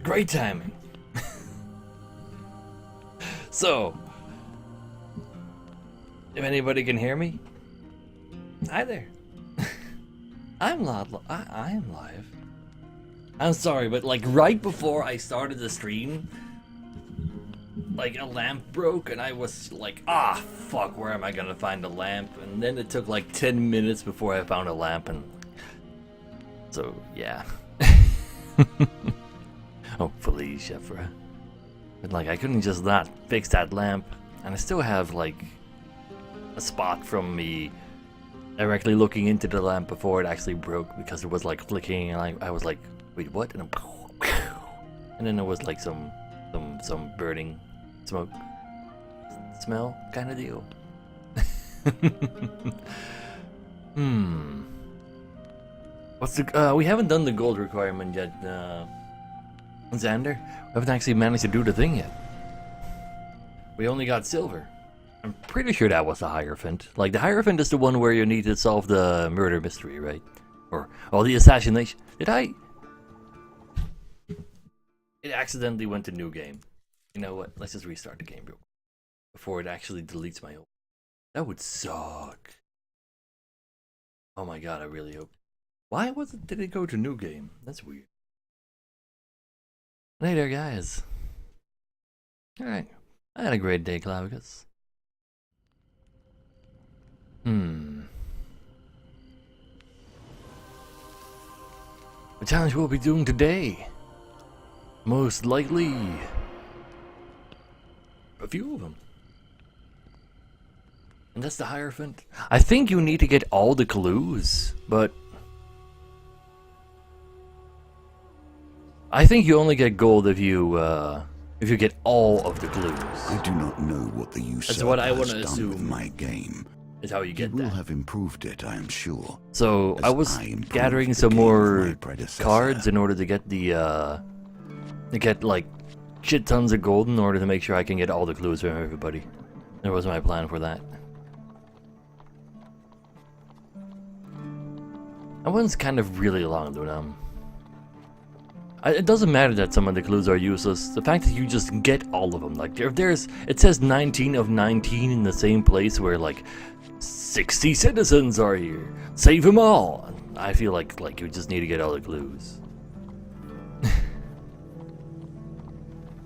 Great timing. So, if anybody can hear me, hi there. I'm live. I am live. I'm sorry, but like right before I started the stream, like a lamp broke and I was like, ah, fuck, where am I gonna find a lamp? And then it took like 10 minutes before I found a lamp, and so yeah. Hopefully, Shefra. But like I couldn't just not fix that lamp, and I still have like a spot from me directly looking into the lamp before it actually broke, because it was like flicking, and I was like, wait, what? And then there was like some burning smoke smell kind of deal. What's the we haven't done the gold requirement yet, Xander. We haven't actually managed to do the thing yet. We only got silver. I'm pretty sure that was the Hierophant. Like, the Hierophant is the one where you need to solve the murder mystery, right? Or the assassination. Did I? It accidentally went to new game. You know what? Let's just restart the game real quick before it actually deletes my old. That would suck. Oh my god, I really hope. Why did it go to new game? That's weird. Hey there, guys. Alright. I had a great day, Clavicus. The challenge we'll be doing today. Most likely a few of them. And that's the Hierophant. I think you need to get all the clues, but I think you only get gold if you get all of the clues. I do not know what the usurper That's what I want to has done assume with my game. is how you get He will that. have improved it, I am sure. So as I was I improved gathering the some game of more my predecessor. cards in order to get the like shit tons of gold in order to make sure I can get all the clues from everybody. That was my plan for that. That one's kind of really long, though. It doesn't matter that some of the clues are useless. The fact that you just get all of them, like it says 19 of 19 in the same place where like 60 citizens are here. Save them all. I feel like you just need to get all the clues.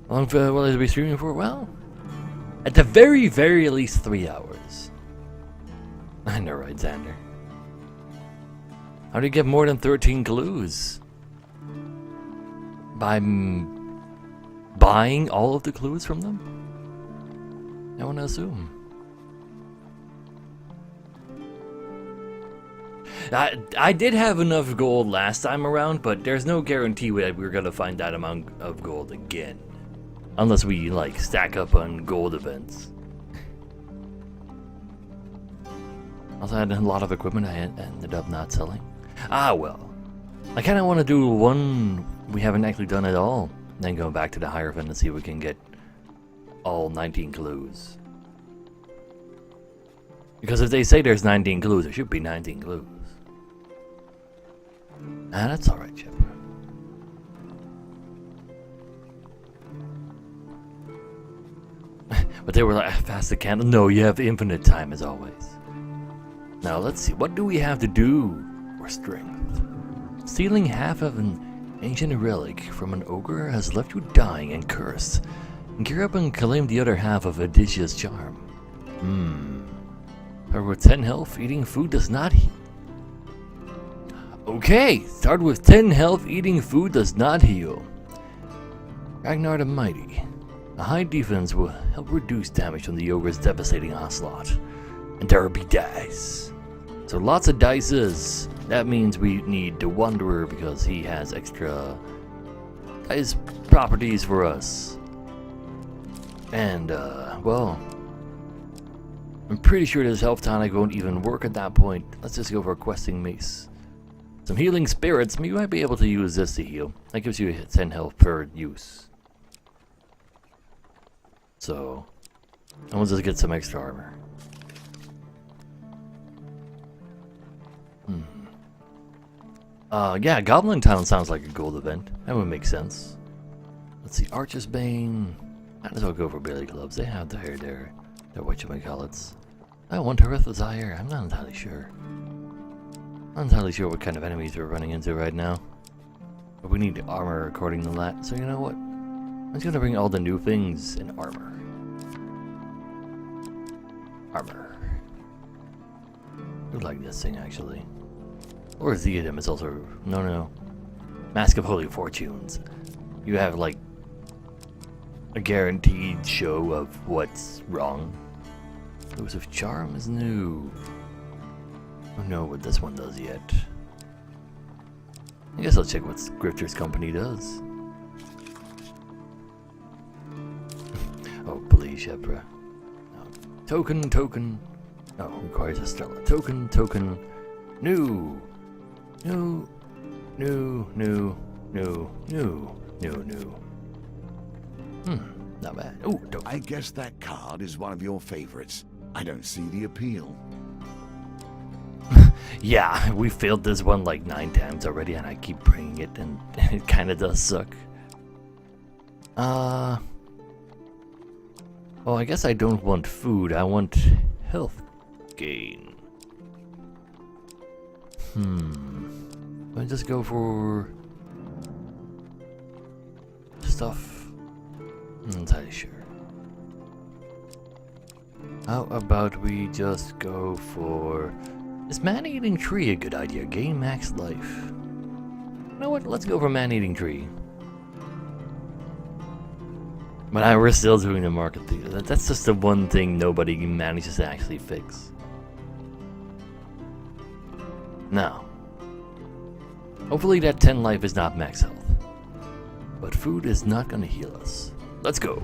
How long will I be streaming for? Well, at the very least 3 hours. I know, right, Xander? How do you get more than 13 clues? By buying all of the clues from them? I want to assume. I did have enough gold last time around, but there's no guarantee that we're gonna find that amount of gold again. Unless we, like, stack up on gold events. Also, I had a lot of equipment I ended up not selling. Ah, well. I kind of want to do one we haven't actually done at all, then go back to the Hierophant and see if we can get all 19 clues. Because if they say there's 19 clues, there should be 19 clues. Ah, that's alright, Chipper. But they were like, fast the candle. No, you have infinite time as always. Now let's see, what do we have to do for strength? Stealing half of an ancient relic from an ogre has left you dying and cursed. Gear up and claim the other half of Odysseus' charm. Start with 10 health, eating food does not heal. Okay, start with 10 health, eating food does not heal. Ragnar the Mighty. A high defense will help reduce damage from the ogre's devastating onslaught. And there will be dice. So lots of dices. That means we need the Wanderer because he has extra dice properties for us. And, well, I'm pretty sure this health tonic won't even work at that point. Let's just go for a questing mace. Some healing spirits. You might be able to use this to heal. That gives you 10 health per use. So, and we'll just get some extra armor. Yeah, Goblin Town sounds like a gold event. That would make sense. Let's see, Archer's Bane. Might as well go for Billy Clubs. They have their whatchamacallits. I want Hearth's Desire. I'm not entirely sure. Not entirely sure what kind of enemies we're running into right now. But we need armor according to that. So you know what? I'm just gonna bring all the new things in armor. Armor. I like this thing actually. Or Theodem is also... No. Mask of Holy Fortunes. You have, like, a guaranteed show of what's wrong. Elusive Charm is new. I don't know what this one does yet. I guess I'll check what Grifter's company does. Oh, Police Shepra. Token. Oh, requires a Stella. Token. New. Not bad. Oh, don't. I guess that card is one of your favorites. I don't see the appeal. Yeah, we failed this one like 9 times already, and I keep bringing it, and it kind of does suck. Well, I guess I don't want food. I want health gain. I'll just go for stuff. I'm not entirely sure. How about we just go for... Is man-eating tree a good idea? Gain max life. You know what? Let's go for man-eating tree. But we're still doing the market theater. That's just the one thing nobody manages to actually fix. Now, hopefully that 10 life is not max health. But food is not gonna heal us. Let's go.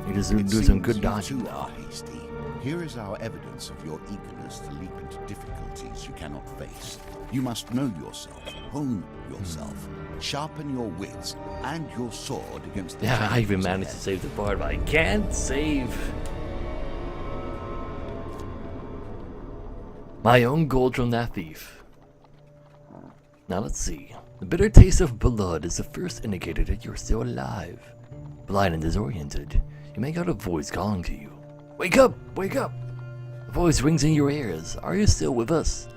You just do some good dodging now. Hasty. Here is our evidence of your eagerness to leap into difficulties you cannot face. You must know yourself, hone yourself, sharpen your wits and your sword against the Yeah, I even challenges managed to ahead. save the board, but I can't save my own gold from that thief. Now let's see. The bitter taste of blood is the first indicator that you're still alive. Blind and disoriented, you make out a voice calling to you. Wake up! Wake up! The voice rings in your ears. Are you still with us?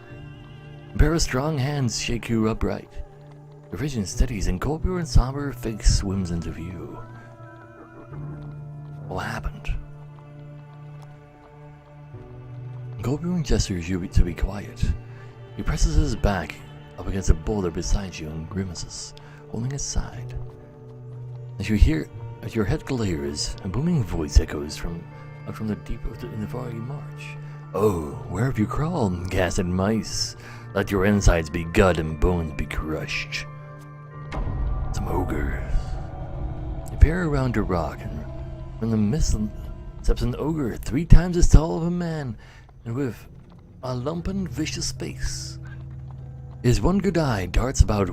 A pair of strong hands shake you upright. Your vision steadies and Colbert and somber face swims into view. What happened? Colbert gestures you to be quiet. He presses his back up against a boulder beside you and grimaces, holding his side. As your head glares, a booming voice echoes from the deep in the foggy march. Oh, where have you crawled, gassed mice? Let your insides be gut and bones be crushed. Some ogres. You peer around a rock, and from the mist steps an ogre 3 times as tall of a man, and with a lumpen, vicious face. His one good eye darts about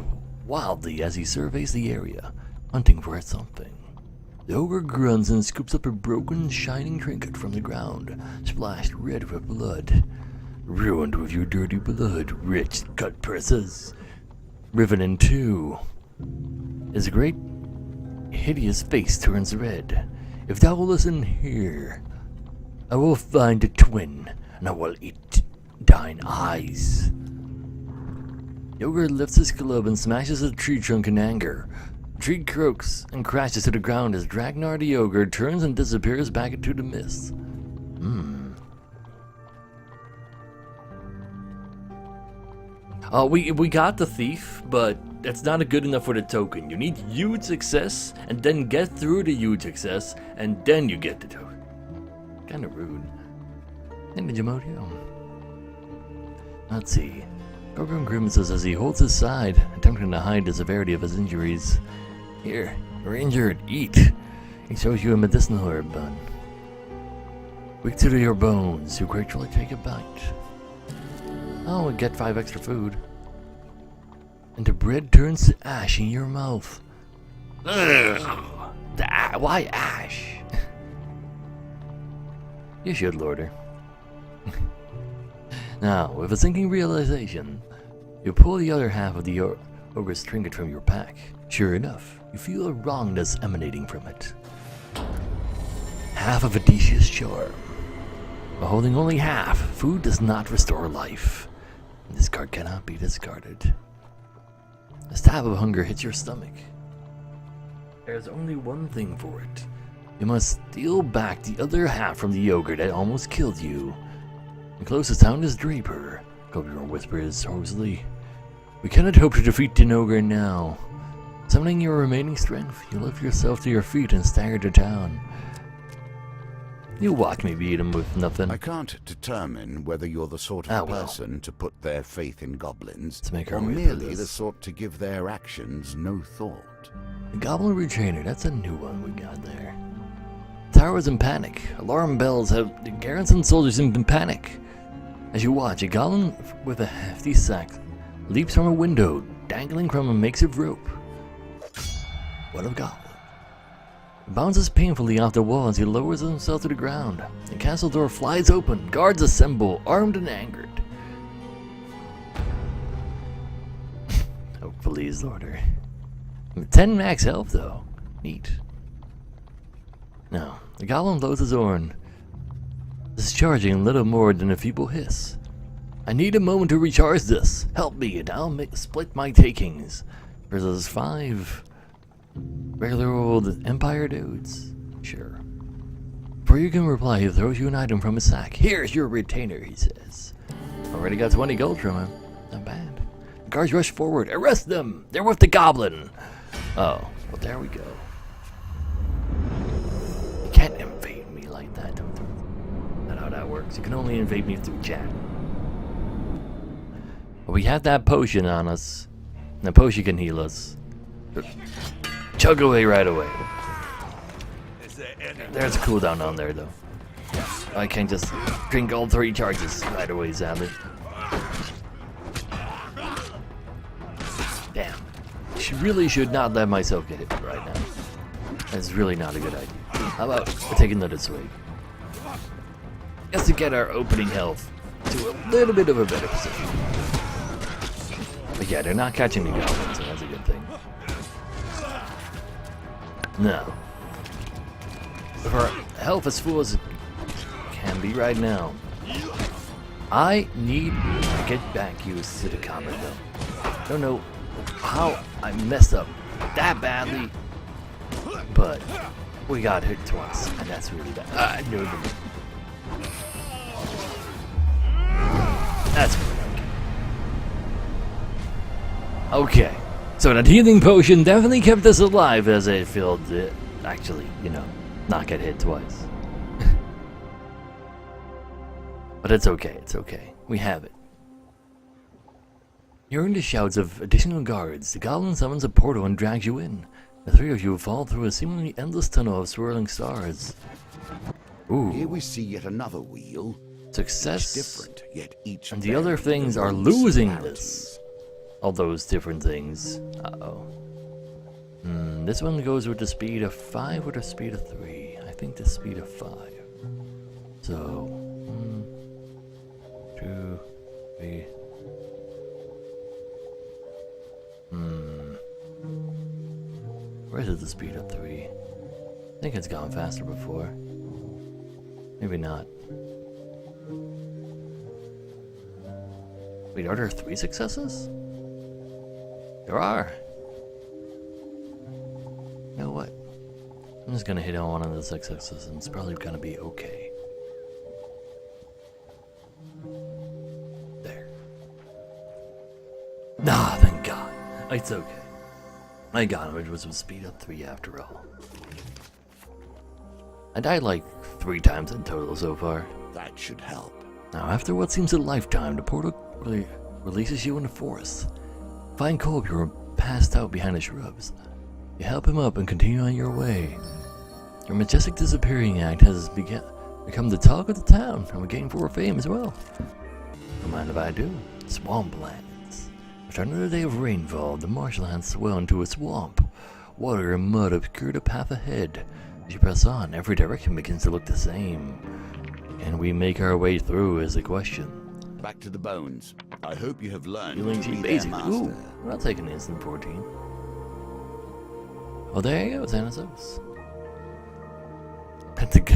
wildly as he surveys the area, hunting for something. The ogre grunts and scoops up a broken, shining trinket from the ground, splashed red with blood. Ruined with your dirty blood, rich cut purses. Riven in two. His great, hideous face turns red. If thou will listen here, I will find a twin, and I will eat thine eyes. The ogre lifts his club and smashes a tree trunk in anger. The tree croaks and crashes to the ground as Dragnar the ogre turns and disappears back into the mist. We got the thief, but that's not good enough for the token. You need huge success, and then get through the huge success, and then you get the token. Kinda rude. Hey, Jamodio. Let's see. Gorgon grimaces as he holds his side, attempting to hide the severity of his injuries. Here, you're injured, eat. He shows you a medicinal herb bun. Weak to your bones, you gratefully take a bite. Oh, and get 5 extra food. And the bread turns to ash in your mouth. Ugh! Why ash? You should, Lorder. Now, with a sinking realization, you pull the other half of the ogre's trinket from your pack. Sure enough, you feel a wrongness emanating from it. Half of Odysseus' charm. While holding only half, food does not restore life. This card cannot be discarded. A stab of hunger hits your stomach. There's only one thing for it. You must steal back the other half from the ogre that almost killed you. The closest town is Draper, Cobior whispers hoarsely. We cannot hope to defeat the ogre now. Summoning your remaining strength, you lift yourself to your feet and stagger to town. You watch me beat him with nothing. I can't determine whether you're the sort of person to put their faith in goblins, or merely the sort to give their actions no thought. The Goblin Retrainer, that's a new one we got there. Tower is in panic. Alarm bells have the garrison soldiers in panic. As you watch, a goblin with a hefty sack leaps from a window, dangling from a makeshift rope. What of Goblin? He bounces painfully off the wall as he lowers himself to the ground. The castle door flies open. Guards assemble, armed and angered. Oh, please, Lorder. 10 max health, though. Neat. Now, the goblin blows his horn, discharging little more than a feeble hiss. I need a moment to recharge this. Help me, and I'll split my takings. Versus 5 regular old Empire dudes. Sure. Before you can reply, he throws you an item from his sack. Here's your retainer, he says. Already got 20 gold from him. Not bad. The guards rush forward. Arrest them! They're with the goblin! Oh, well, there we go. You can't invade me like that. That's how that works. You can only invade me through chat. But we have that potion on us. And the potion can heal us. Chug away right away. There's a cooldown on there, though. I can't just drink all 3 charges right away, sadly. Damn. Really should not let myself get hit right now. That's really not a good idea. How about I take another swig? Just to get our opening health to a little bit of a better position. But yeah, they're not catching the goblins, so that's a good thing. No. If our health is full as it can be right now, I need to get back used to the combat though. Don't know how I messed up that badly, but we got hit twice, and that's really bad. I know the That's really okay. So that healing potion definitely kept us alive as it failed to actually, not get hit twice. But it's okay, it's okay. We have it. Hearing the shouts of additional guards, the goblin summons a portal and drags you in. The 3 of you fall through a seemingly endless tunnel of swirling stars. Ooh. Here we see yet another wheel. Success. Each different, yet each and the other things are losing this. All those different things. Uh-oh. This one goes with the speed of 5 or the speed of 3. I think the speed of 5. So, 2, 3. Where is it the speed of 3? I think it's gone faster before. Maybe not. Wait, are there 3 successes? There are. You know what? I'm just gonna hit on one of the successes and it's probably gonna be okay. There. Ah, thank God. It's okay. I got him, it was a speed of 3 after all. I died like 3 times in total so far. That should help. Now, after what seems a lifetime, the portal releases you in the forest. Find Kolb, you're passed out behind the shrubs. You help him up and continue on your way. Your majestic disappearing act has become the talk of the town, and we're gaining for fame as well. Don't mind if I do. Swamplands. After another day of rainfall, the marshlands swell into a swamp. Water and mud obscure the path ahead. As you press on, every direction begins to look the same. Can we make our way through is the question. back to the bones. I hope you have learned Healing to be team their basic. master. Ooh, I'll take an instant 14. Oh, there you go, Xanatos.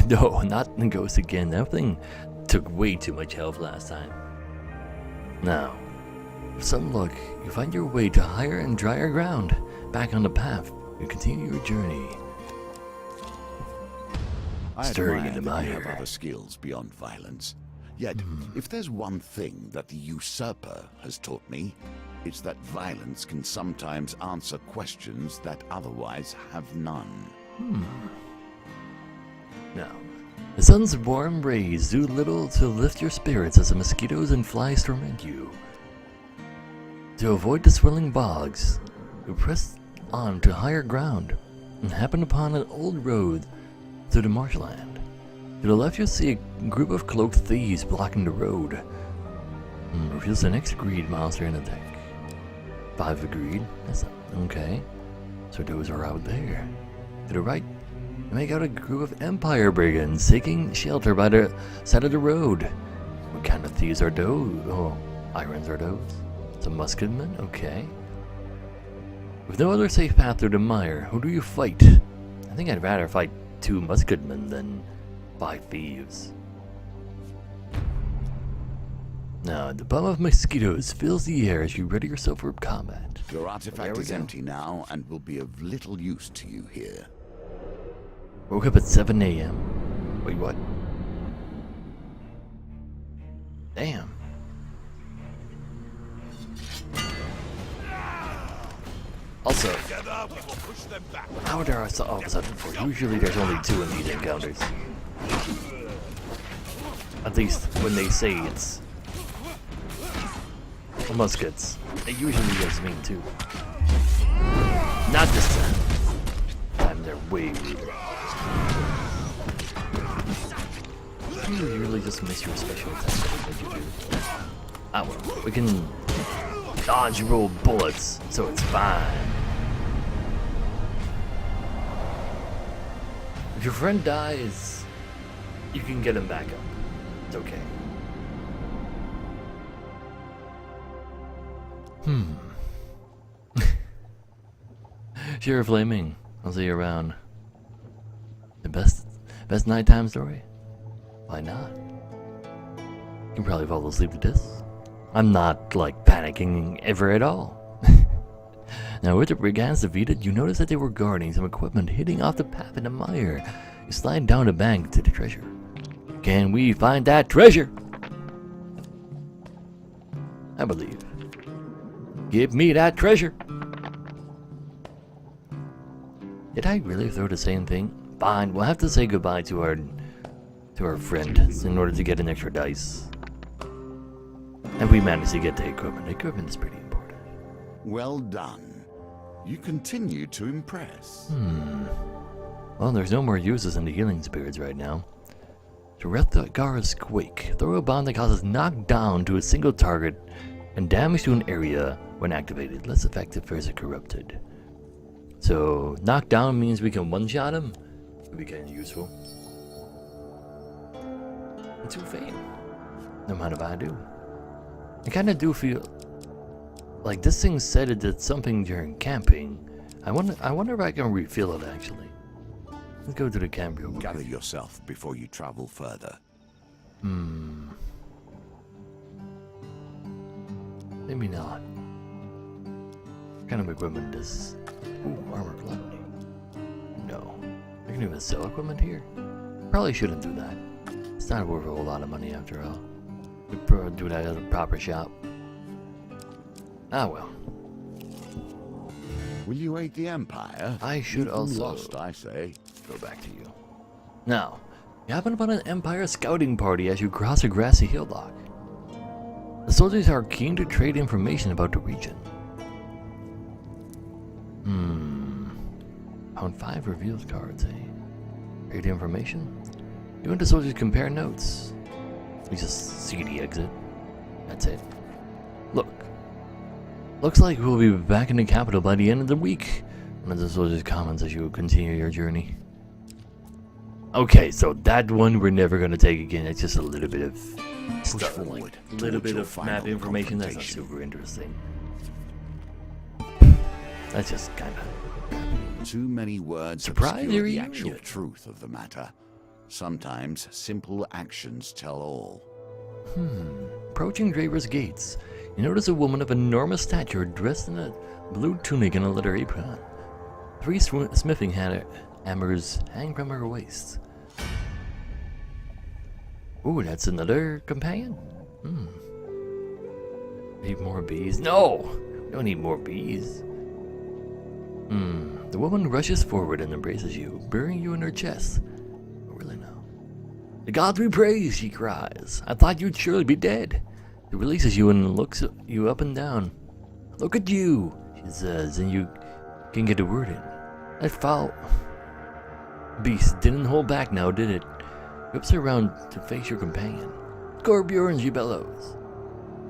No, not the ghost again. That thing took way too much health last time. Now, with some luck, you find your way to higher and drier ground. Back on the path, you continue your journey. I Stirring admire in the that you mire. have other skills beyond violence. Yet, if there's one thing that the usurper has taught me, it's that violence can sometimes answer questions that otherwise have none. Now, the sun's warm rays do little to lift your spirits as the mosquitoes and flies torment you. To avoid the swirling bogs, you press on to higher ground and happen upon an old road through the marshland. To the left, you'll see a group of cloaked thieves blocking the road. Reveals the next greed monster in the deck. 5 of greed. That's okay. So those are out there. To the right, you make out a group of Empire brigands seeking shelter by the side of the road. What kind of thieves are those? Oh, irons are those? Some musketmen? Okay. With no other safe path through the mire, who do you fight? I think I'd rather fight 2 musketmen than 5 thieves. Now, the bum of mosquitoes fills the air as you ready yourself for combat. Your artifact we is go. empty now and will be of little use to you here. Woke up at 7 a.m. Wait, what? Damn. Also, how are there all of a sudden 4? Usually there's only 2 in these encounters. At least when they say it's muskets, it usually does mean 2. Not this time. They're way ruder. You really just miss your special attack that you do. Ah well, we can dodge roll bullets, so it's fine. If your friend dies, you can get him back up. It's okay. Sure, Flaming. I'll see you around. The best nighttime story? Why not? You can probably fall asleep to this. I'm not, like, panicking ever at all. Now, with the brigands defeated, you notice that they were guarding some equipment hitting off the path in the mire. You slide down the bank to the treasure. Can we find that treasure? I believe. Give me that treasure. Did I really throw the same thing? Fine, we'll have to say goodbye to our friend in order to get an extra dice. And we managed to get the equipment. The equipment is pretty important. Well done. You continue to impress. Well, there's no more uses in the healing spirits right now. To Rethgar's Quake, throw a bomb that causes knockdown to a single target and damage to an area when activated. Less effective versus corrupted. So, knockdown means we can one-shot him? Would be kind of useful. And 2 fame. No matter what I do. I kind of do feel like this thing said it did something during camping. I wonder if I can refill it actually. Let's go to the camp real quick. Gather yourself before you travel further. Maybe not. What kind of equipment is... Ooh, armor gluttony. No. I can even sell equipment here? Probably shouldn't do that. It's not worth a whole lot of money after all. We probably do that at a proper shop. Ah well. Will you aid the Empire? I should You've also lost, I say. go back to you. Now, you happen upon an Empire scouting party as you cross a grassy hillock. The soldiers are keen to trade information about the region. Pound 5 reveals cards, eh? Trade information? You and the soldiers compare notes. We just see the exit. That's it. Looks like we'll be back in the capital by the end of the week. One of the soldiers comments as you continue your journey. Okay, so that one we're never gonna take again. It's just a little bit of Push Stuff forward. like a little towards bit your of final map information. That's not confrontation. super interesting. That's just kind of Too many words Surprise obscure the reunion. actual truth of the matter. Sometimes simple actions tell all. Approaching Draver's gates, you notice a woman of enormous stature dressed in a blue tunic and a leather apron. Three smithing hammers hang from her waist. Ooh, that's another companion? Need more bees? No! We don't need more bees. The woman rushes forward and embraces you, burying you in her chest. Oh, really now? The gods we praise, she cries. I thought you'd surely be dead. She releases you and looks at you up and down. Look at you, she says, and you can get a word in. That foul beast didn't hold back now, did it? Whips around to face your companion. Scorbjorn, she bellows.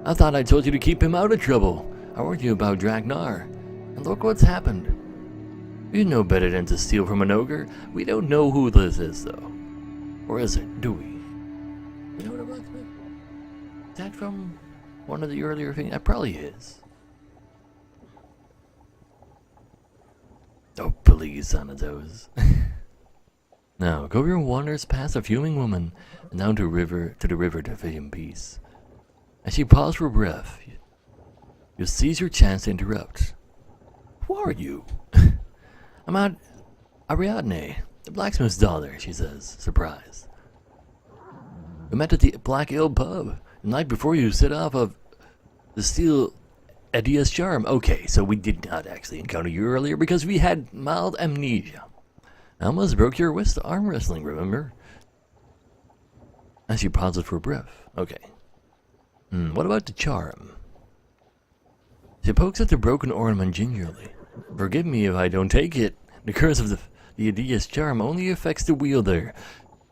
I thought I told you to keep him out of trouble. I warned you about Dragnar. And look what's happened. You know better than to steal from an ogre. We don't know who this is, though. Or is it, do we? You know what a blacksmith? Is that from one of the earlier things? That probably is. Oh, please, son of those. Now, Gobir wanders past a fuming woman and down to the river to vision peace. As she paused for breath, you seize your chance to interrupt. Who are you? I'm Ariadne, the blacksmith's daughter, she says, surprised. We met at the Black Ale pub the night before you set off of the steel Adia's charm. Okay, so we did not actually encounter you earlier because we had mild amnesia. I almost broke your wrist arm wrestling, remember? As she pauses for breath. Okay. What about the charm? She pokes at the broken ornament gingerly. Forgive me if I don't take it. The curse of the Adia's charm only affects the wielder.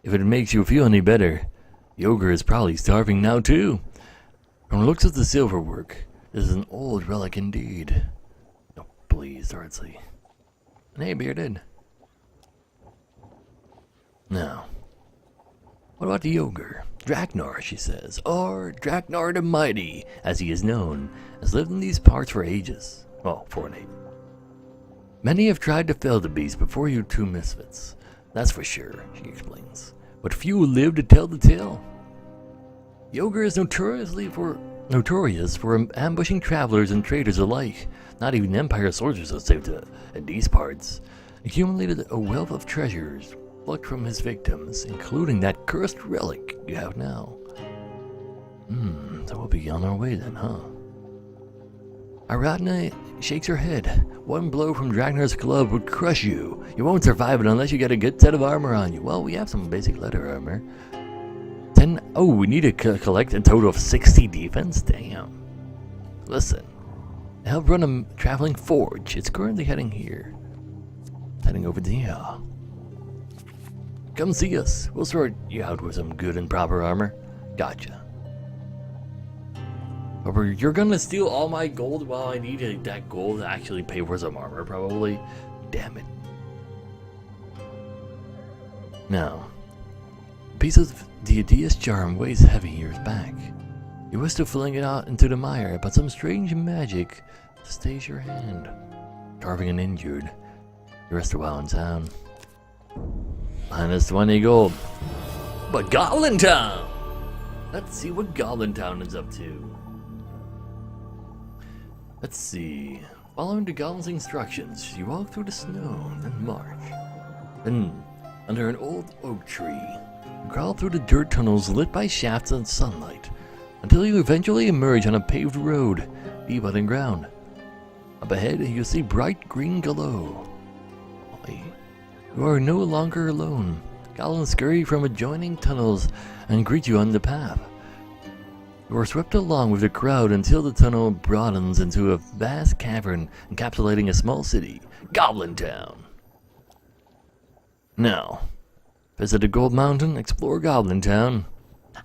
If it makes you feel any better, the ogre is probably starving now too. From the looks of the silverwork, this is an old relic indeed. Oh, please, Ardsley. And hey, Bearded. Now, what about the ogre? Dragnar, she says, or Dragnar the Mighty, as he is known, has lived in these parts for ages. Well, for an age. Many have tried to fell the beast before you two misfits. That's for sure, she explains. But few live to tell the tale. The ogre is notorious for ambushing travelers and traders alike. Not even Empire soldiers are safe in these parts. Accumulated a wealth of treasures plucked from his victims, including that cursed relic you have now. So we'll be on our way then, huh? Ariadne shakes her head. One blow from Dragnar's club would crush you. You won't survive it unless you get a good set of armor on you. Well, we have some basic leather armor. We need to collect a total of 60 defense? Damn. Listen, help run a traveling forge. It's currently heading here. Heading over there. Come see us. We'll sort you out with some good and proper armor. Gotcha. But you're gonna steal all my gold while I need that gold to actually pay for some armor, probably. Damn it. Now, a piece of the Adia's charm weighs heavy in your back. You wish to fling it out into the mire, but some strange magic stays your hand. Carving an injured. You rest a while in town. Minus 20 gold. But Goblin Town! Let's see what Goblin Town is up to. Let's see. Following the goblin's instructions, you walk through the snow and march. Then, under an old oak tree, you crawl through the dirt tunnels lit by shafts of sunlight, until you eventually emerge on a paved road, deep underground. Up ahead, you see bright green glow. You are no longer alone. Goblins scurry from adjoining tunnels and greet you on the path. You are swept along with the crowd until the tunnel broadens into a vast cavern encapsulating a small city, Goblin Town. Now, visit a Gold Mountain, explore Goblin Town.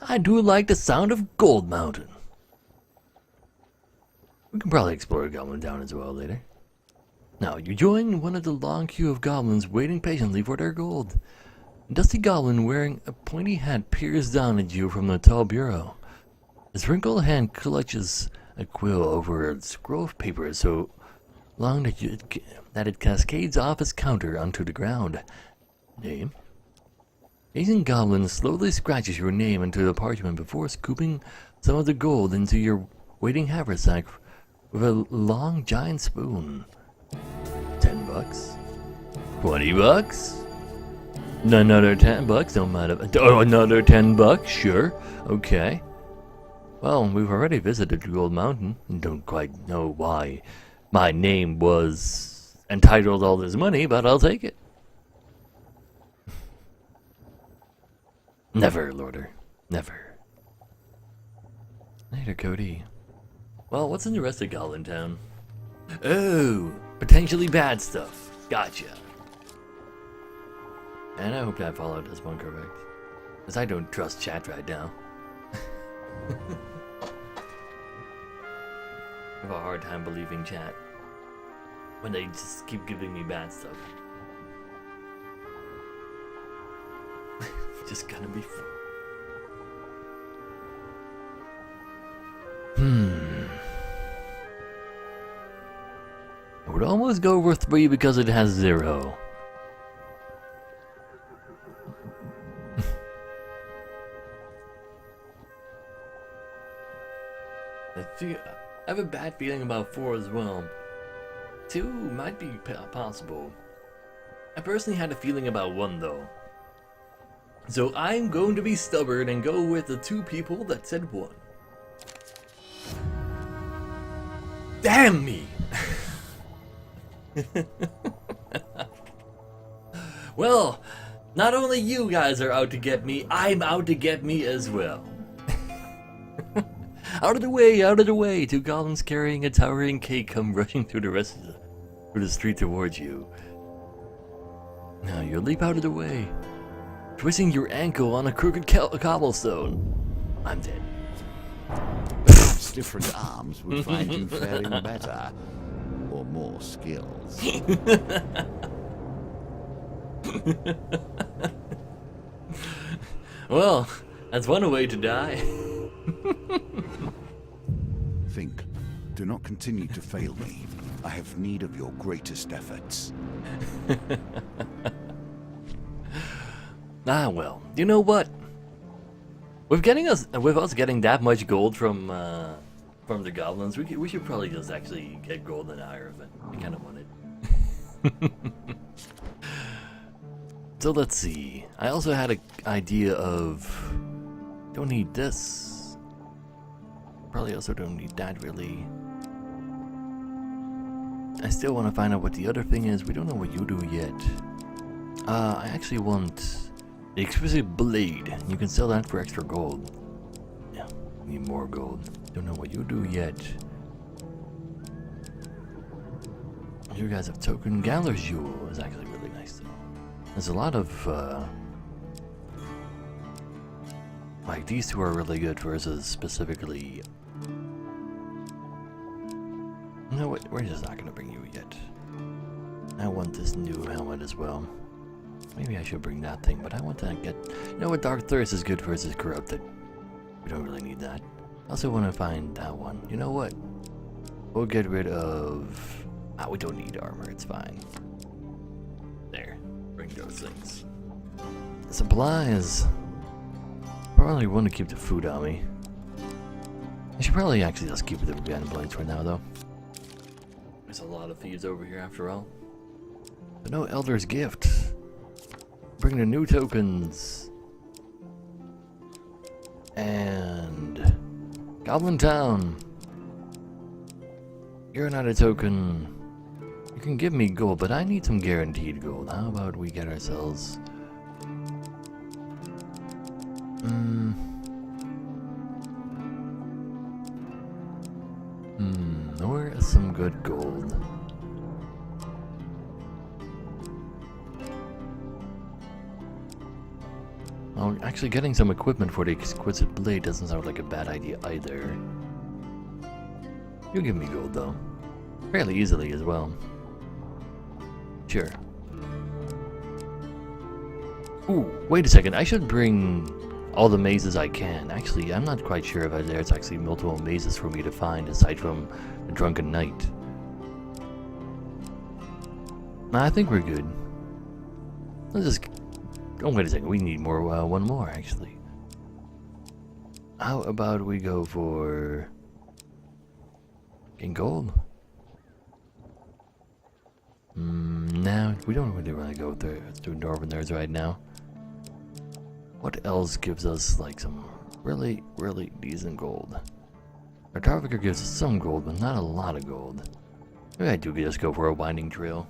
I do like the sound of Gold Mountain. We can probably explore Goblin Town as well later. Now, you join one of the long queue of goblins waiting patiently for their gold. A dusty goblin wearing a pointy hat peers down at you from the tall bureau. His wrinkled hand clutches a quill over a scroll of paper so long that it cascades off his counter onto the ground. Name? Asian Goblin slowly scratches your name into the parchment before scooping some of the gold into your waiting haversack with a long giant spoon. $10? $20? Another $10? Don't matter. Oh, another $10? Sure. Okay. Well, we've already visited Gold Mountain and don't quite know why my name was entitled all this money, but I'll take it. Never, Lorder. Never. Later, Cody. Well, what's in the rest of Goblin Town? Oh, potentially bad stuff. Gotcha. And I hope I followed this one correct. Because I don't trust chat right now. I have a hard time believing chat when they just keep giving me bad stuff. Just gonna be fun. I would almost go for 3 because it has 0. I have a bad feeling about 4 as well. 2 might be possible. I personally had a feeling about 1 though. So I'm going to be stubborn and go with the 2 people that said 1. Damn me! Well, not only you guys are out to get me, I'm out to get me as well. Out of the way! 2 goblins carrying a towering cake come rushing through the street towards you. Now you leap out of the way, twisting your ankle on a crooked cobblestone. I'm dead. Perhaps different arms would find you faring better, or more skills. Well, that's one way to die. Think. Do not continue to fail me. I have need of your greatest efforts. Ah, well, you know what? With us getting that much gold from the goblins, we should probably just actually get gold and iron. I kind of want it. So let's see. I also had an idea of don't need this. Probably also don't need that really. I still want to find out what the other thing is. We don't know what you do yet. I actually want the exquisite blade. You can sell that for extra gold. Yeah, need more gold. Don't know what you do yet. You guys have token. Galler's Jewel is actually really nice though. There's a lot of like these 2 are really good versus specifically. You know what? We're just not gonna bring you yet. I want this new helmet as well. Maybe I should bring that thing, but I want to get. You know what? Dark Thirst is good versus Corrupted. We don't really need that. I also want to find that one. You know what? We'll get rid of. We don't need armor. It's fine. There. Bring those things. The supplies. Probably want to keep the food on me. I should probably actually just keep the gun blades for now, though. There's a lot of thieves over here after all. But no Elder's Gift. Bring the new tokens. And Goblin Town. You're not a token. You can give me gold, but I need some guaranteed gold. How about we get ourselves where is some good gold? Well, actually getting some equipment for the exquisite blade doesn't sound like a bad idea either. You give me gold though. Fairly easily as well. Sure. Ooh, wait a second. I should bring all the mazes I can. Actually, I'm not quite sure if there's actually multiple mazes for me to find aside from the Drunken Knight. Nah, I think we're good. Let's just... Oh, wait a second. We need more. One more, actually. How about we go for... in gold? No, we don't really want to go through Dwarven Nerds right now. What else gives us, like, some really, really decent gold? Our Tarviker gives us some gold, but not a lot of gold. Maybe I do just go for a winding trail.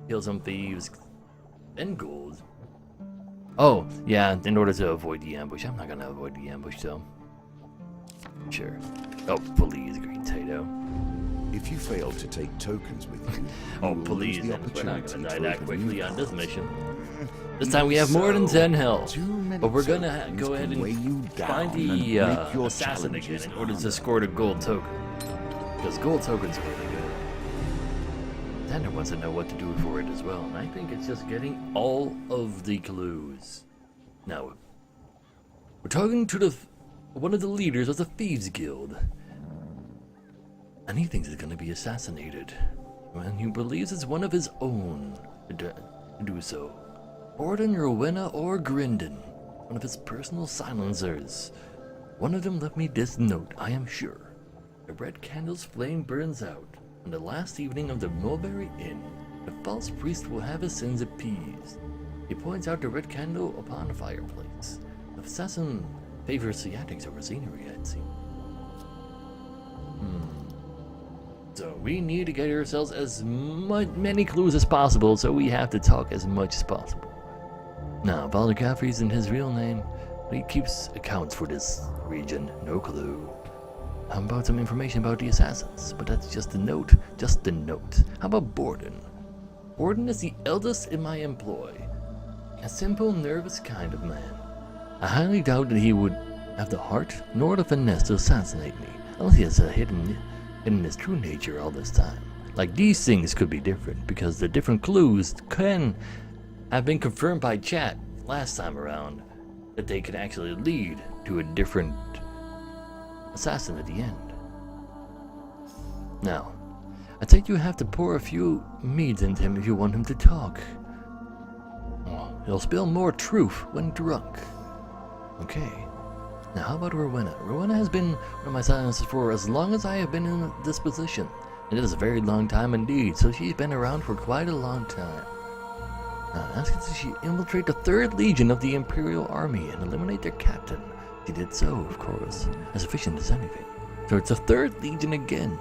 Kill some thieves. And gold. Oh, yeah, in order to avoid the ambush. I'm not gonna avoid the ambush, though. Sure. Oh, please, Green Tato. If you fail to take tokens with you, Oh, you will please, lose the we're not opportunity gonna die to that open quickly new on this files. mission. This time we have more than 10 health. Too many But we're gonna tokens go ahead can weigh you and down find and the make your assassin again challenges in order to harder. score the gold token. Because gold token's really good. Xander wants to know what to do for it as well, and I think it's just getting all of the clues. Now, we're talking to one of the leaders of the Thieves Guild. And he thinks he's gonna be assassinated. And he believes it's one of his own to do so. Borden, Rowena, or Grindon. One of his personal silencers. One of them left me this note, I am sure. The red candle's flame burns out. On the last evening of the Mulberry Inn, the false priest will have his sins appeased. He points out the red candle upon the fireplace. The assassin favors theatrics over scenery, I'd see. So we need to get ourselves as many clues as possible, so we have to talk as much as possible. Now, Father Caffrey isn't his real name, but he keeps accounts for this region. No clue. How about some information about the assassins? But that's just a note. Just a note. How about Borden? Borden is the eldest in my employ. A simple, nervous kind of man. I highly doubt that he would have the heart nor the finesse to assassinate me, unless he has hidden his true nature all this time. Like, these things could be different, because the different clues can have been confirmed by chat last time around, that they can actually lead to a different assassin at the end. Now, I think you have to pour a few meads into him if you want him to talk. Oh, he'll spill more truth when drunk. Okay. Now, how about Rowena? Rowena has been one of my silencers for as long as I have been in this position. And it is a very long time indeed, so she's been around for quite a long time. Now, asking did she infiltrate the 3rd Legion of the Imperial Army and eliminate their captain? She did so, of course, as efficient as anything. So it's the 3rd Legion again.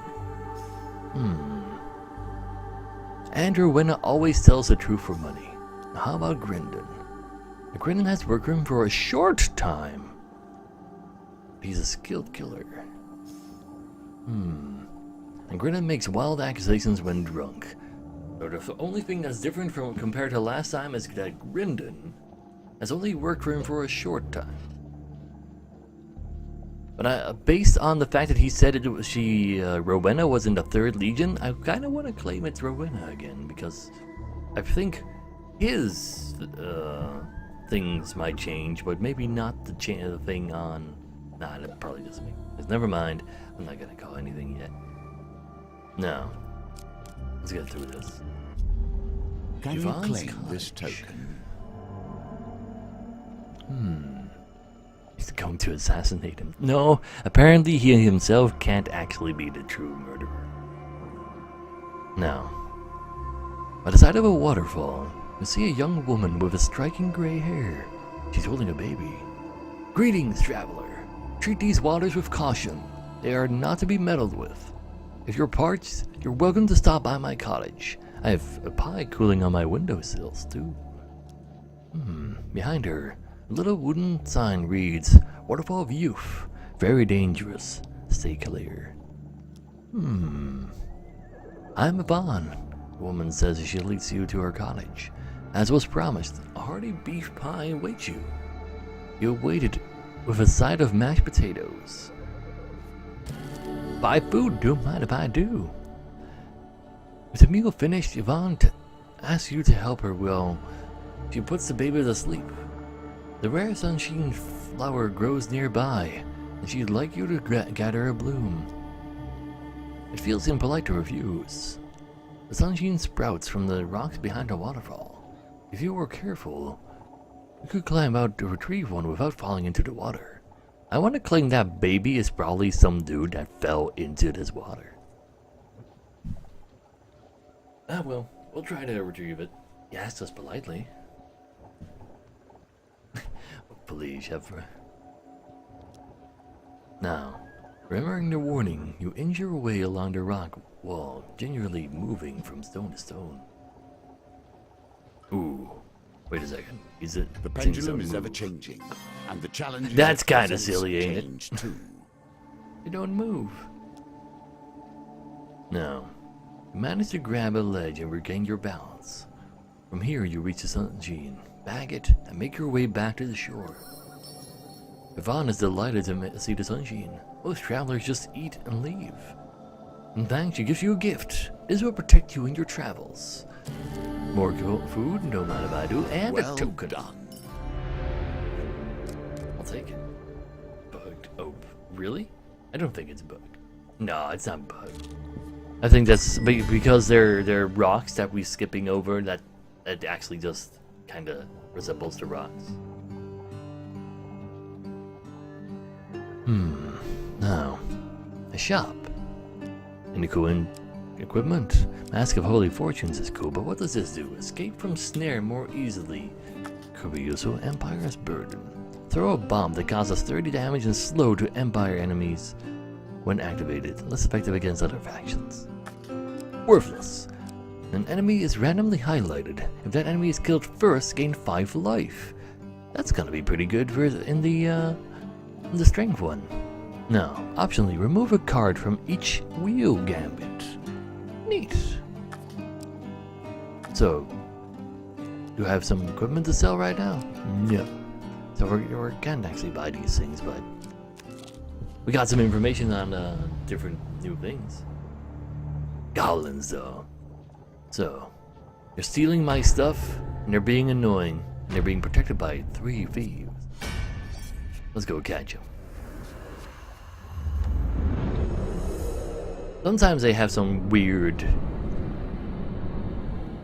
And Rowena always tells the truth for money. Now, how about Grindon? Grindon has worked for him for a short time. He's a skilled killer. And Grindon makes wild accusations when drunk. So the only thing that's different from compared to last time is that Grindon has only worked for him for a short time. But based on the fact that he said Rowena was in the 3rd Legion, I kind of want to claim it's Rowena again, because I think his things might change, but maybe not the thing on... Nah, that probably doesn't make sense. Never mind. I'm not gonna call anything yet. No. Let's get through this. Can you Yvonne's claim cottage. this token? He's going to assassinate him. No, apparently he himself can't actually be the true murderer. Now, by the side of a waterfall, you see a young woman with a striking gray hair. She's holding a baby. Greetings, traveler. Treat these waters with caution. They are not to be meddled with. If you're parched, you're welcome to stop by my cottage. I have a pie cooling on my windowsills, too. Behind her, a little wooden sign reads, Waterfall of Youth. Very dangerous. Stay clear. I'm Yvonne. The woman says she leads you to her cottage. As was promised, a hearty beef pie awaits you. You await it with a side of mashed potatoes. Buy food, don't mind if I do. With the meal finished, Yvonne asks you to help her while she puts the baby to sleep. The rare sunshine flower grows nearby, and she'd like you to gather a bloom. It feels impolite to refuse. The sunshine sprouts from the rocks behind a waterfall. If you were careful, you could climb out to retrieve one without falling into the water. I want to claim that baby is probably some dude that fell into this water. Ah well, we'll try to retrieve it. He asked us politely. Please, Shepra. Now, remembering the warning, you inch your way along the rock wall, gingerly moving from stone to stone. Ooh, wait a second. Is it The pendulum is ever changing, and the challenges. That's kind of silly, ain't it? change too. You don't move. Now, you manage to grab a ledge and regain your balance. From here, you reach the sunshine, bag it, and make your way back to the shore. Yvonne is delighted to see the sunshine. Most travelers just eat and leave. In thanks, she gives you a gift. This will protect you in your travels. More food, no mind if I do, and Well a token. done. I'll take it. Bugged. Oh, really? I don't think it's bugged. No, it's not bugged. I think that's because they're rocks that we're skipping over that it actually just kind of resembles the rocks. Now, a shop. Any cool equipment? Mask of Holy Fortunes is cool, but what does this do? Escape from snare more easily. Curioso Empire's Burden. Throw a bomb that causes 30 damage and slow to Empire enemies when activated. Less effective against other factions. Worthless. An enemy is randomly highlighted. If that enemy is killed first, gain 5 life. That's gonna be pretty good for in the strength one. Now, optionally, remove a card from each wheel gambit. Neat. So, do you have some equipment to sell right now? No. So we can't actually buy these things, but we got some information on different new things. Goblins, though. So, they're stealing my stuff, and they're being annoying, and they're being protected by 3 thieves. Let's go catch them. Sometimes they have some weird,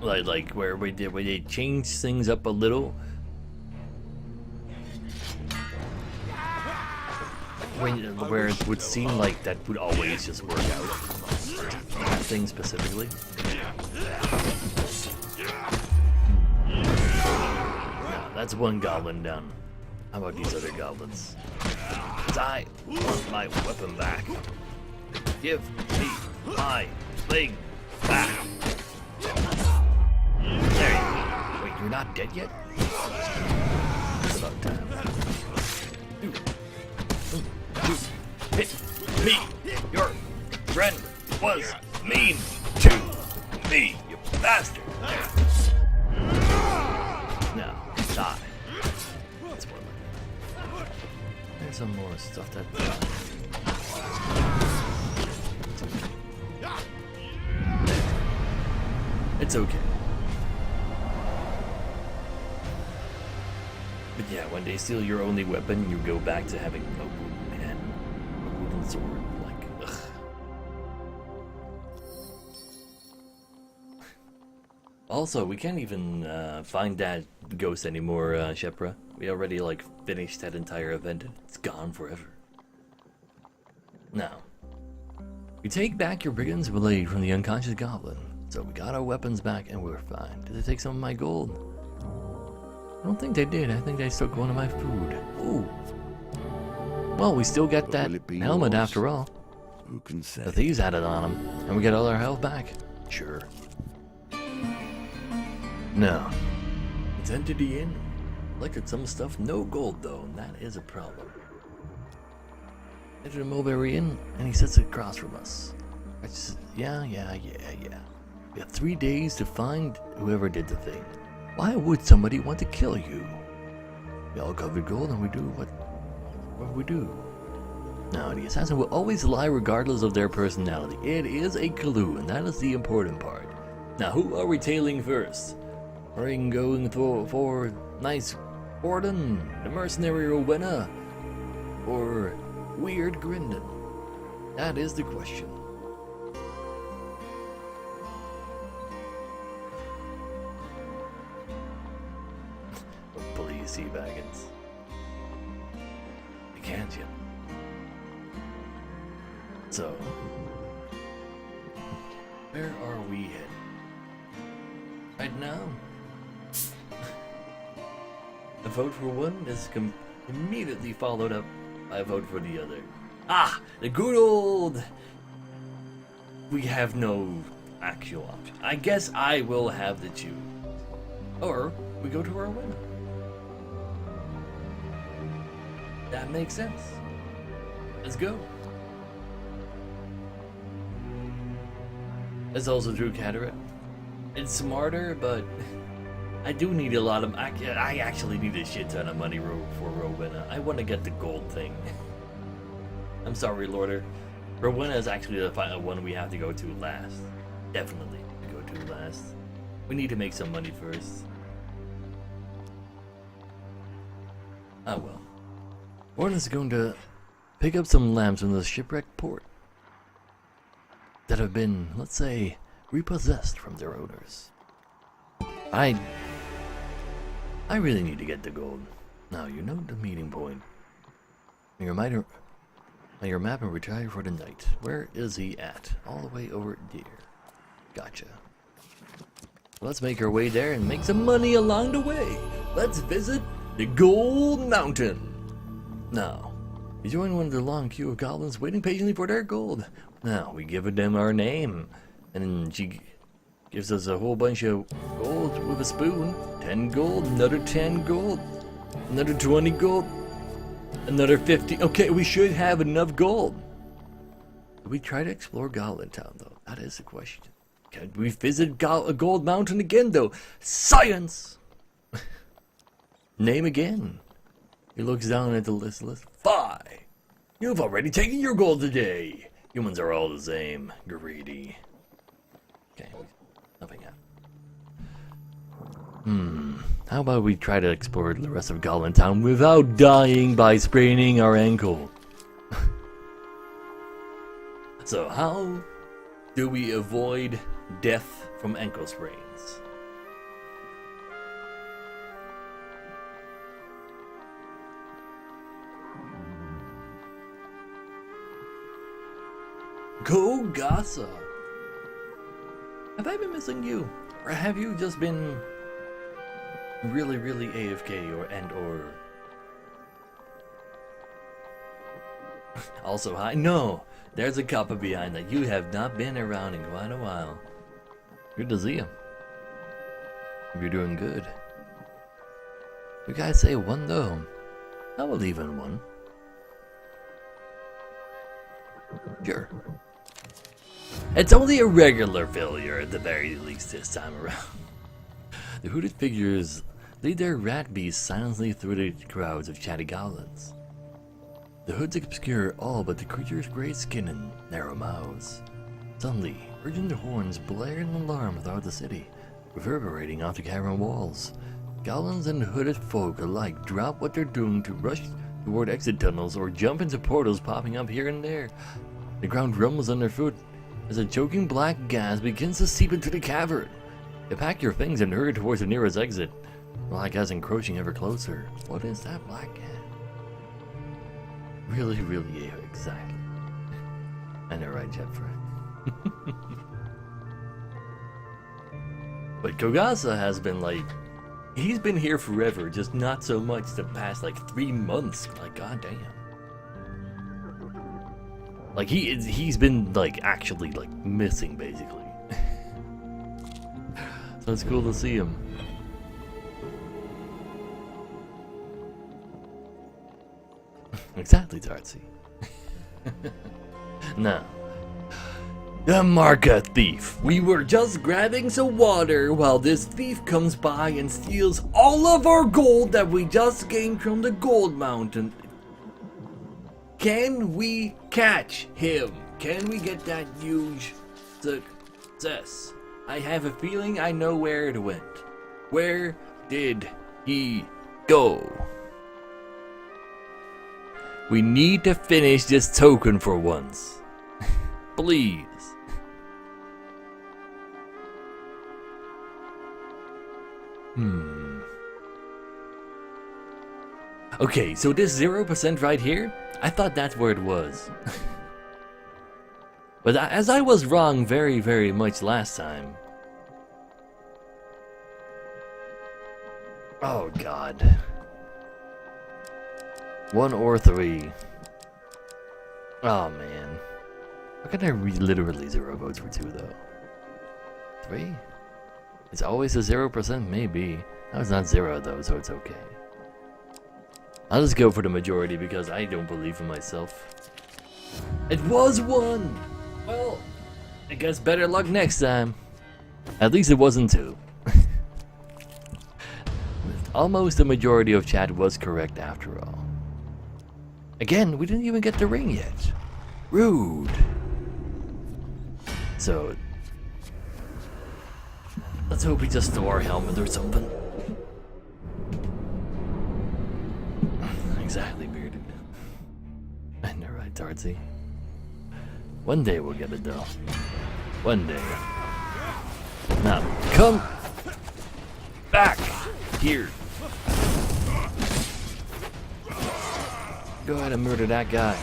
like where they change things up a little. Where it would seem like that would always just work out. That thing specifically. Now, that's one goblin done. How about these other goblins? I want my weapon back. Give me my thing back. There you go. Wait, you're not dead yet? It's about time. You hit me. Your friend was mean to me, you bastard. Now, die. That's one. There's some more stuff that. It's okay. But yeah, when they steal your only weapon, you go back to having a wooden hand, a wooden sword. Like, ugh. Also, we can't even find that ghost anymore, Shepra. We already like finished that entire event. It's gone forever. Now, we take back your brigand's blade from the unconscious goblin. So we got our weapons back and we're fine. Did they take some of my gold? I don't think they did. I think they took one of my food. Ooh. Well, we still got that helmet after all. Who can say? The thieves had it on them, and we got all our health back. Sure. Now, it's entered the inn. Collected some stuff, no gold though, and that is a problem. Entered the Mulberry Inn, and he sits across from us. Yeah. We have 3 days to find whoever did the thing. Why would somebody want to kill you? We all covered gold and we do what we do. Now, the assassin will always lie regardless of their personality. It is a clue, and that is the important part. Now, who are we tailing first? Are we going for nice Orden, the mercenary Rowena, or Weird Grindon? That is the question. Please, sea wagons. You can't you? So, where are we headed? Right now, a vote for one is immediately followed up by a vote for the other. Ah, the good old... We have no actual option. I guess I will have the choose. Or, we go to our winner. That makes sense. Let's go. That's also true, Cataract. It's smarter, but I do need a lot of... I actually need a shit ton of money for Rowena. I want to get the gold thing. I'm sorry, Lorder. Rowena is actually the one we have to go to last. Definitely go to last. We need to make some money first. Oh well. Warren is going to pick up some lamps from the shipwrecked port that have been, let's say, repossessed from their owners. I really need to get the gold. Now, you know the meeting point. Your map and retire for the night. Where is he at? All the way over there. Gotcha. Let's make our way there and make some money along the way. Let's visit the Gold Mountain. Now, we join one of the long queue of goblins waiting patiently for their gold. Now, we give them our name, and then she gives us a whole bunch of gold with a spoon. 10 gold, another 10 gold, another 20 gold, another 50. Okay, we should have enough gold. We try to explore Goblin Town, though. That is the question. Can we visit Gold Mountain again, though? Science! Name again. He looks down at the list. 5. You've already taken your gold today. Humans are all the same. Greedy. Okay, nothing happened. How about we try to explore the rest of Goblin Town without dying by spraining our ankle? So how do we avoid death from ankle sprains? Go Gasa! Have I been missing you? Or have you just been really AFK or Also, hi. No! There's a couple behind that. You have not been around in quite a while. Good to see you. You're doing good. You guys say 1 though. I will leave in 1. Sure. It's only a regular failure at the very least this time around. The hooded figures lead their rat beasts silently through the crowds of chatty goblins. The hoods obscure all but the creature's gray skin and narrow mouths. Suddenly, urgent horns blare in alarm throughout the city, reverberating off the cavern walls. Goblins and hooded folk alike drop what they're doing to rush toward exit tunnels or jump into portals popping up here and there. The ground rumbles underfoot as a choking black gas begins to seep into the cavern. You pack your things and hurry towards the nearest exit. Black gas encroaching ever closer. What is that black gas? Really, yeah, exactly. I know, right, Jeffrey? But Kogasa has been like, he's been here forever, just not so much the past like 3 months. Like, goddamn. Like he's been like actually like missing basically. So it's cool to see him. Exactly, Darcy. Now, the market thief. We were just grabbing some water while this thief comes by and steals all of our gold that we just gained from the Gold Mountain. Can we catch him? Can we get that huge success? I have a feeling I know where it went. Where did he go. We need to finish this token for once. Please. Okay, so this 0% right here, I thought that's where it was. But as I was wrong very, very much last time. Oh god. 1 or 3. Oh man. How can I literally 0 votes for 2 though? 3? It's always a 0%, maybe. No, it's not 0 though, so it's okay. I'll just go for the majority because I don't believe in myself. It was 1! Well, I guess better luck next time. At least it wasn't 2. Almost the majority of chat was correct after all. Again, we didn't even get the ring yet. Rude. So, let's hope he just stole our helmet or something. Exactly, bearded. I know, right, Darcy? One day we'll get it though. One day. Now, come back here. Go ahead and murder that guy.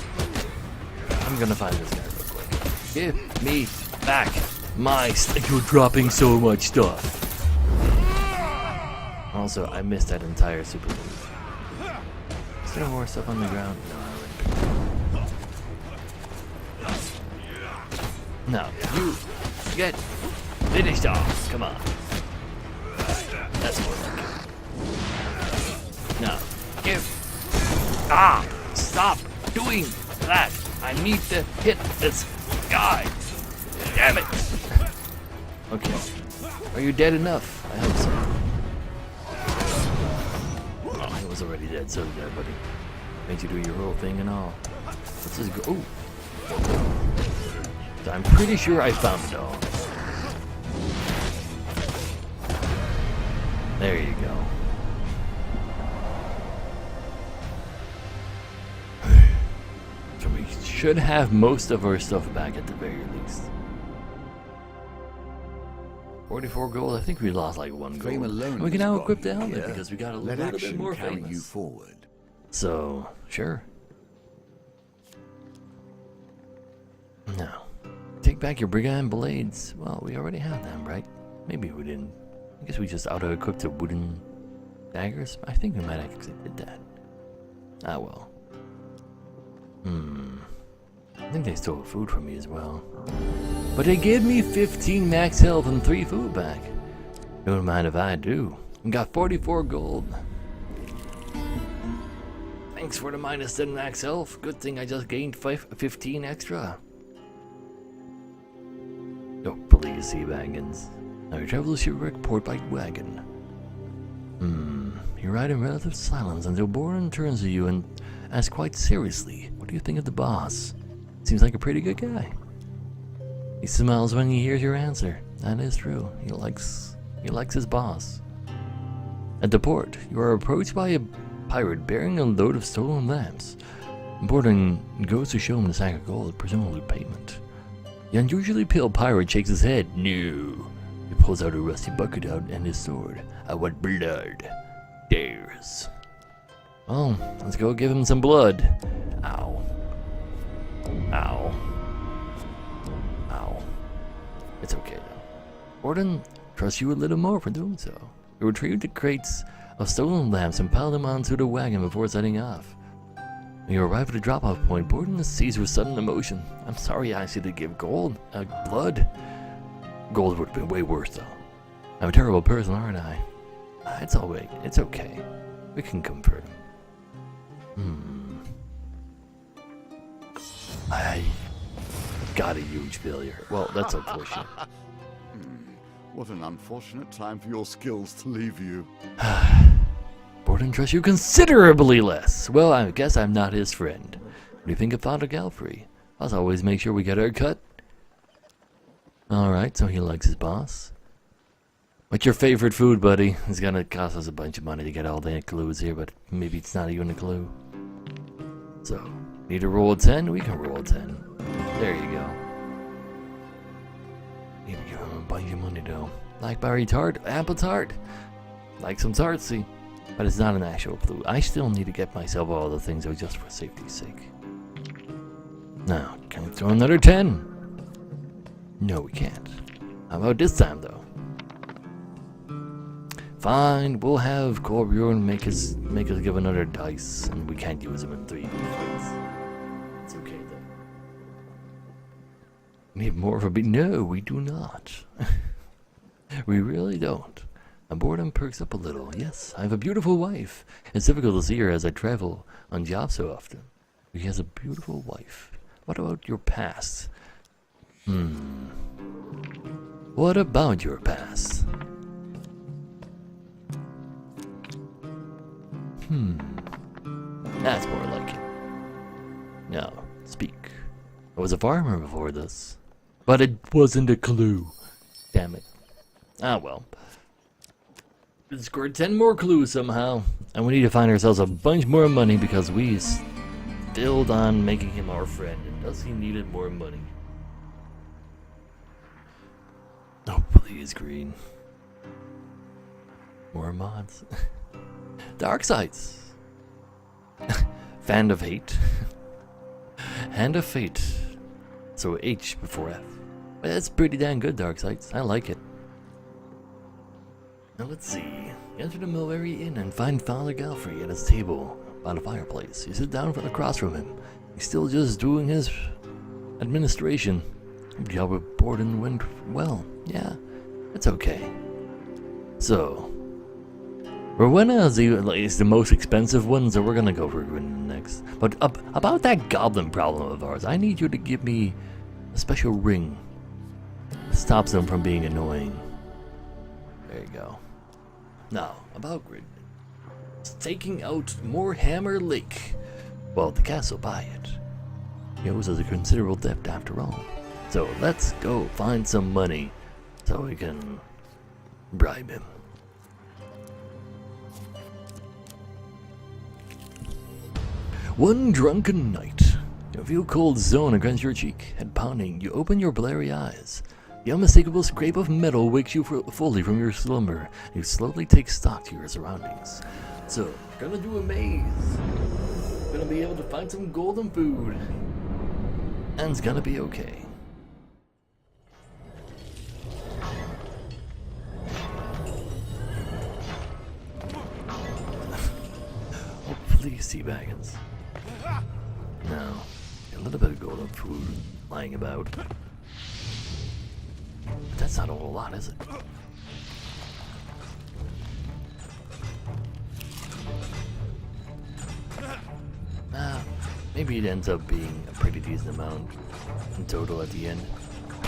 I'm gonna find this guy real quick. Give me back my you're dropping so much stuff. Also, I missed that entire super move. Is there more stuff on the ground? No, you get finished off. Come on. That's more like it. No, give. Ah! Stop doing that! I need to hit this guy! Damn it! Okay. Are you dead enough? I hope so. Oh, he was already dead, so dead, buddy. Made you do your whole thing and all. Let's just go. Ooh. So I'm pretty sure I found it all. There you go. So we should have most of our stuff back at the very least. 44 gold. I think we lost like 1 gold. And we can now equip the helmet because we got a little bit more famous. You forward. So, sure. Now, take back your brigand blades. Well, we already have them, right? Maybe we didn't. I guess we just auto-equipped the wooden daggers. I think we might actually did that. Ah, well. I think they stole food from me as well. But they gave me 15 max health and 3 food back. Don't mind if I do. I got 44 gold. Thanks for the minus 10 max health. Good thing I just gained 15 extra. Oh, please, sea wagons. Now you travel to shipwreck port by wagon. You ride in relative silence until Boren turns to you and asks quite seriously, "What do you think of the boss? Seems like a pretty good guy." He smiles when he hears your answer. That is true. He likes his boss. At the port, you are approached by a pirate bearing a load of stolen lamps. Boren goes to show him the sack of gold, presumably payment. The unusually pale pirate shakes his head. No. He pulls out a rusty bucket and his sword. "I want blood." Dares. Well, let's go give him some blood. Ow. Ow. Ow. It's okay though. Boren trusts you a little more for doing so. You retrieve the crates of stolen lamps and pile them onto the wagon before setting off. When you arrive at the drop-off point, Boren is seized with sudden emotion. "I'm sorry I asked you to give blood. Gold would have been way worse though. I'm a terrible person, aren't I?" It's alright. It's okay. We can comfort him. I got a huge failure. Well, that's unfortunate. What an unfortunate time for your skills to leave you. Boren trusts you considerably less. Well, I guess I'm not his friend. What do you think of Father Galfrey? I'll always make sure we get our cut. Alright, so he likes his boss. What's your favorite food, buddy? It's gonna cost us a bunch of money to get all the clues here, but maybe it's not even a clue. So, need to roll a 10? We can roll a 10. There you go. Need to give him a bunch of money though. Blackberry tart, apple tart. Like some tartsy. But it's not an actual clue. I still need to get myself all the things though, just for safety's sake. Now, can we throw another 10? No, we can't. How about this time though? Fine, we'll have Corbjorn make us give another dice, and we can't use them in 3 fights. It's okay though. We need more of a beat. No, we do not. We really don't. My boredom perks up a little. Yes, I have a beautiful wife. It's difficult to see her as I travel on job so often. He has a beautiful wife. What about your past? What about your past? That's more like it. Now, speak. I was a farmer before this. But it wasn't a clue. Damn it. Ah well. We scored 10 more clues somehow. And we need to find ourselves a bunch more money because we failed on making him our friend. And does he needed more money? Oh, please, green. More mods. Dark sides. Fan of hate. Hand of fate. So H before F. But that's pretty damn good, Dark Sides. I like it. Now let's see. Enter the Mulberry Inn and find Father Galfrey at his table by the fireplace. You sit down across from him. He's still just doing his administration. The job with Borden went well. Yeah, it's okay. So, Rowena is the most expensive one, so we're gonna go for Rowena next. But about that goblin problem of ours, I need you to give me a special ring. It stops them from being annoying. There you go. Now, about Grid. Taking out Moorhammer Lake. Well, the castle by it. He owes us a considerable debt after all. So let's go find some money so we can bribe him. One drunken night, you feel cold zone against your cheek, head pounding, you open your blurry eyes. The unmistakable scrape of metal wakes you fully from your slumber. You slowly take stock to your surroundings. So, gonna do a maze. Gonna be able to find some golden food. And it's gonna be okay. Oh, please, Teabaggins. No, a little bit of golden food lying about. But that's not a whole lot, is it? Maybe it ends up being a pretty decent amount in total at the end.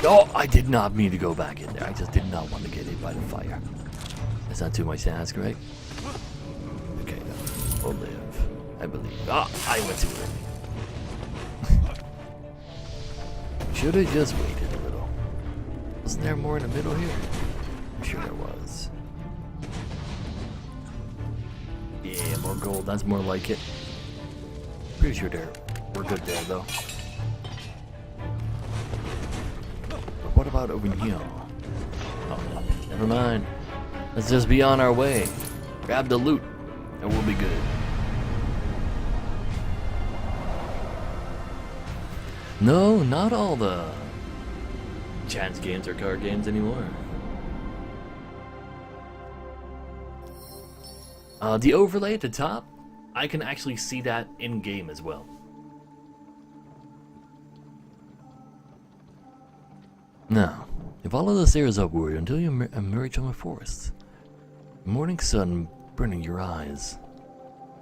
Oh, I did not mean to go back in there. I just did not want to get hit by the fire. That's not too much to ask, right? Okay, we'll live. I believe. Ah, I went too early. Should have just waited a little. Wasn't there more in the middle here? I'm sure there was. Yeah, more gold. That's more like it. Pretty sure we're good there, though. But what about over here? Oh, never mind. Let's just be on our way. Grab the loot, and we'll be good. No, not all the chance games or card games anymore. The overlay at the top, I can actually see that in game as well. Now, you follow the stairs upward until you emerge from a forest. The morning sun burning your eyes.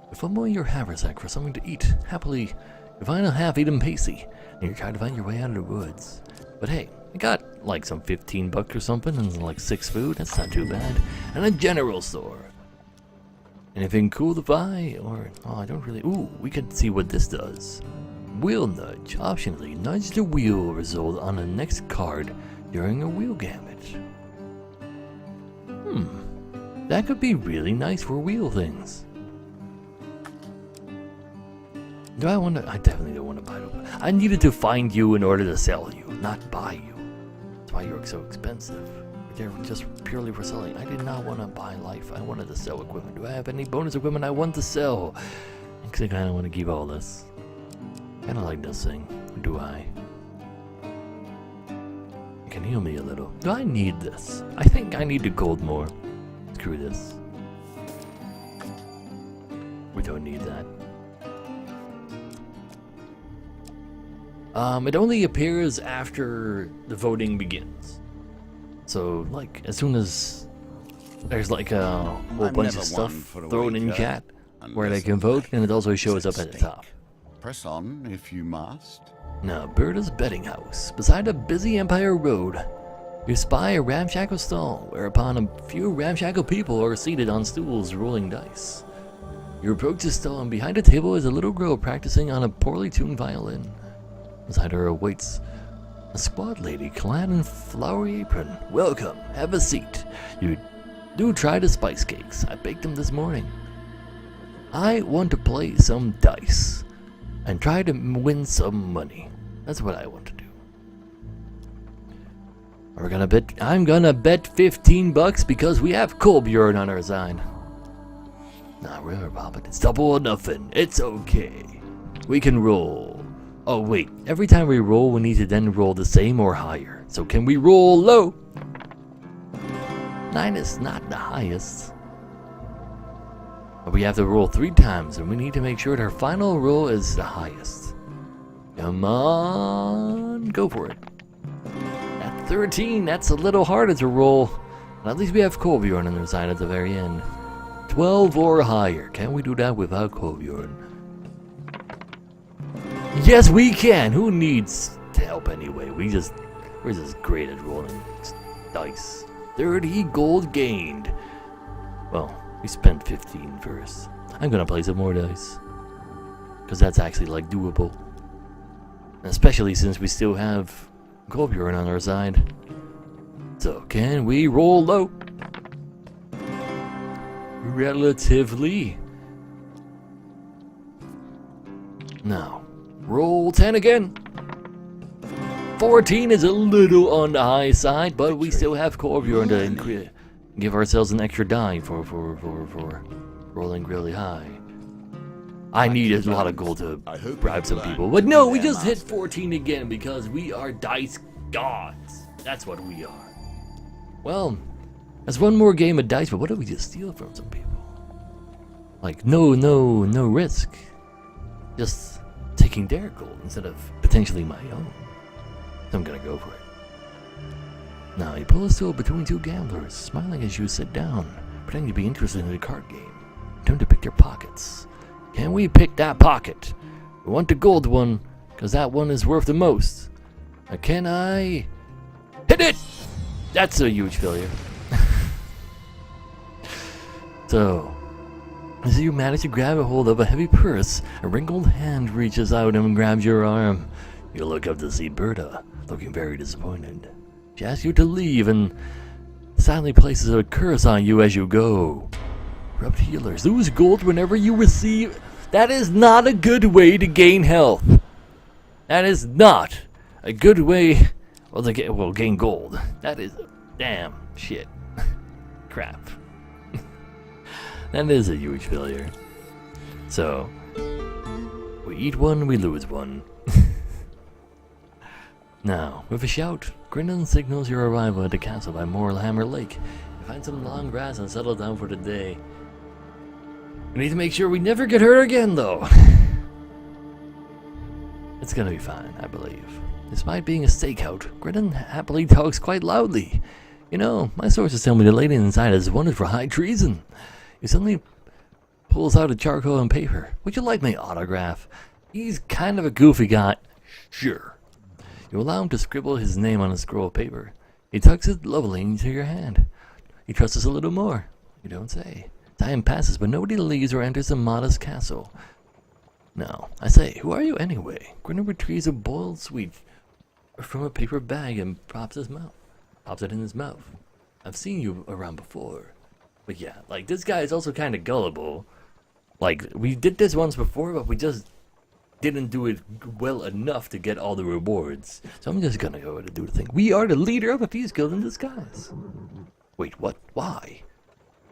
You fumble in your haversack for something to eat. Happily, you find a half-eaten pasty, and you're trying to find your way out of the woods. But hey, I got like some $15 or something, and like 6 food. That's not too bad. And a general store. Anything cool to buy? Or, oh, I don't really. Ooh, we can see what this does. Wheel nudge. Optionally, nudge the wheel result on the next card during a wheel gamut. That could be really nice for wheel things. Do I want to? I definitely don't want to buy them. I needed to find you in order to sell you, not buy you. That's why you're so expensive. They're just purely for selling. I did not want to buy life. I wanted to sell equipment. Do I have any bonus equipment I want to sell? Because I kind of want to keep all this. Kind of like this thing. Do I? It can heal me a little. Do I need this? I think I need the gold more. Screw this. We don't need that. It only appears after the voting begins. So, like, as soon as there's like a whole bunch of stuff thrown in chat where they can vote, and it also shows up at the top. Press on if you must. Now, Berta's betting house, beside a busy Empire Road. You spy a ramshackle stall, whereupon a few ramshackle people are seated on stools rolling dice. You approach the stall, and behind a table is a little girl practicing on a poorly tuned violin. Beside her awaits a squat lady clad in flowery apron. Welcome, have a seat. You do try the spice cakes. I baked them this morning. I want to play some dice and try to win some money. That's what I want to do. We're gonna bet. I'm gonna bet 15 bucks because we have Kolbjorn on our side. Nah, river Bobbit. It's double or nothing. It's okay. We can roll. Oh wait, every time we roll, we need to then roll the same or higher. So can we roll low? 9 is not the highest. But we have to roll 3 times, and we need to make sure that our final roll is the highest. Come on, go for it. At 13, that's a little harder to roll. But at least we have Kolbjorn on the side at the very end. 12 or higher. Can we do that without Kolbjorn? Yes, we can. Who needs help anyway? We're just great at rolling dice. 30 gold gained. Well, we spent 15 first. I'm gonna play some more dice, because that's actually like doable. Especially since we still have Kolbjorn on our side. So can we roll low? Relatively. Now, roll 10 again. 14 is a little on the high side, but we still have Kolbjorn to give ourselves an extra die for rolling really high. I needed a lot of gold to bribe some people, but no, we just hit 14 again because we are dice gods. That's what we are. Well, that's one more game of dice, but what did we just steal from some people? Like, no risk. Just taking their gold instead of potentially my own. So I'm gonna go for it. Now, you pull a stool between 2 gamblers, smiling as you sit down, pretending to be interested in the card game. Turn to pick your pockets. Can we pick that pocket? We want the gold one, because that one is worth the most. Can I hit it? That's a huge failure. So, as you manage to grab a hold of a heavy purse, a wrinkled hand reaches out and grabs your arm. You look up to see Berta, looking very disappointed. She asks you to leave and silently places a curse on you as you go. Corrupt healers lose gold whenever you receive. That is not a good way to gain health. That is not a good way. Well, gain gold. That is damn shit. Crap. That is a huge failure. So, we eat one, we lose one. Now, with a shout, Grindon signals your arrival at the castle by Moorhammer Lake. You find some long grass and settle down for the day. We need to make sure we never get hurt again, though. It's gonna be fine, I believe. Despite being a stakeout, Grindon happily talks quite loudly. You know, my sources tell me the lady inside is wanted for high treason. He suddenly pulls out a charcoal and paper. Would you like my autograph? He's kind of a goofy guy. Sure. You allow him to scribble his name on a scroll of paper. He tucks it lovingly into your hand. He trusts us a little more. You don't say. Time passes, but nobody leaves or enters the modest castle. Now, I say, who are you anyway? Grindon retrieves a boiled sweet from a paper bag and pops it in his mouth. I've seen you around before. But yeah, like, this guy is also kind of gullible. Like, we did this once before, but we just didn't do it well enough to get all the rewards. So I'm just gonna go ahead and do the thing. We are the leader of a Thieves Guild in disguise. Wait, what? Why?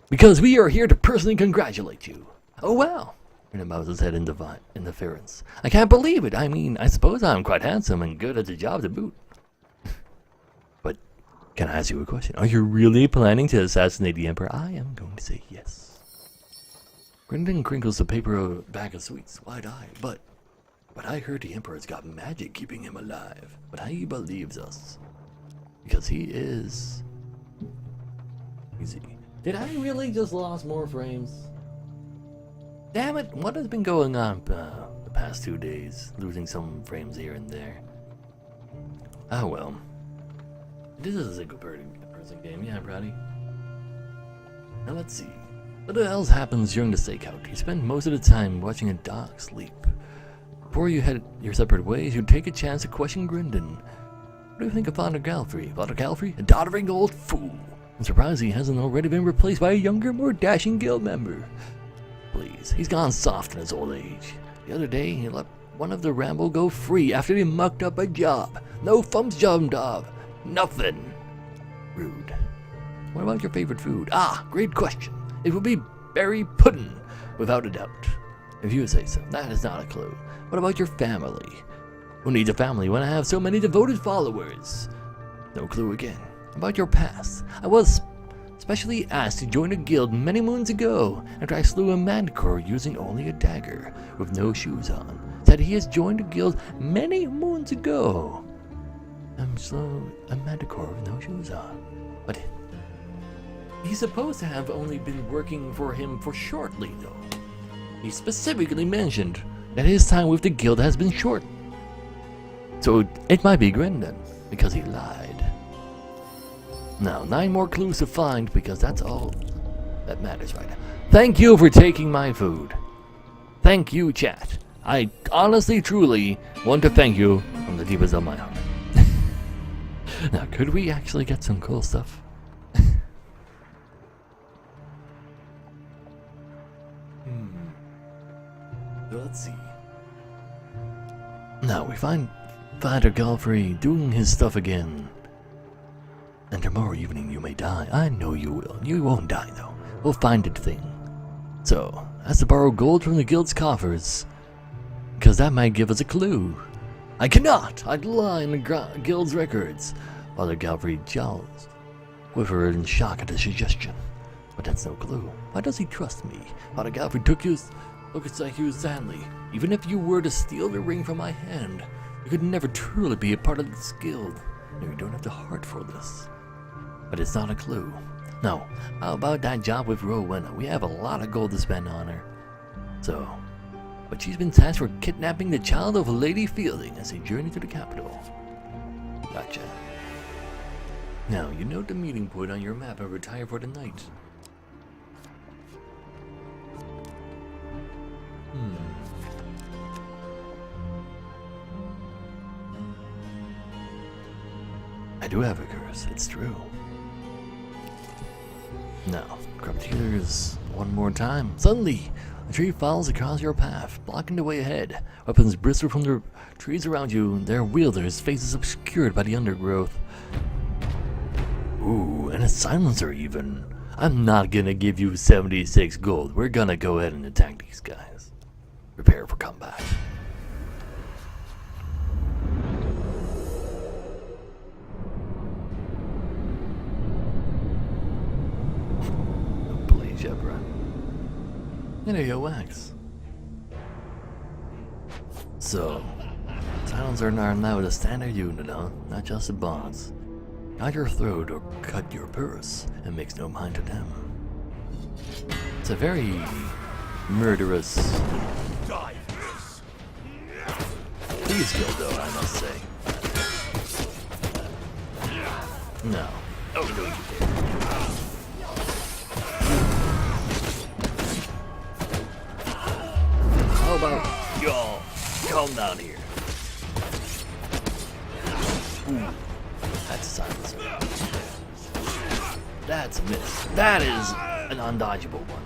Because we are here to personally congratulate you. Oh, wow. And bows his head in deference. I can't believe it. I mean, I suppose I'm quite handsome and good at the job to boot. But can I ask you a question? Are you really planning to assassinate the Emperor? I am going to say yes. Brendan crinkles the paper bag of sweets, wide-eyed. But I heard the Emperor's got magic keeping him alive. But he believes us. Because he is... Easy. Did I really just lost more frames? Damn it, what has been going on the past 2 days? Losing some frames here and there. Oh well. This is a single person game, yeah, Brady. Now let's see. What the hell happens during the stakeout? You spend most of the time watching a dog sleep. Before you head your separate ways, you take a chance to question Grindon. What do you think of Father Galfrey? Father Galfrey? A doddering old fool. I'm surprised he hasn't already been replaced by a younger, more dashing guild member. Please, he's gone soft in his old age. The other day, he let one of the Ramble go free after he mucked up a job. No thumbs jumped off. Nothing. Rude. What about your favorite food? Ah, great question. It would be berry pudding, without a doubt. If you say so, that is not a clue. What about your family? Who needs a family when I have so many devoted followers? No clue again. About your past. I was specially asked to join a guild many moons ago after I slew a manticore using only a dagger with no shoes on. Said he has joined a guild many moons ago. I'm slow a manticore with no shoes on. But he's supposed to have only been working for him for shortly though. He specifically mentioned that his time with the guild has been short. So it might be Grindon, because he lied. Now, 9 more clues to find, because that's all that matters right now. Thank you for taking my food. Thank you, chat. I honestly, truly want to thank you from the deepest of my heart. Now, could we actually get some cool stuff? Let's see. Now, we find Father Galfrey doing his stuff again. And tomorrow evening you may die. I know you will. You won't die, though. We'll find a thing. So, has to borrow gold from the guild's coffers. Because that might give us a clue. I cannot! I'd lie in the guild's records. Father Galfrey jowls, quivered in shock at the suggestion. But that's no clue. Why does he trust me? Father Galfrey looks like you Stanley. Even if you were to steal the ring from my hand, you could never truly be a part of this guild. No, you don't have the heart for this. But it's not a clue. No, how about that job with Rowena? We have a lot of gold to spend on her. So, but she's been tasked for kidnapping the child of Lady Fielding as they journey to the capital. Gotcha. Now, you note the meeting point on your map and retire for the night. I do have a curse, it's true. Now, grab the healers one more time. Suddenly, a tree falls across your path, blocking the way ahead. Weapons bristle from the trees around you, their wielders' faces obscured by the undergrowth. Ooh, and a silencer even. I'm not gonna give you 76 gold. We're gonna go ahead and attack these guys. Prepare for combat. Please, Jebra. There you wax. So, silencers are now the standard unit, huh? Not just the bots. Cut your throat or cut your purse, and makes no mind to them. It's a very murderous thieves guild, though, I must say. No. Oh, no, you didn't. How about y'all calm down here? Ooh, that's a silencer. That's a miss. That is an undodgeable one.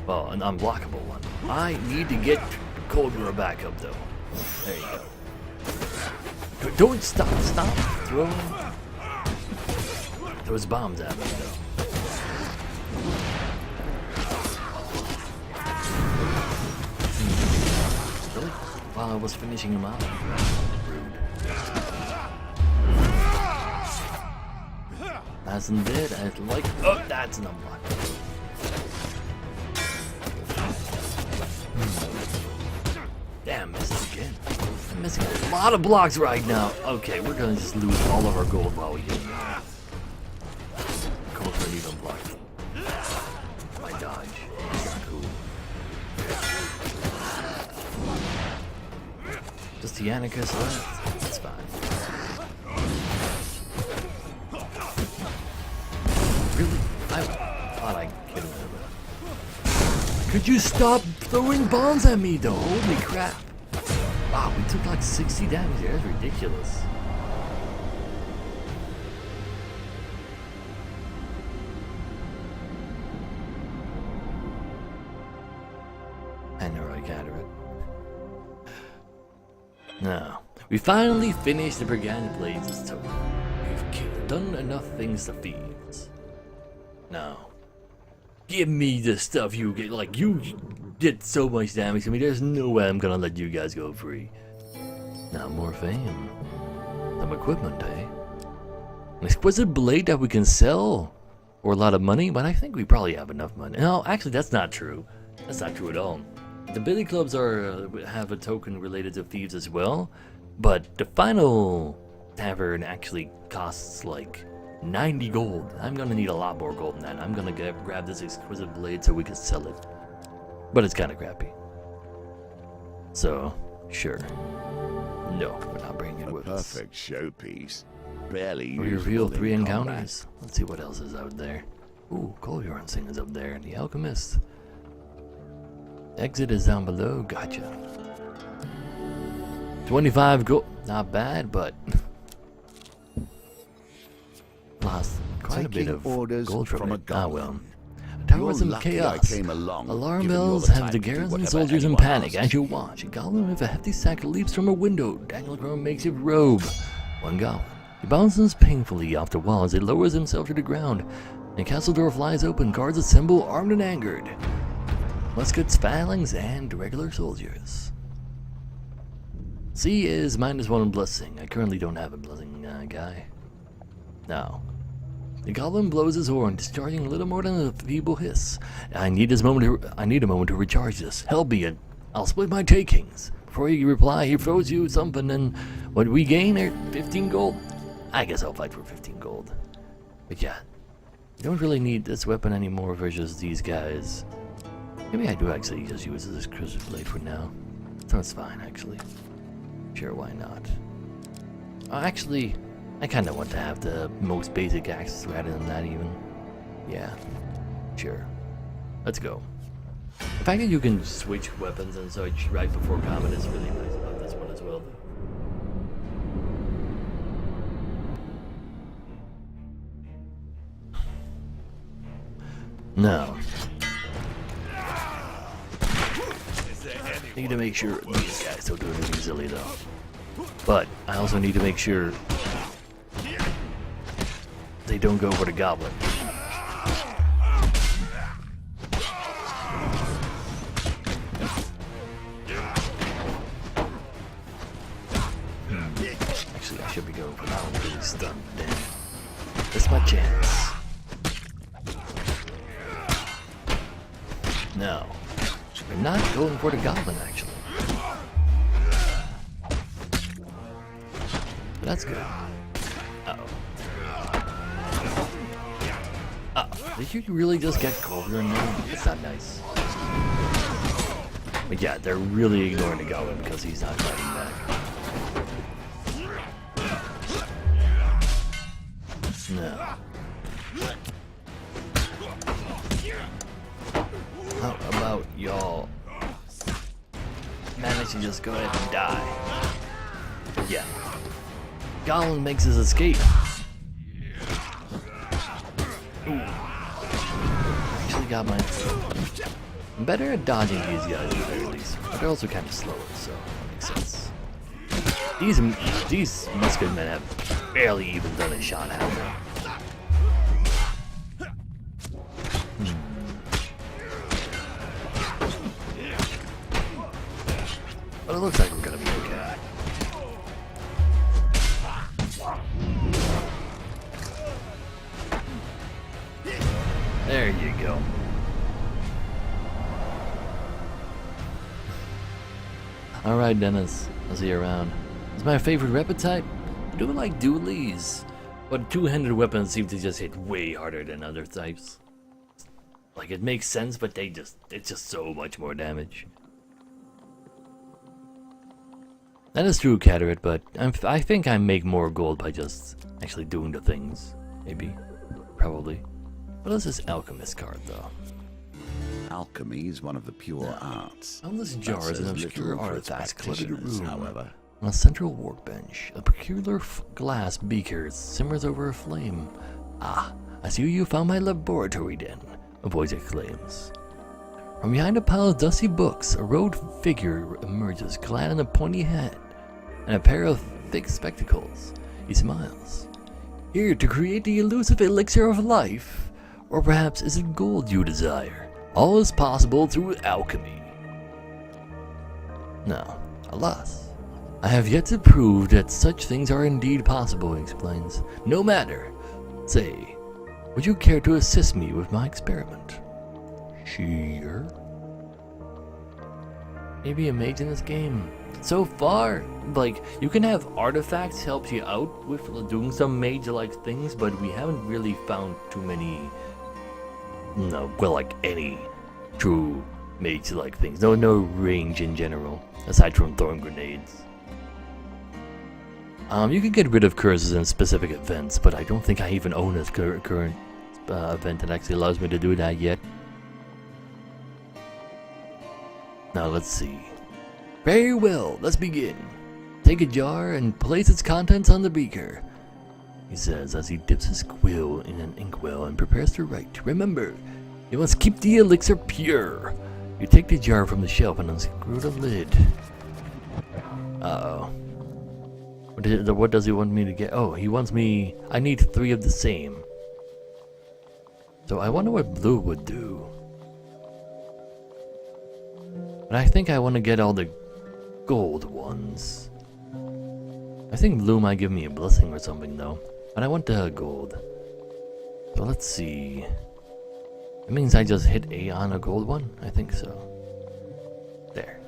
Well, an unblockable one. I need to get Cobra back up though. There you go. Don't stop throwing those bombs at me though. Really? While I was finishing him out. Rude. That's indeed, I like. Oh, that's an unblock. Damn, missed again. I'm missing a lot of blocks right now. Okay, we're gonna just lose all of our gold while we get it. Gold for even blocked. My dodge. That's not cool. Just the Anarchist left. That's fine. Really? I thought I could have. Could you stop throwing bombs at me though? Holy crap. Wow, we took like 60 damage there. That's ridiculous. I know I got it. Now, we finally finished the Brigand Blades token. We've done enough things to thieves. Now, give me the stuff you get. Like, you did so much damage to me, there's no way I'm gonna let you guys go free. Now, more fame. Some equipment, eh? An exquisite blade that we can sell? Or a lot of money? But I think we probably have enough money. No, actually, that's not true. That's not true at all. The Billy Clubs are have a token related to thieves as well, but the final tavern actually costs like 90 gold. I'm gonna need a lot more gold than that. I'm gonna grab this exquisite blade so we can sell it. But it's kind of crappy. So, sure. No, we're not bringing it with us. Perfect showpiece. Barely We reveal 3 encounters. Let's see what else is out there. Ooh, Colbjorn Singh is up there. The Alchemist. Exit is down below. Gotcha. 25 gold. Not bad, but lost quite a bit of gold from it. Ah, well. Towers and chaos. Alarm bells have the garrison soldiers in panic as you watch. A goblin with a hefty sack leaps from a window, dangling from a makeshift robe. One goblin. He bounces painfully off the wall as he lowers himself to the ground. The castle door flies open, guards assemble, armed and angered. Muskets, phalanx, and regular soldiers. C is -1 blessing. I currently don't have a blessing guy. Now, the goblin blows his horn, discharging little more than a feeble hiss. I need a moment to recharge this. Hell be it. I'll split my takings. Before you reply, he throws you something, and what we gain are 15 gold. I guess I'll fight for 15 gold. But yeah, you don't really need this weapon anymore versus these guys. Maybe I do actually just use this cruiser blade for now. Sounds fine, actually. Sure, why not? Actually, I kind of want to have the most basic axes rather than that even. Yeah, sure. Let's go. The fact that you can switch weapons and such right before combat is really nice about this one as well. Now, need to make sure these guys don't do anything silly though. But I also need to make sure they don't go for the goblin. Actually, I should be going for that one because he's stunned. Damn. That's my chance. No. We're not going for the goblin, actually. But that's good. Uh-oh. Did you really just get Colbjorn now? That's not nice. But yeah, they're really ignoring the goblin because he's not fighting back. No. How about y'all manage to just go ahead and die? Yeah. Goblin makes his escape. Ooh. Actually got my... I'm better at dodging these guys at the very least, but they're also kind of slower, so that makes sense. These musket men have barely even done a shot, have they? But it looks like we're gonna be okay. There you go. Alright, Dennis. I'll see you around. It's my favorite weapon type. I do like dualies, but two-handed weapons seem to just hit way harder than other types. Like, it makes sense, but it's just so much more damage. That is true, Cataract, but I think I make more gold by just actually doing the things. Maybe. Probably. What is this alchemist card, though? Alchemy is one of the pure arts. Countless jars and obscure artifacts clutter the room. However, on a central workbench, a peculiar glass beaker simmers over a flame. Ah, I see you found my laboratory then, a voice exclaims. From behind a pile of dusty books, a robed figure emerges, clad in a pointy hat and a pair of thick spectacles. He smiles. Here to create the elusive elixir of life? Or perhaps is it gold you desire? All is possible through alchemy. No, alas, I have yet to prove that such things are indeed possible, he explains. No matter. Say, would you care to assist me with my experiment? Sure. Maybe a mage in this game. So far, like, you can have artifacts help you out with doing some mage-like things, but we haven't really found too many, like any true mage-like things. No range in general, aside from throwing grenades. You can get rid of curses in specific events, but I don't think I even own a current event that actually allows me to do that yet. Now let's see. Very well, let's begin. Take a jar and place its contents on the beaker, he says as he dips his quill in an inkwell and prepares to write. Remember, you must keep the elixir pure. You take the jar from the shelf and unscrew the lid. Uh-oh. What does he want me to get? Oh, he wants me... I need 3 of the same. So I wonder what blue would do. But I think I want to get all the gold ones. I think blue might give me a blessing or something though. But I want the gold. So let's see. It means I just hit A on a gold one? I think so. There.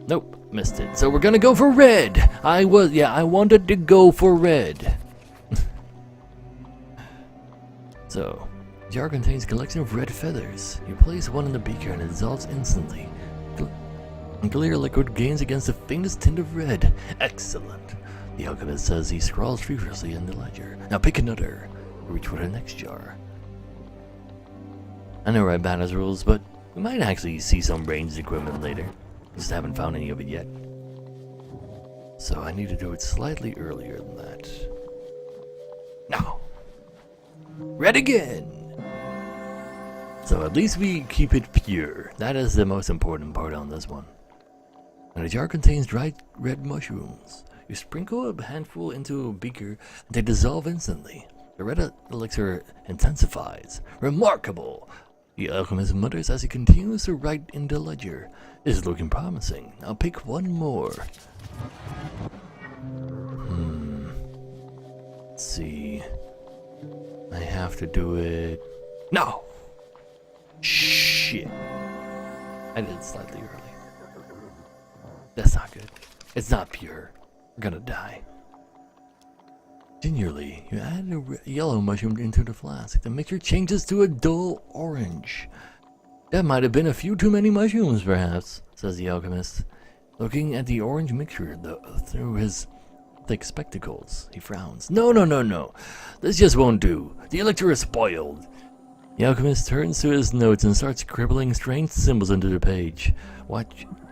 Nope, missed it. So we're gonna go for red! I wanted to go for red. So, the jar contains a collection of red feathers. You place one in the beaker and it dissolves instantly. Clear liquid gains against the faintest tint of red. Excellent. The alchemist says he scrawls feverishly in the ledger. Now pick another. Reach for the next jar. I know right bad as rules, but we might actually see some ranged equipment later. Just haven't found any of it yet. So I need to do it slightly earlier than that. Now. Red again! So at least we keep it pure. That is the most important part on this one. And the jar contains dried red mushrooms. You sprinkle a handful into a beaker and they dissolve instantly. The red elixir intensifies. Remarkable! The alchemist mutters as he continues to write in the ledger. This is looking promising. I'll pick one more. Let's see. I have to do it. No! Shit. I did it slightly early. That's not good. It's not pure. We're gonna die. Gingerly, you add a yellow mushroom into the flask. The mixture changes to a dull orange. That might have been a few too many mushrooms, perhaps, says the alchemist. Looking at the orange mixture through his thick spectacles, he frowns. No. This just won't do. The elixir is spoiled. The alchemist turns to his notes and starts scribbling strange symbols into the page.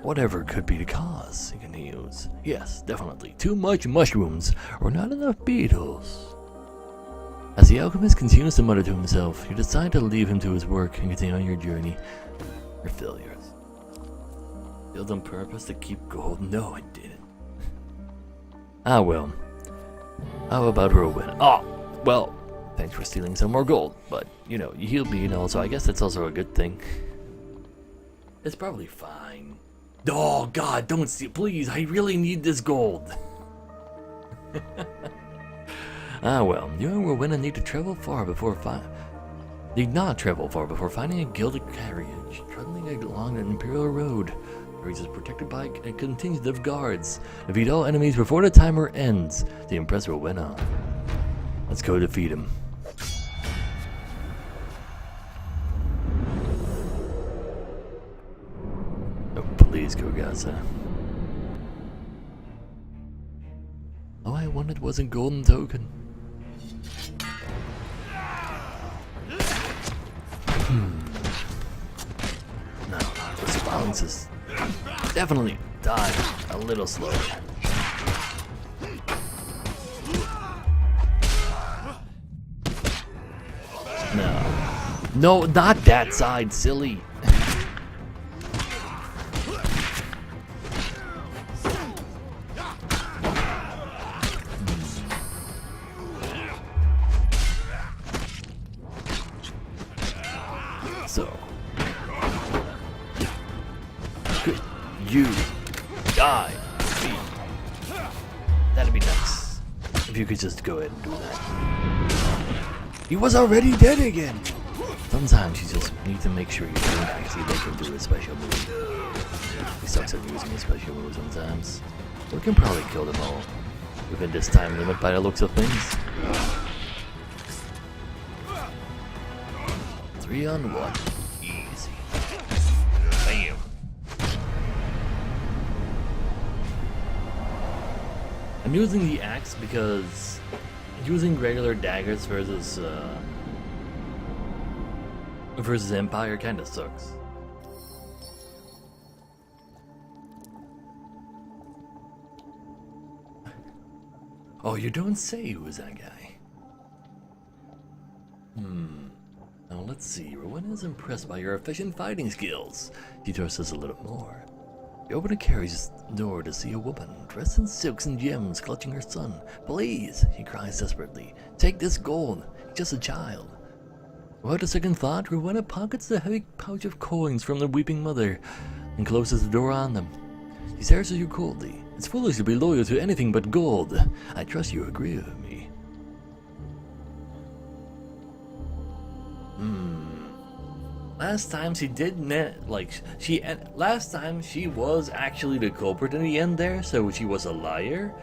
Whatever could be the cause, he continues. Yes, definitely. Too much mushrooms, or not enough beetles. As the alchemist continues to mutter to himself, you decide to leave him to his work and continue on your journey. Your failures. Failed on purpose to keep gold? No, I didn't. Ah, well. How about Rowan? Oh, well, thanks for stealing some more gold. But, you know, you healed me and all, so I guess that's also a good thing. It's probably fine. Oh, God, don't steal. Please, I really need this gold. Ah, well, you and Rowena need to travel far before need not travel far before finding a gilded carriage trundling along an imperial road. The carriage is protected by a contingent of guards. Defeat all enemies before the timer ends. The Empress Rowena. Let's go defeat him. Oh, please go, Gaza. All I wanted was a golden token. No, this balance is definitely dying a little slow. No, not that side, silly. So, could you die? That'd be nice. If you could just go ahead and do that. He was already dead again. Sometimes you just need to make sure you don't actually make him do a special move. He sucks at using a special move sometimes. We can probably kill them all within this time limit by the looks of things. 3-on-1. Easy. Bam. I'm using the axe because using regular daggers versus Empire kinda sucks. Oh, you don't say, who is that guy? Now let's see, Rowena is impressed by your efficient fighting skills. She trusts us a little more. You open a carriage door to see a woman, dressed in silks and gems, clutching her son. Please, he cries desperately, take this gold. He's just a child. Without a second thought, Rowena pockets the heavy pouch of coins from the weeping mother and closes the door on them. She stares at you coldly. It's foolish to be loyal to anything but gold. I trust you agree with me. Last time she last time she was actually the culprit in the end there, so she was a liar.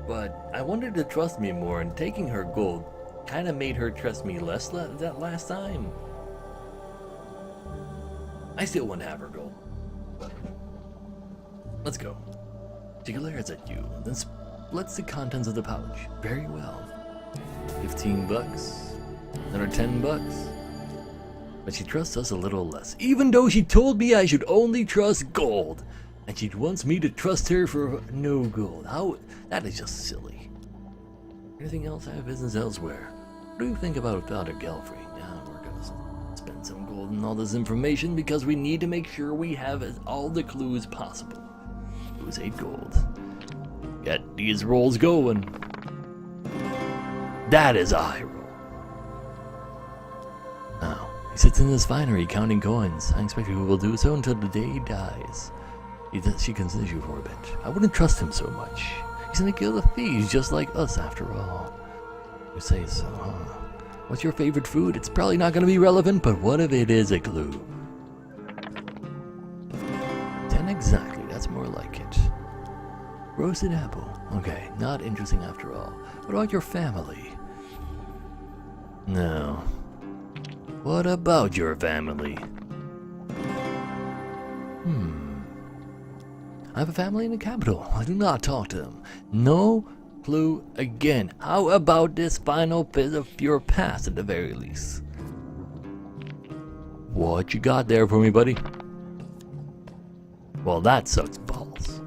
But I wanted her to trust me more, and taking her gold kind of made her trust me less that last time. I still want to have her gold. Let's go. She glares at you, then splits the contents of the pouch. Very well. 15 bucks. Another 10 bucks. But she trusts us a little less, even though she told me I should only trust gold. And she wants me to trust her for no gold. How? That is just silly. Anything else? I have business elsewhere. What do you think about Father Gelfrey? Yeah, we're gonna spend some gold on all this information because we need to make sure we have all the clues possible. Lose 8 gold. Get these rolls going. That is a high roll. Now, he sits in his finery counting coins. I expect he will do so until the day he dies. She considers you for a bit. I wouldn't trust him so much. He's in a guild of thieves just like us after all. You say so, huh? What's your favorite food? It's probably not going to be relevant, but what if it is a clue? 10 exactly, that's more like it. Roasted apple. Okay, not interesting after all. What about your family? No. What about your family? I have a family in the capital. I do not talk to them. No clue again. How about this final bit of your past at the very least? What you got there for me, buddy? Well, that sucks balls.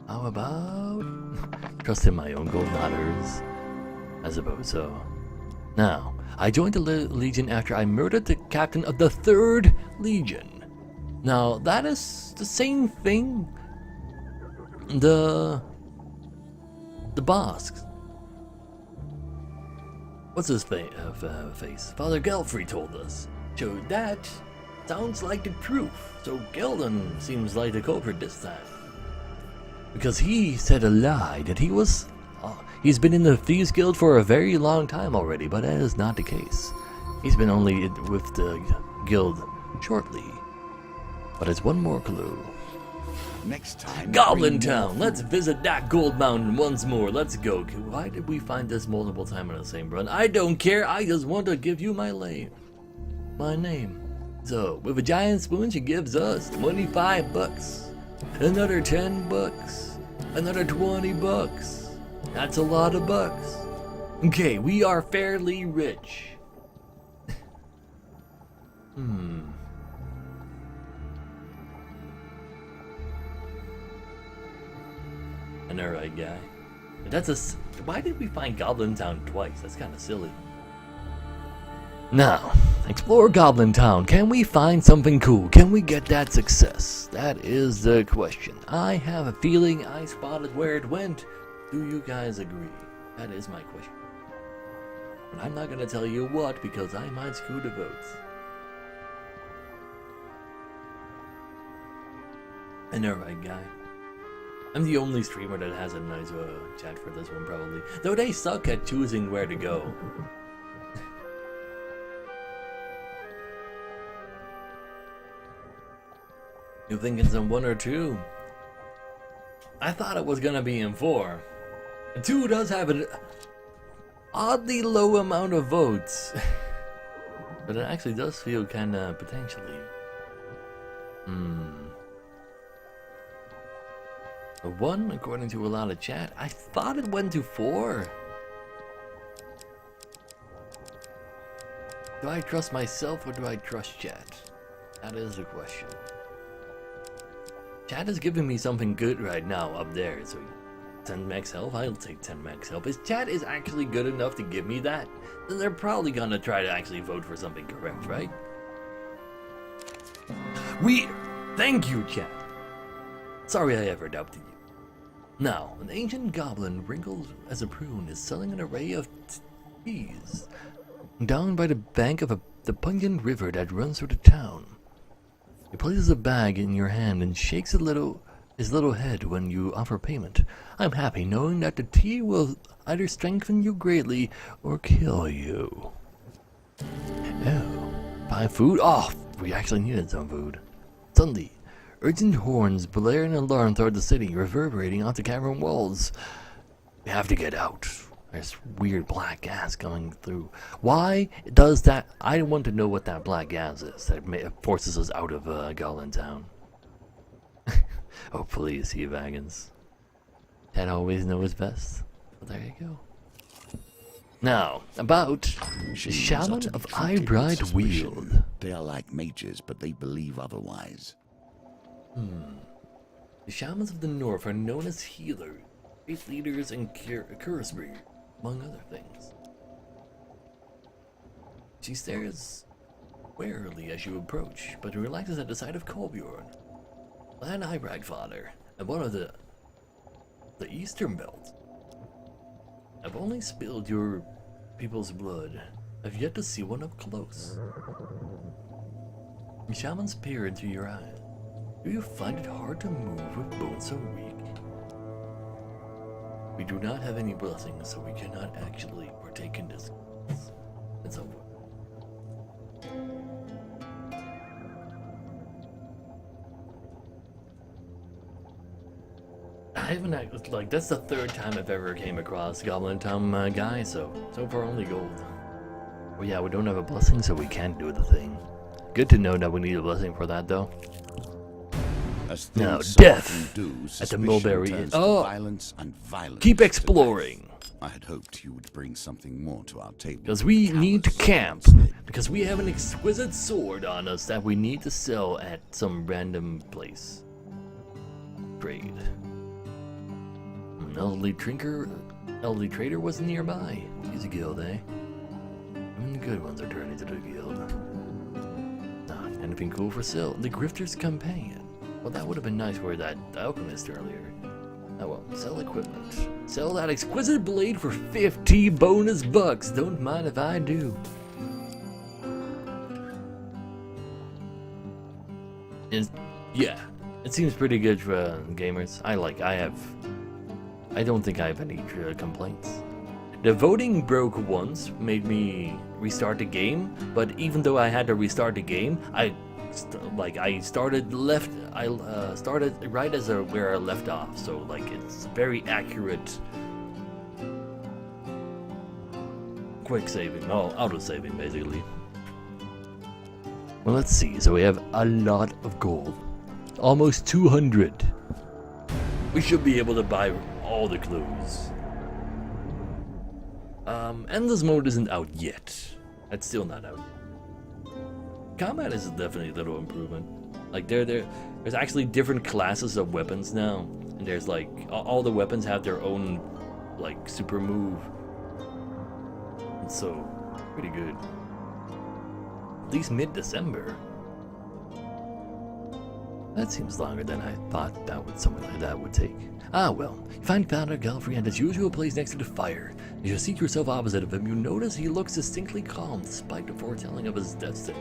How about trust in my own gold, not hers? I suppose so. Now, I joined the Legion after I murdered the captain of the 3rd Legion. Now, that is the same thing the boss. What's his face? Father Gelfrey told us. So that sounds like the truth. So Gelden seems like the culprit this time. Because he said a lie that he was... he's been in the Thieves Guild for a very long time already, but that is not the case. He's been only with the guild shortly. But it's one more clue. Next time, Goblin Town! Let's visit that gold mountain once more. Let's go. Why did we find this multiple times in the same run? I don't care. I just want to give you my name. So, with a giant spoon, she gives us 25 bucks. Another 10 bucks. Another 20 bucks. That's a lot of bucks. Okay, we are fairly rich. An alright guy. Why did we find Goblin Town twice? That's kind of silly. Now, explore Goblin Town. Can we find something cool? Can we get that success? That is the question. I have a feeling I spotted where it went. Do you guys agree? That is my question. But I'm not gonna tell you what because I might screw the votes. An alright guy. I'm the only streamer that has a nice chat for this one, probably. Though they suck at choosing where to go. You think it's in 1 or 2? I thought it was gonna be in 4. And 2 does have an oddly low amount of votes. But it actually does feel kinda potentially. 1, according to a lot of chat. I thought it went to 4. Do I trust myself or do I trust chat? That is the question. Chat is giving me something good right now up there, so 10 max health, I'll take 10 max health. If chat is actually good enough to give me that, then they're probably gonna try to actually vote for something correct, right? Thank you, chat. Sorry I ever doubted you. Now, an ancient goblin wrinkled as a prune is selling an array of teas down by the bank of the pungent river that runs through the town. He places a bag in your hand and shakes his little head when you offer payment. I'm happy knowing that the tea will either strengthen you greatly or kill you. Oh, buy food? Oh, we actually needed some food. Suddenly, urgent horns blare an alarm throughout the city, reverberating off the cavern walls. We have to get out. There's weird black gas coming through. Why does that? I want to know what that black gas is that forces us out of Goblin Town. Oh, please, sea wagons. Dad always knows best. Well, there you go. Now, about the Shaman of Eyebright Weald. They are like mages, but they believe otherwise. The shamans of the north are known as healers, faith leaders, and curse breakers, among other things. She stares warily as you approach, but relaxes at the sight of Kolbjorn, Land Eyebright Father, and one of the Eastern Belt. I've only spilled your people's blood. I've yet to see one up close. The shamans peer into your eyes. Do you find it hard to move with bones so weak? We do not have any blessings, so we cannot actually partake in this. It's over. I haven't acted like that's the 3rd time I've ever came across Goblin Town guy, so far only gold. Well, yeah, we don't have a blessing, so we can't do the thing. Good to know that we need a blessing for that, though. Now, death at the Mulberry Inn. Oh, violence and violence. Keep exploring. I had hoped you would bring something more to our table. Because we need to camp. Because we have an exquisite sword on us that we need to sell at some random place. Trade. An elderly trader was nearby. He's a guild, eh? good ones are turning to the guild. Not anything cool for sale. The Grifter's Companion. Well, that would have been nice for that alchemist earlier. Oh well, sell equipment. Sell that exquisite blade for 50 bonus bucks. Don't mind if I do. Yeah, it seems pretty good for gamers. I don't think I have any complaints. The voting broke once, made me restart the game, but even though I had to restart the game, I started right as where I left off, so like it's very accurate. Quick saving, auto saving basically. Well, let's see. So we have a lot of gold, almost 200. We should be able to buy all the clues. Endless mode isn't out yet. It's still not out. Combat is definitely a little improvement. Like there's actually different classes of weapons now, and there's like all the weapons have their own like super move. And so pretty good. At least mid-December. That seems longer than I thought something like that would take. Ah well, you find Founder Galfrey at his usual place next to the fire. As you seat yourself opposite of him, you notice he looks distinctly calm despite the foretelling of his destiny.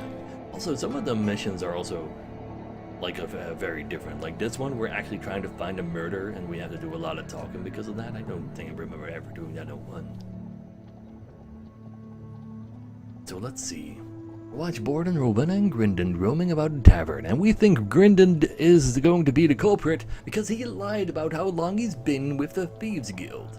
Also, some of the missions are also like very different. Like this one, we're actually trying to find a murder, and we have to do a lot of talking because of that. I don't think I remember ever doing that in one. So let's see. Watch Borden, Rowena, and Grindon roaming about the tavern, and we think Grindon is going to be the culprit because he lied about how long he's been with the Thieves Guild.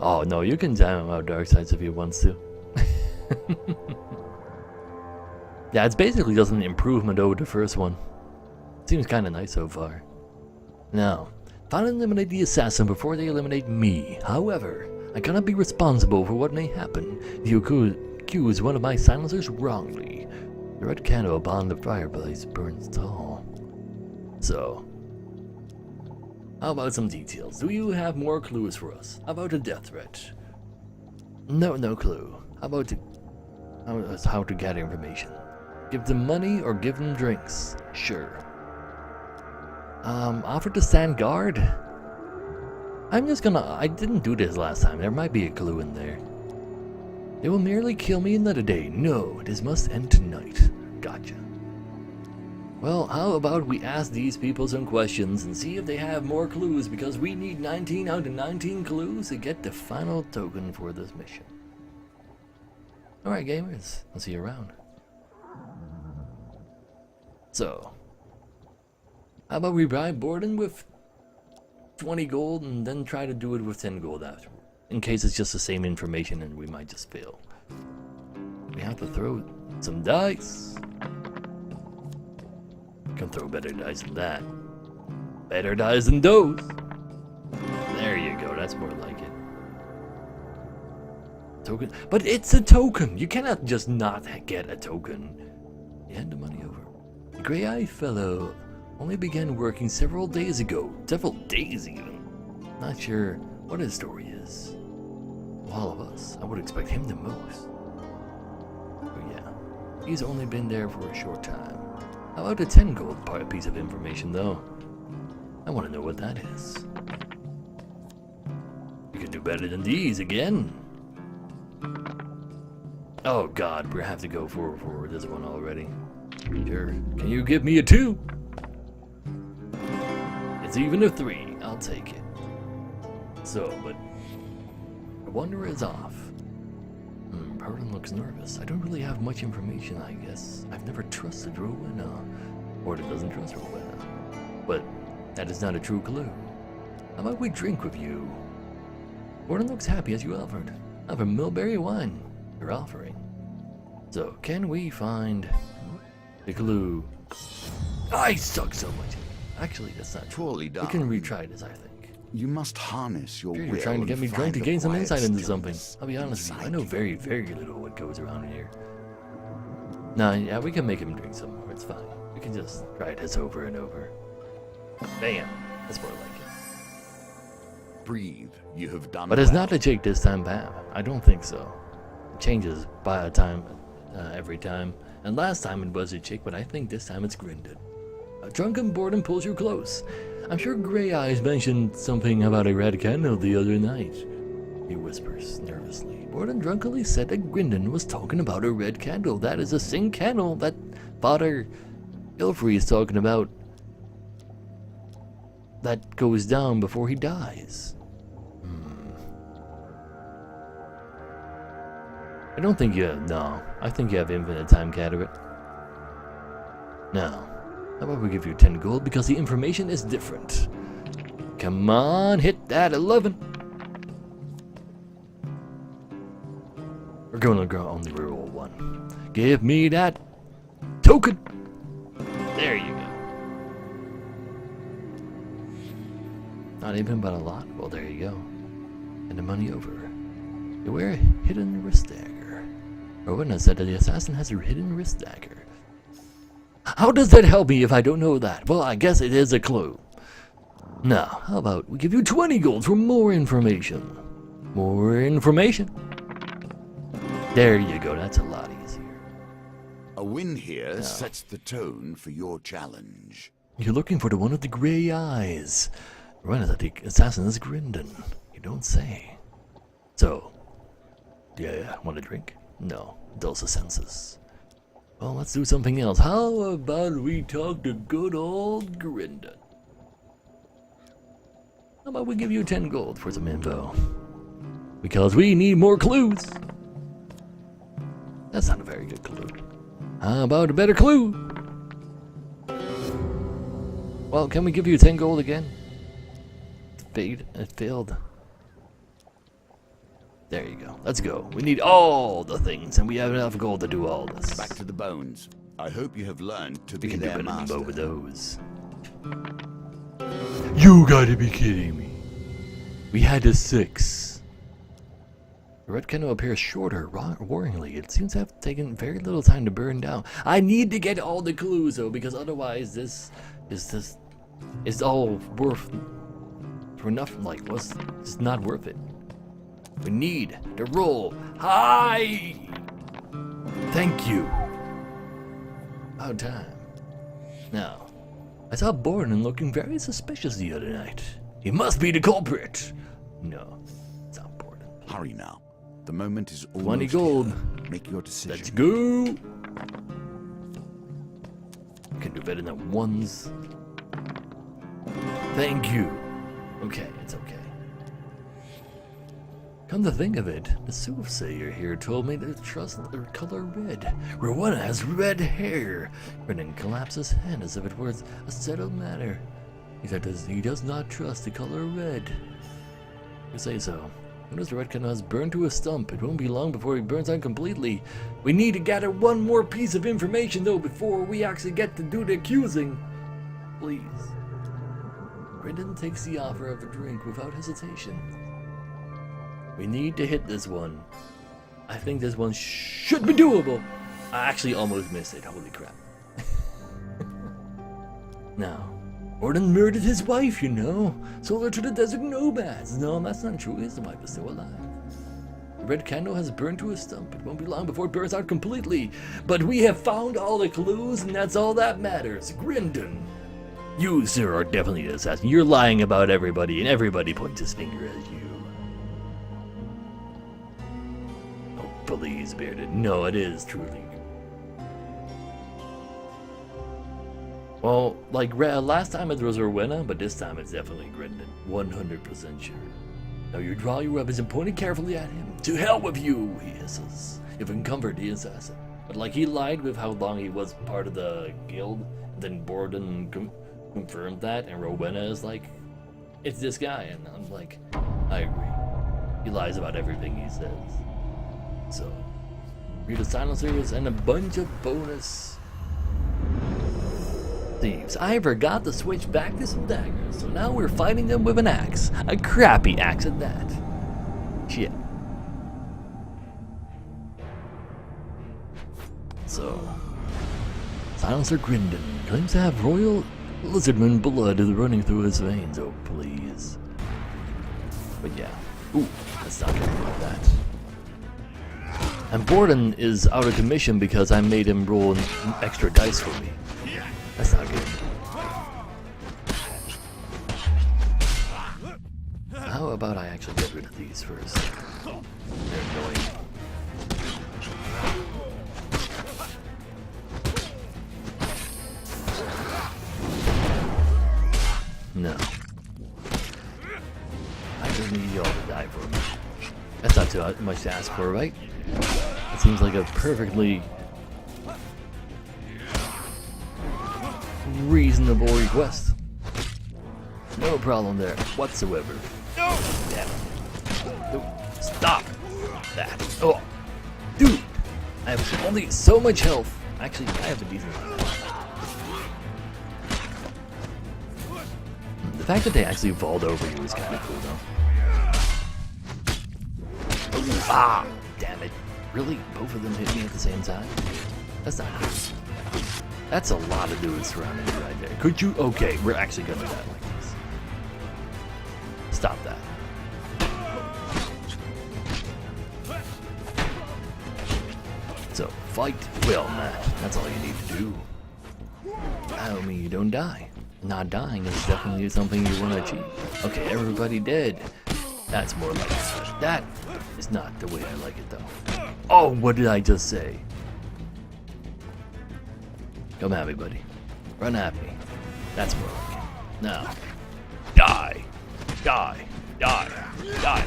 Oh no, you can time him out dark sides if he wants to. Yeah, it's basically just an improvement over the first one. Seems kind of nice so far. Now, find and eliminate the assassin before they eliminate me. However, I cannot be responsible for what may happen if you accuse one of my silencers wrongly. The red candle upon the fireplace burns tall. So, how about some details? Do you have more clues for us? How about a death threat? No clue. How about how to get information? Give them money or give them drinks? Sure. Offer to stand guard? I didn't do this last time. There might be a clue in there. They will merely kill me another day. No, this must end tonight. Gotcha. Well, how about we ask these people some questions and see if they have more clues, because we need 19 out of 19 clues to get the final token for this mission. Alright gamers, I'll see you around. So, how about we buy Borden with 20 gold and then try to do it with 10 gold after, in case it's just the same information and we might just fail. We have to throw some dice. Can throw better dice than that. Better dice than those. There you go, that's more like it. Token, but it's a token. You cannot just not get a token. You hand the money over. The gray-eyed fellow only began working several days ago. Several days even. Not sure what his story is. Of all of us, I would expect him the most. But yeah, he's only been there for a short time. How about a 10 gold piece of information though? I want to know what that is. You can do better than these again. Oh god, we have to go for this one already. Sure. Can you give me a 2? It's even a 3. I'll take it. So, but the Wanderer is off. Pardon looks nervous. I don't really have much information, I guess. I've never trusted Rowena. Or doesn't trust Rowena. But that is not a true clue. How about we drink with you? Gordon looks happy as you offered. I have a mulberry wine you're offering. So, can we find the clue? I suck so much. Actually, that's not true. Poorly done. We can retry this, I think. You must harness your will. You're trying to get me and drunk to find gain the some quiet insight into something. stillness I'll be honest with you, I know inside very, very little what goes around here. Nah, yeah, we can make him drink some more. It's fine. We can just try this over and over. Bam. That's more like it. Breathe. You have done But it's well. not a chick this time, Pam. I don't think so. It changes by a time, every time. And last time it was a chick, but I think this time it's Grindon. A drunken boredom pulls you close. I'm sure Grey Eyes mentioned something about a red candle the other night. He whispers nervously. Borden drunkenly said that Grindon was talking about a red candle. That is the same candle that Father Ilfrey is talking about. That goes down before he dies. I don't think you have, no. I think you have infinite time, Cataract. Now, how about we give you 10 gold because the information is different. Come on, hit that 11. We're going to only roll 1. Give me that token. There you go. Not even, but a lot. Well, there you go. And the money over. You wear a hidden wrist dagger. Rowena said that the assassin has a hidden wrist dagger. How does that help me if I don't know that? Well, I guess it is a clue. Now, how about we give you 20 gold for more information? More information? There you go, that's a lot easier. A win here sets the tone for your challenge. You're looking for the one with the gray eyes. Rowena said the assassin is Grindon. You don't say. So, yeah, want a drink? No, dulls the senses. Well, let's do something else. How about we talk to good old Grindon? How about we give you 10 gold for some info? Because we need more clues. That's not a very good clue. How about a better clue? Well, can we give you 10 gold again? It failed. There you go. Let's go. We need all the things, and we have enough gold to do all this. Back to the bones. I hope you have learned to We be can do their better than master. both of those. You gotta be kidding me. We had a 6. The red candle appears shorter, worryingly. It seems to have taken very little time to burn down. I need to get all the clues, though, because otherwise this is all worth for nothing. Like, what's just not worth it. We need to roll high. Thank you. About time. Now, I saw Borden looking very suspicious the other night. He must be the culprit. No, it's not Borden. Hurry now. The moment is almost 20 gold. here. Make your decision. Let's go. Can do better than ones. Thank you. Okay, it's okay. Come to think of it, the soothsayer here told me to trust the color red. Rowena has red hair. Brennan claps his hand as if it were a settled matter. He said he does not trust the color red. You say so. When the red candle has burned to a stump, it won't be long before he burns out completely. We need to gather one more piece of information though before we actually get to do the accusing. Please. Brendan takes the offer of a drink without hesitation. We need to hit this one. I think this one should be doable. I actually almost missed it. Holy crap. Now, Borden murdered his wife, you know. Sold her to the desert nomads. No, that's not true. His wife is still alive. The red candle has burned to a stump. It won't be long before it burns out completely. But we have found all the clues, and that's all that matters. Grindon. You, sir, are definitely the assassin. You're lying about everybody, and everybody points his finger at you. Please, Bearded. No, it is truly. Well, like last time it was Rowena, but this time it's definitely Grindon. 100% sure. Now you draw your weapons and point it carefully at him. To hell with you, he hisses. You've uncovered the assassin. But like he lied with how long he was part of the guild, then Borden confirmed that, and Rowena is like, it's this guy, and I'm like, I agree. He lies about everything he says. So, read the silencers and a bunch of bonus thieves. I forgot to switch back to some daggers, so now we're fighting them with an axe. A crappy axe at that. Shit. So, Silencer Grindon claims to have royal Lizardman blood is running through his veins, oh please. But yeah. Ooh, let's not get about that. And Borden is out of commission because I made him roll extra dice for me. That's not good. How about I actually get rid of these first? They're annoying. No. I just need y'all to die for me. That's not too much to ask for, right? It seems like a perfectly reasonable request. No problem there whatsoever. No! Damn it. No. Stop that. Oh! Dude! I have only so much health. Actually, I have a decent amount of health. The fact that they actually evolved over you is kind of cool, though. Ah! Damn it. Really? Both of them hit me at the same time? That's not good. That's a lot of dudes surrounding me right there. Could you? Okay, we're actually gonna die like this. Stop that. So, fight well, Matt. That's all you need to do. I don't mean you don't die. Not dying is definitely something you want to achieve. Okay, everybody dead. That's more like it. That is not the way I like it, though. Oh, what did I just say? Come at me, buddy. Run at me. That's more like it. Now, die. Die. Die. Die.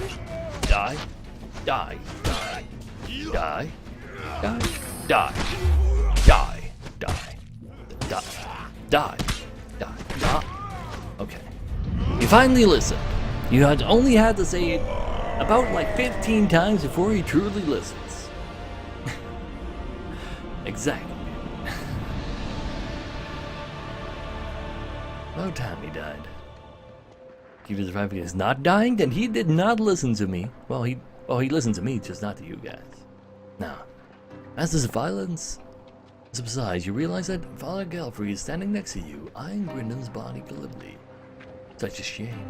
Die. Die. Die. Die. Die. Die. Die. Die. Die. Die. Die. Die. Okay. You finally listened. You had only had to say it about like 15 times before he truly listens. Exactly. About time he died. If his rival is not dying, then he did not listen to me. Well, he listened to me, just not to you guys. Now, as this violence subsides, you realize that Father Galfrey is standing next to you, eyeing Grinden's body glibly. Such a shame.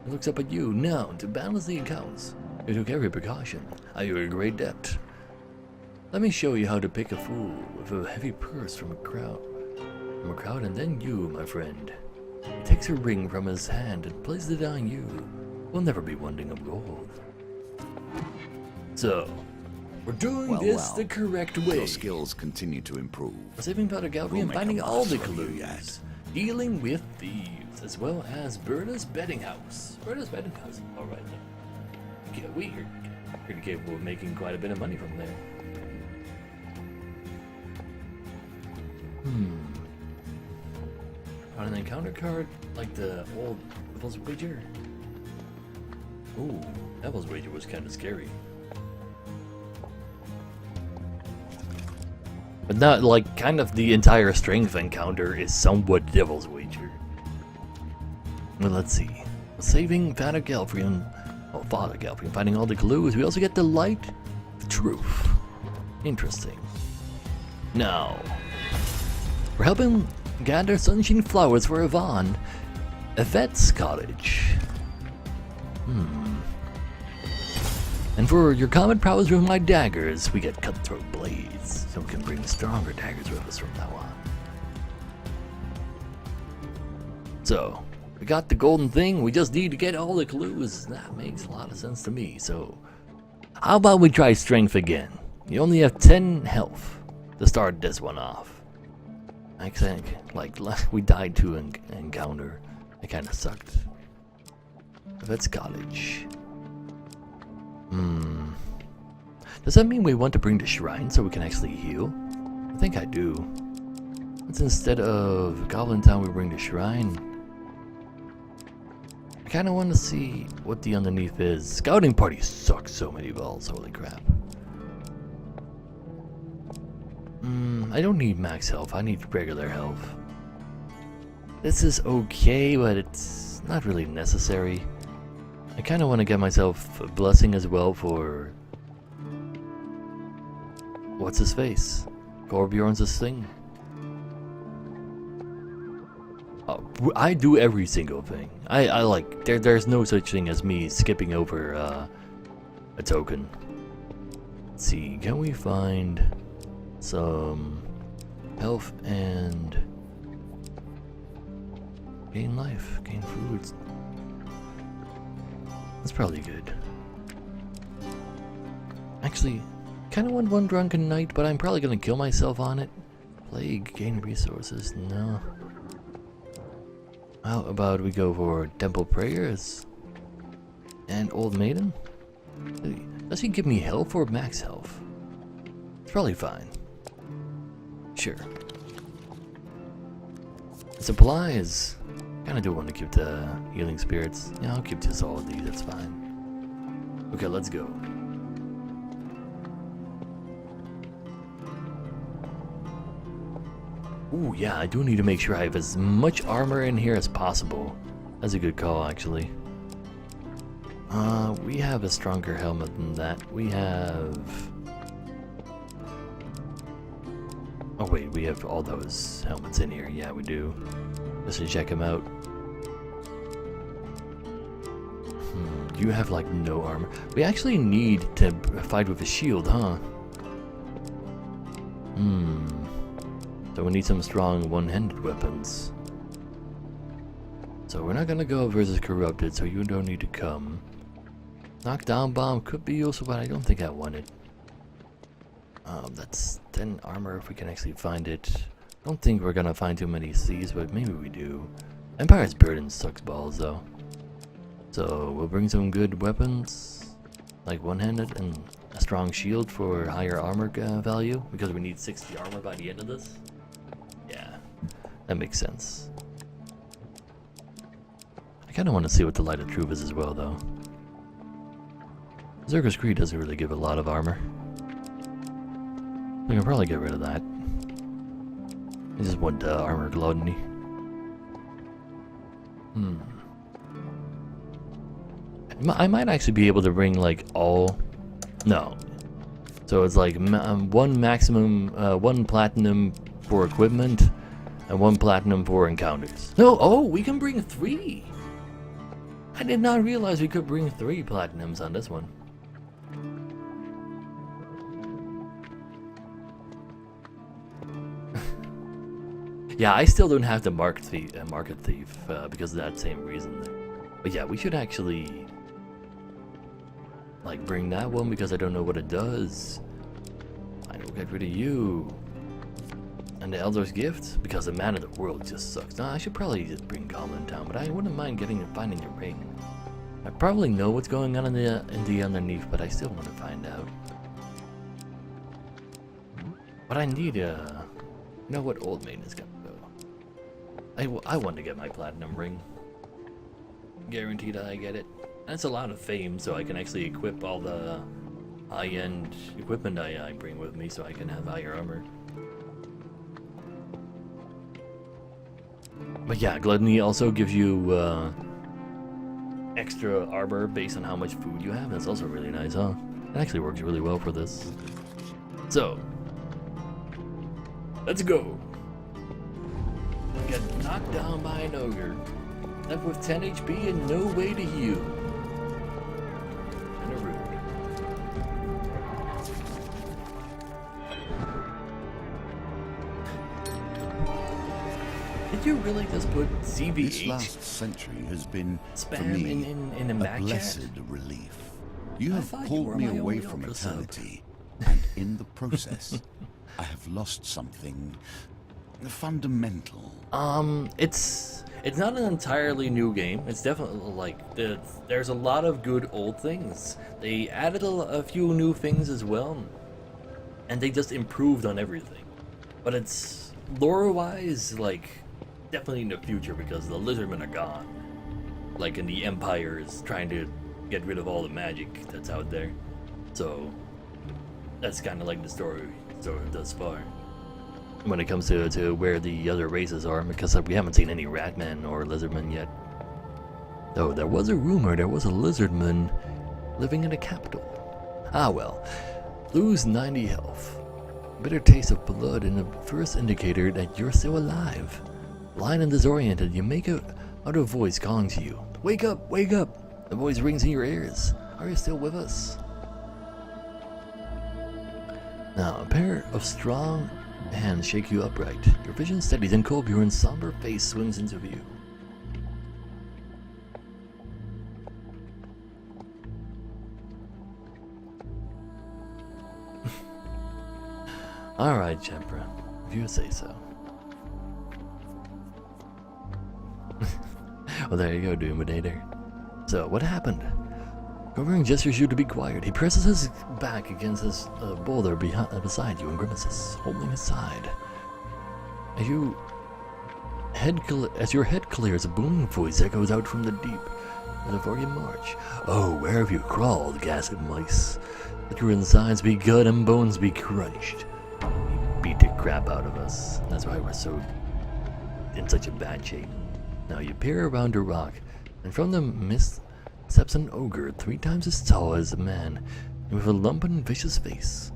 He looks up at you. Now, to balance the accounts, you took every precaution. Are you a great adept? Let me show you how to pick a fool with a heavy purse from a crowd, and then you, my friend. He takes a ring from his hand and places it on you. We'll never be wanting of gold. So, we're doing this the correct way. Your skills continue to improve. We're saving Father Galfrey and finding all the clues. Dealing with thieves, as well as Berta's betting house. Berta's betting house? Alright then. Okay, we're pretty capable of making quite a bit of money from there. On an encounter card, like the old Devil's Wager? Ooh, Devil's Wager was kind of scary. But not like, kind of the entire strength encounter is somewhat Devil's Wager. Well, let's see. Saving Father Galfrey and finding all the clues. We also get the light, the truth. Interesting. Now, we're helping gather sunshine flowers for Yvette's cottage. And for your common prowess with my daggers, we get cutthroat blades, so we can bring stronger daggers with us from now on. So, we got the golden thing, we just need to get all the clues. That makes a lot of sense to me, so how about we try strength again? You only have 10 health to start this one off. I think, like, we died to an encounter. It kind of sucked. Yvette's cottage. Does that mean we want to bring the shrine so we can actually heal? I think I do. Let's instead of Goblin Town, we bring the shrine. I kind of want to see what the underneath is. Scouting party sucks so many balls, holy crap. I don't need max health, I need regular health. This is okay, but it's not really necessary. I kind of want to get myself a blessing as well for... what's his face? Gorbjorn's thing. I do every single thing. I like, there's no such thing as me skipping over a token. Let's see, can we find some health and gain life, gain foods? That's probably good. Actually, kind of want one drunken night, but I'm probably gonna kill myself on it. Plague, gain resources, no. How about we go for temple prayers and old maiden? Does he give me health or max health? It's probably fine. Sure. Supplies. Kinda do want to keep the healing spirits. Yeah, I'll keep just all of these, that's fine. Okay, let's go. Ooh, yeah, I do need to make sure I have as much armor in here as possible. That's a good call, actually. We have a stronger helmet than that. We have... Oh wait, we have all those helmets in here. Yeah, we do. Just to check them out. You have like no armor. We actually need to fight with a shield, huh? So we need some strong one-handed weapons. So we're not gonna go versus corrupted, so you don't need to come. Knockdown bomb could be useful, but I don't think I want it. That's 10 armor if we can actually find it. Don't think we're gonna find too many C's, but maybe we do. Empire's Burden sucks balls though. So we'll bring some good weapons, like one-handed, and a strong shield for higher armor value, because we need 60 armor by the end of this. Yeah, that makes sense. I kind of want to see what the Light of Truth is as well, though. Zerga's Creed doesn't really give a lot of armor. We can probably get rid of that. I just want armor gluttony. I might actually be able to bring like all... No. So it's like one maximum, one platinum for equipment, and one platinum for encounters. No, oh, we can bring 3! I did not realize we could bring 3 platinums on this one. Yeah, I still don't have the Market Thief because of that same reason there. But yeah, we should actually like bring that one because I don't know what it does. I will get rid of you. And the Elder's Gift because the Man of the World just sucks. No, I should probably just bring Goblin Town, but I wouldn't mind finding the ring. I probably know what's going on in the underneath, but I still want to find out. But I need you know what Old Maiden is gonna go. I want to get my platinum ring. Guaranteed I get it. That's a lot of fame, so I can actually equip all the high-end equipment I bring with me, so I can have higher armor. But yeah, Gluttony also gives you extra armor based on how much food you have. That's also really nice, huh? It actually works really well for this. So, let's go. Get knocked down by an ogre. Left with 10 HP and no way to heal. And a rude. Did you really just put CVH? This last century has been, for me, in a blessed relief. You have pulled me away from eternity, and in the process, I have lost something fundamental. It's not an entirely new game. It's definitely like there's a lot of good old things. They added a few new things as well, and they just improved on everything. But it's lore-wise, like definitely in the future because the lizardmen are gone. Like, and the Empire is trying to get rid of all the magic that's out there. So that's kind of like the story thus far. When it comes to where the other races are, because we haven't seen any ratmen or lizardmen yet. Though there was a rumor there was a lizardman living in the capital. Ah well. Lose 90 health. Bitter taste of blood and the first indicator that you're still alive. Blind and disoriented, you make out a voice calling to you. Wake up! Wake up! The voice rings in your ears. Are you still with us? Now, a pair of strong hands shake you upright. Your vision steadies and Kolbjorn's somber face swims into view. Alright, Chempra, if you say so. Well, there you go, Doomedator. So, what happened? Kolbjorn gestures you to be quiet. He presses his back against his boulder beside you and grimaces, holding his side. As your head clears, a booming voice echoes out from the deep. Before you march. Oh, where have you crawled, gasped mice? Let your insides be good and bones be crunched. You beat the crap out of us. That's why we're so in such a bad shape. Now you peer around a rock, and from the mist steps an ogre 3 times as tall as a man, and with a lump and vicious face.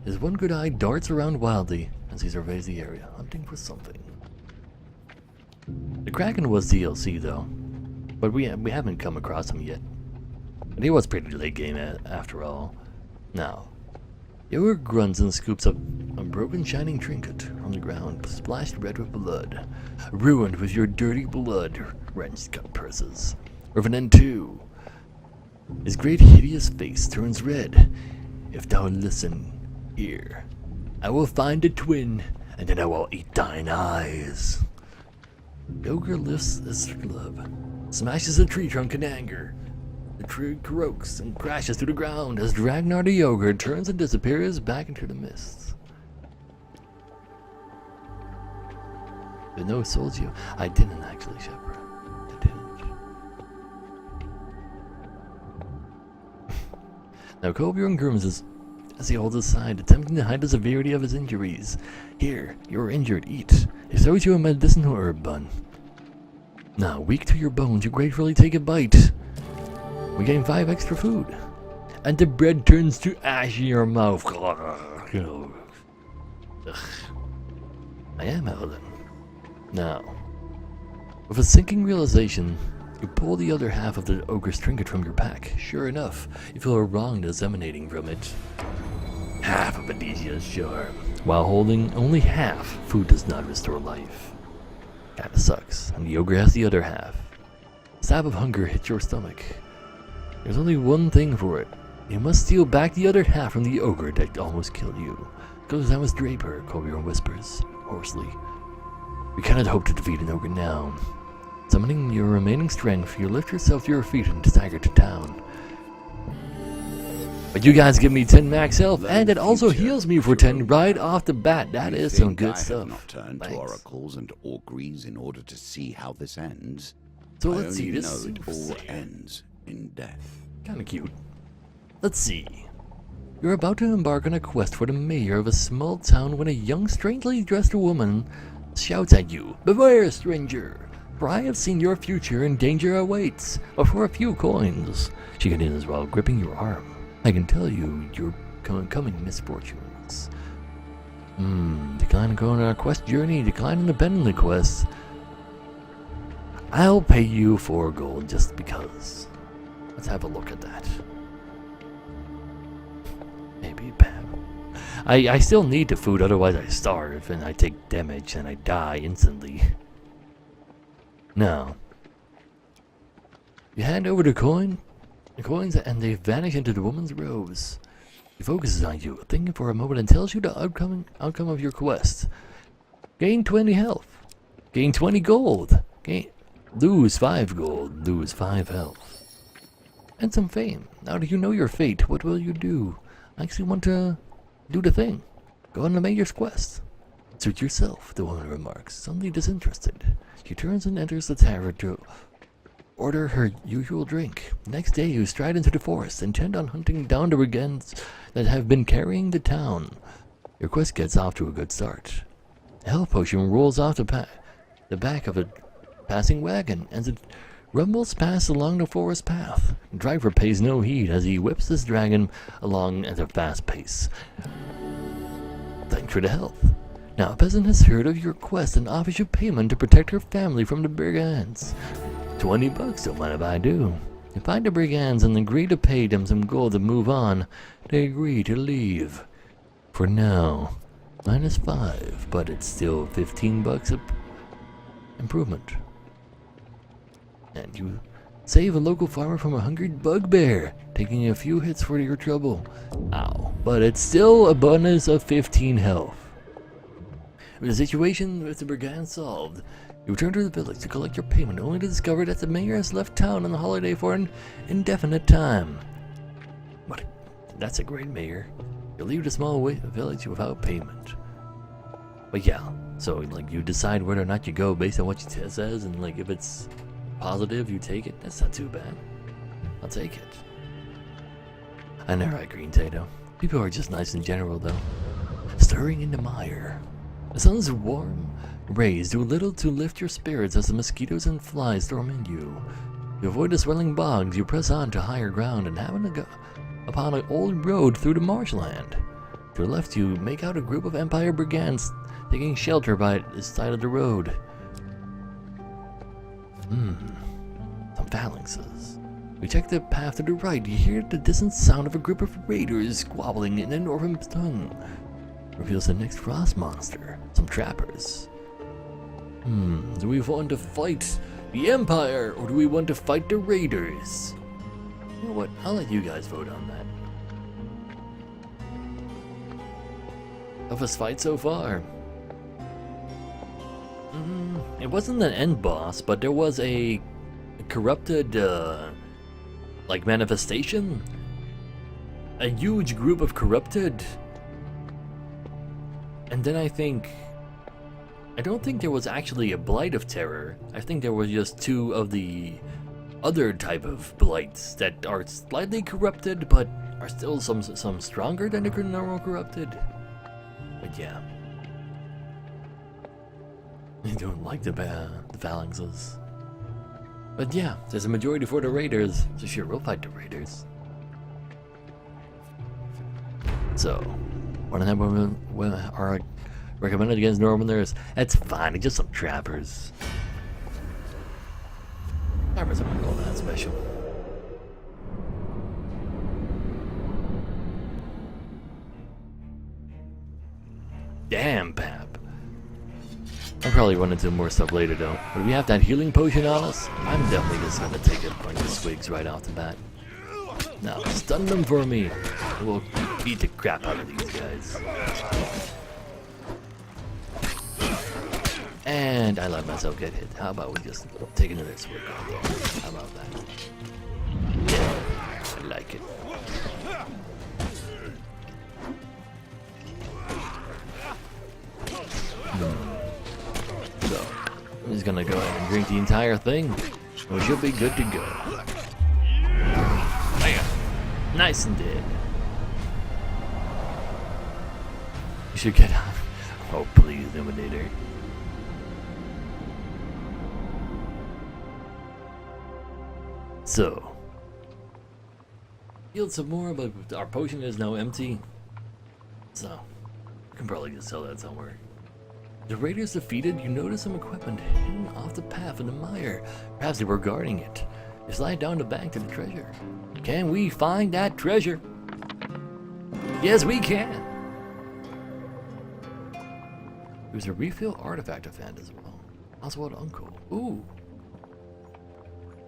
His one good eye darts around wildly as he surveys the area, hunting for something. The Kraken was DLC though, but we haven't come across him yet. And he was pretty late game after all. Now, the ogre grunts and scoops up a broken shining trinket from the ground, splashed red with blood. Ruined with your dirty blood, wrenched cut purses. Revenant 2. His great hideous face turns red. If thou listen, here, I will find a twin, and then I will eat thine eyes. The ogre lifts his club, smashes a tree trunk in anger. The tree croaks and crashes to the ground as Ragnar the ogre turns and disappears back into the mist. But no souls you. I didn't actually, Shepherd. I didn't. Now Kolbjorn grimaces as he holds his side, attempting to hide the severity of his injuries. Here, you are injured, eat. He throws you a medicinal herb bun. Now, weak to your bones, you gratefully take a bite. We gain 5 extra food. And the bread turns to ash in your mouth. Ugh. I am Evelyn. Now, with a sinking realization, you pull the other half of the ogre's trinket from your pack. Sure enough, you feel a wrongness emanating from it. Half of Adesia's charm. While holding only half, food does not restore life. Kinda sucks, and the ogre has the other half. A stab of hunger hits your stomach. There's only one thing for it. You must steal back the other half from the ogre that almost killed you. Goes down with Draper, Kolbjorn whispers, hoarsely. We cannot hope to defeat an ogre now. Summoning your remaining strength, you lift yourself to your feet and stagger to town. But you guys give me 10 max health, and it also heals me for 10 right off the bat. That is some good stuff. I have not turned to oracles and auguries in order to see how this ends. So let's see. This know it all ends in death. Kinda cute. Let's see. You're about to embark on a quest for the mayor of a small town when a young, strangely dressed woman shouts at you, "Beware, stranger! For I have seen your future and danger awaits, but for a few coins." She continues while gripping your arm. I can tell you your coming misfortunes. Decline going on a quest journey, decline an abandoned quest. I'll pay you 4 gold just because. Let's have a look at that. Maybe bad. I still need the food, otherwise I starve and I take damage and I die instantly. Now, you hand over the coins, and they vanish into the woman's robes. She focuses on you, thinking for a moment, and tells you the outcome of your quest. Gain 20 health. Gain 20 gold. Lose 5 gold. Lose 5 health. And some fame. Now that you know your fate, what will you do? I actually want to do the thing. Go on the mayor's quest. Suit yourself, the woman remarks, suddenly disinterested. She turns and enters the tavern to order her usual drink. Next day, you stride into the forest, intent on hunting down the brigands that have been carrying the town. Your quest gets off to a good start. A health potion rolls off the back of a passing wagon as it rumbles past along the forest path. The driver pays no heed as he whips his dragon along at a fast pace. Thanks for the health. Now, a peasant has heard of your quest and offers you payment to protect her family from the brigands. $20, don't mind if I do. You find the brigands and agree to pay them some gold to move on. They agree to leave. For now, -5, but it's still $15 improvement. And you save a local farmer from a hungry bugbear, taking a few hits for your trouble. Ow. But it's still a bonus of 15 health. With the situation with the brigands solved, you return to the village to collect your payment, only to discover that the mayor has left town on the holiday for an indefinite time. But that's a great mayor. You leave the small village without payment. But yeah, so like you decide whether or not you go based on what she says, and like if it's positive, you take it. That's not too bad. I'll take it. I know, right, Green Tato. People are just nice in general, though. Stirring in the mire. The sun's warm rays do little to lift your spirits as the mosquitoes and flies torment you. You avoid the swelling bogs, you press on to higher ground and happen to go upon an old road through the marshland. To your left, you make out a group of Empire brigands taking shelter by the side of the road. Some phalanxes. You check the path to the right, you hear the distant sound of a group of raiders squabbling in an orphan tongue. Reveals the next frost monster. Some trappers. Do we want to fight the Empire, or do we want to fight the raiders? You know what? I'll let you guys vote on that. Toughest fight so far. It wasn't an end boss, but there was a corrupted, like manifestation. A huge group of corrupted. And then I don't think there was actually a blight of terror. I think there were just 2 of the other type of blights that are slightly corrupted, but are still some stronger than the normal corrupted. But yeah, I don't like the phalanxes. But yeah, there's a majority for the raiders, so sure, we'll fight the raiders. So, one of them are recommended against Northerners. That's fine, it's just some trappers. Trappers aren't all that special. Damn, Pap. I'll probably run into more stuff later though. But we have that healing potion on us. I'm definitely just gonna take a bunch of swigs right off the bat. Now, stun them for me. We'll beat the crap out of these guys. And I let myself get hit. How about we just take another swig out there? How about that? Yeah, I like it. So, I'm just gonna go ahead and drink the entire thing. We should be good to go. Bam! Nice and dead. You should get out. Oh, please, Eliminator. So, healed some more, but our potion is now empty. So, we can probably just sell that somewhere. The raiders defeated, you notice some equipment hidden off the path in the mire. Perhaps they were guarding it. You slide down the bank to the treasure. Can we find that treasure? Yes, we can. There's a refill artifact I found as well. Oswald Uncle. Ooh.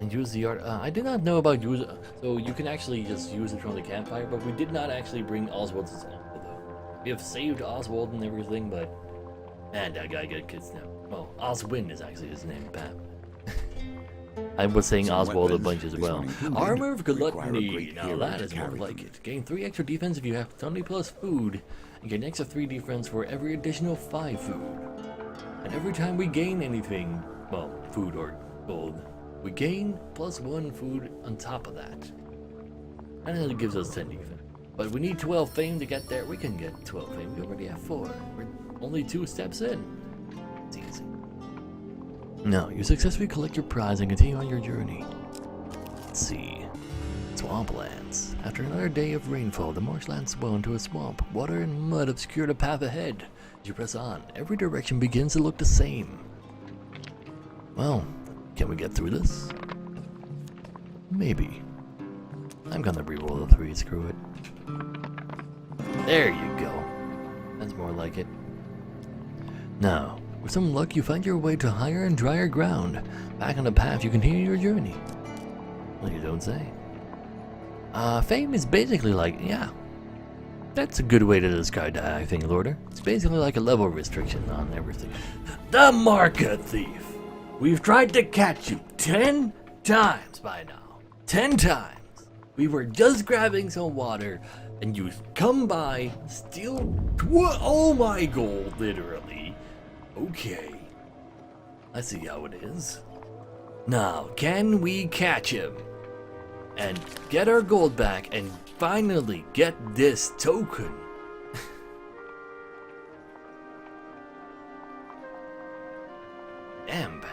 And use the art. I did not know about use. So you can actually just use it from the campfire, but we did not actually bring Oswald's uncle though. We have saved Oswald and everything, but man, that guy got kids now. Well, Oswin is actually his name, Pap. I was saying Oswald a bunch as well. Armor of Gluttony. Now that is more like it. Gain 3 extra defense if you have 20 plus food, and gain extra 3 defense for every additional 5 food. And every time we gain anything, well, food or gold, we gain +1 food on top of that. And then it gives us 10 defense. But we need 12 fame to get there. We can get 12 fame. We already have 4. We're only 2 steps in. It's easy. Now, you successfully collect your prize and continue on your journey. Let's see. Swamplands. After another day of rainfall, the marshlands swell into a swamp. Water and mud obscure the path ahead. As you press on, every direction begins to look the same. Well, can we get through this? Maybe. I'm gonna re-roll the 3, screw it. There you go. That's more like it. Now, with some luck, you find your way to higher and drier ground. Back on the path, you continue your journey. Well, you don't say. Fame is basically like, yeah. That's a good way to describe that, I think, Lorder. It's basically like a level restriction on everything. The market thief! We've tried to catch you 10 times by now. 10 times. We were just grabbing some water, and you come by, steal all my gold, literally. Okay. I see how it is. Now, can we catch him? And get our gold back and finally get this token? Damn, Bam.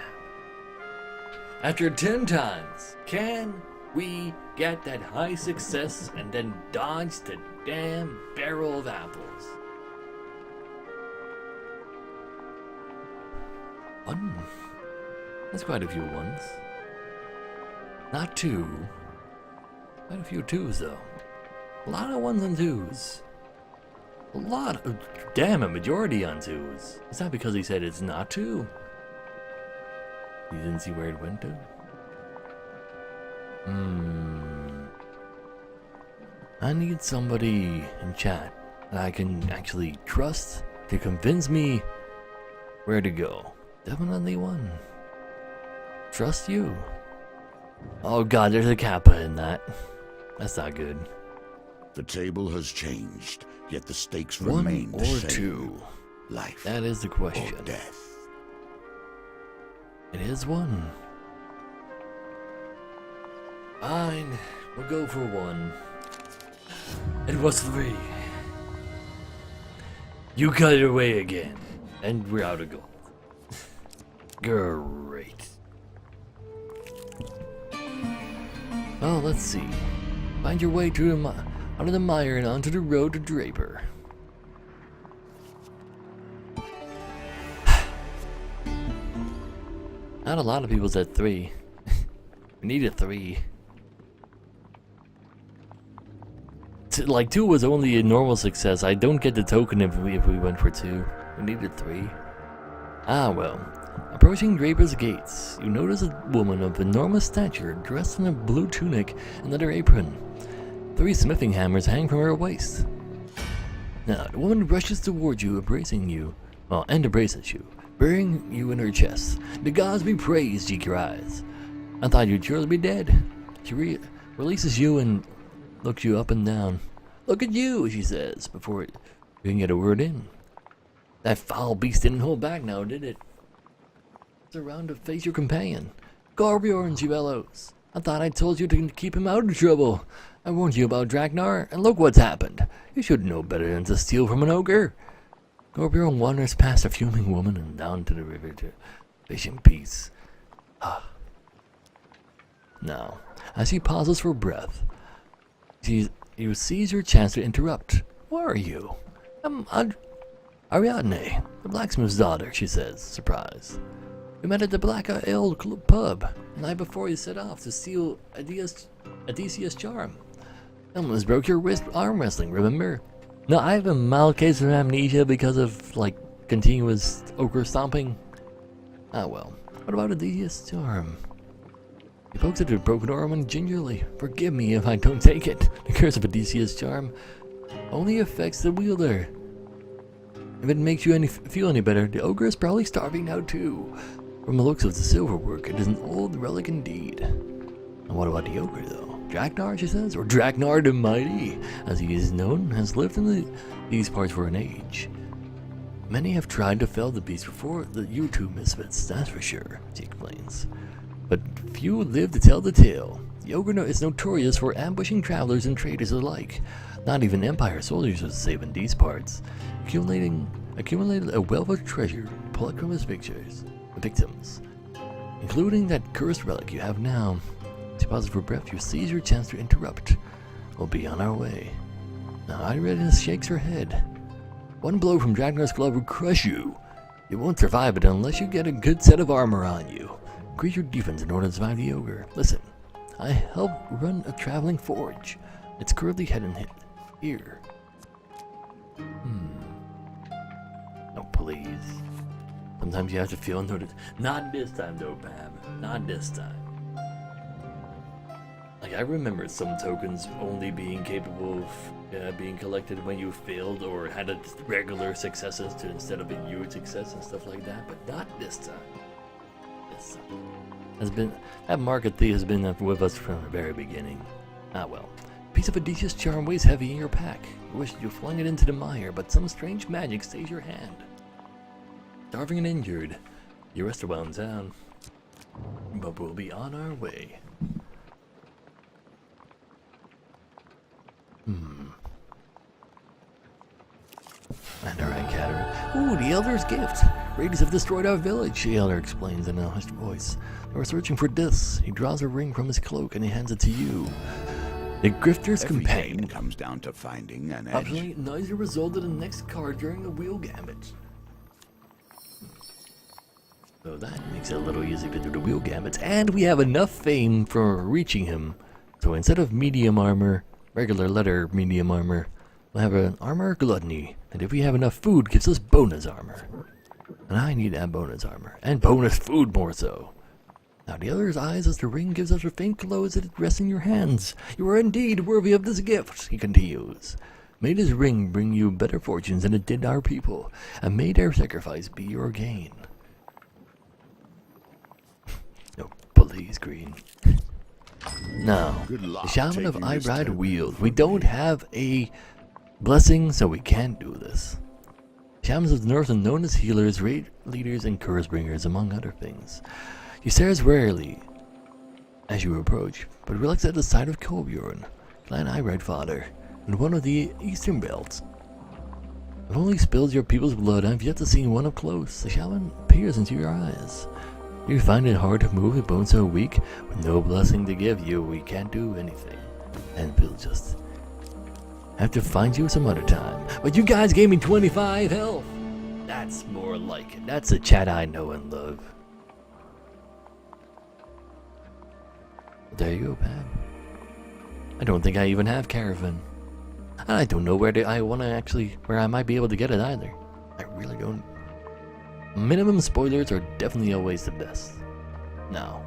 After 10 times, can we get that high success and then dodge the damn barrel of apples? 1. That's quite a few ones. Not 2. Quite a few 2s though. A lot of 1s and 2s. A lot of, damn, a majority on 2s. Is that because he said it's not 2? You didn't see where it went to? I need somebody in chat that I can actually trust to convince me where to go. Definitely 1. Trust you. Oh god, there's a kappa in that. That's not good. The table has changed, yet the stakes 1 remain the or same. 2? Life That is the question. or death. It is 1. Fine, we'll go for 1. It was 3. You cut it away again, and we're out of gold. Great. Well, let's see. Find your way through the out of the mire and onto the road to Draper. Not a lot of people said 3. We needed 3. Like 2 was only a normal success. I don't get the token if we went for 2. We needed 3. Ah well. Approaching Draper's gates, you notice a woman of enormous stature, dressed in a blue tunic and leather apron. 3 smithing hammers hang from her waist. Now, the woman rushes towards you, embracing you, and embraces you, burying you in her chest. The gods be praised, she cries. I thought you'd surely be dead. She releases you and looks you up and down. Look at you, she says, before you can get a word in. That foul beast didn't hold back now, did it? It's around to face your companion. Gorbjorn, she bellows. I thought I told you to keep him out of trouble. I warned you about Dragnar, and look what's happened. You should know better than to steal from an ogre. Gorbjorn wanders past a fuming woman and down to the river to fish in peace. Now, as he pauses for breath, you seize your chance to interrupt. Who are you? I'm Ariadne, the blacksmith's daughter, she says, surprised. We met at the Black Ale pub the night before you set off to steal Odysseus' charm. Almost broke your wrist arm wrestling, remember? No, I have a mild case of amnesia because of, continuous ogre stomping. Ah well, what about Odysseus' charm? He pokes at her broken arm and gingerly. Forgive me if I don't take it. The curse of Odysseus' charm only affects the wielder. If it makes you feel any better, the ogre is probably starving now too. From the looks of the silverwork, it is an old relic indeed. And what about the ogre though? Dragnar, she says, or Dragnar the Mighty, as he is known, has lived in these parts for an age. Many have tried to fell the beast before you two misfits, that's for sure, she explains. But few live to tell the tale. The ogre is notorious for ambushing travelers and traders alike. Not even Empire soldiers are safe in these parts. Accumulated a wealth of treasure plucked from his victims, including that cursed relic you have now. As you pause for breath, you seize your chance to interrupt. We'll be on our way. Now, High Readiness shakes her head. One blow from Dragnar's glove will crush you. You won't survive it unless you get a good set of armor on you. Increase your defense in order to survive the ogre. Listen, I help run a traveling forge. It's currently heading here. Oh, please. Sometimes you have to feel noticed. Not this time, though, Pam. Not this time. Like, I remember some tokens only being capable of being collected when you failed or had a regular successes instead of a huge success and stuff like that, but not this time. This time. That market thief has been with us from the very beginning. Ah well. A piece of Odysseus' charm weighs heavy in your pack. You wish you flung it into the mire, but some strange magic stays your hand. Starving and injured, you rest a while in town, but we'll be on our way. And alright, Catter. Ooh, the Elder's gift! Raiders have destroyed our village, the Elder explains in a hushed voice. They were searching for this. He draws a ring from his cloak and he hands it to you. The Grifter's Every Companion. game comes down to finding an edge. Optionally, neither resulted in the next card during a wheel gambit. So that makes it a little easier to do the wheel gambits. And we have enough fame for reaching him. So instead of medium armor, regular letter medium armor, we'll have an armor gluttony. And if we have enough food, gives us bonus armor. And I need that bonus armor. And bonus food more so. Now the other's eyes as the ring gives us a faint glow as it rests in your hands. You are indeed worthy of this gift, he continues. May this ring bring you better fortunes than it did our people. And may their sacrifice be your gain. No, please, Green. Now, the Shaman of Eyebride wield. We don't have a blessing, so we can't do this. Shamans of the North are known as healers, raid leaders, and curse bringers, among other things. He stares warily as you approach, but relax at the sight of Kolbjorn, Clan Eyebride father, and one of the Eastern Belts. I've only spilled your people's blood, and I've yet to see one up close. The shaman peers into your eyes. You find it hard to move with bones so weak, with no blessing to give you, we can't do anything. And we'll just have to find you some other time. But you guys gave me 25 health! That's more like it. That's a chat I know and love. There you go, Pam. I don't think I even have Caravan. I don't know where where I might be able to get it either. I really don't. Minimum spoilers are definitely always the best. Now,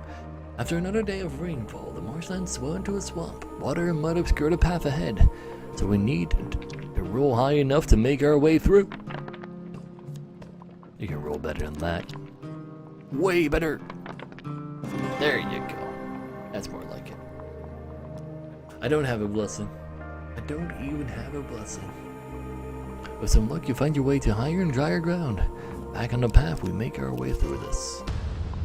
after another day of rainfall, the marshland swelled into a swamp. Water and mud obscure the path ahead, so we need to roll high enough to make our way through. You can roll better than that. Way better. There you go. That's more like it. I don't have a blessing. I don't even have a blessing. With some luck, you find your way to higher and drier ground. Back on the path, we make our way through this.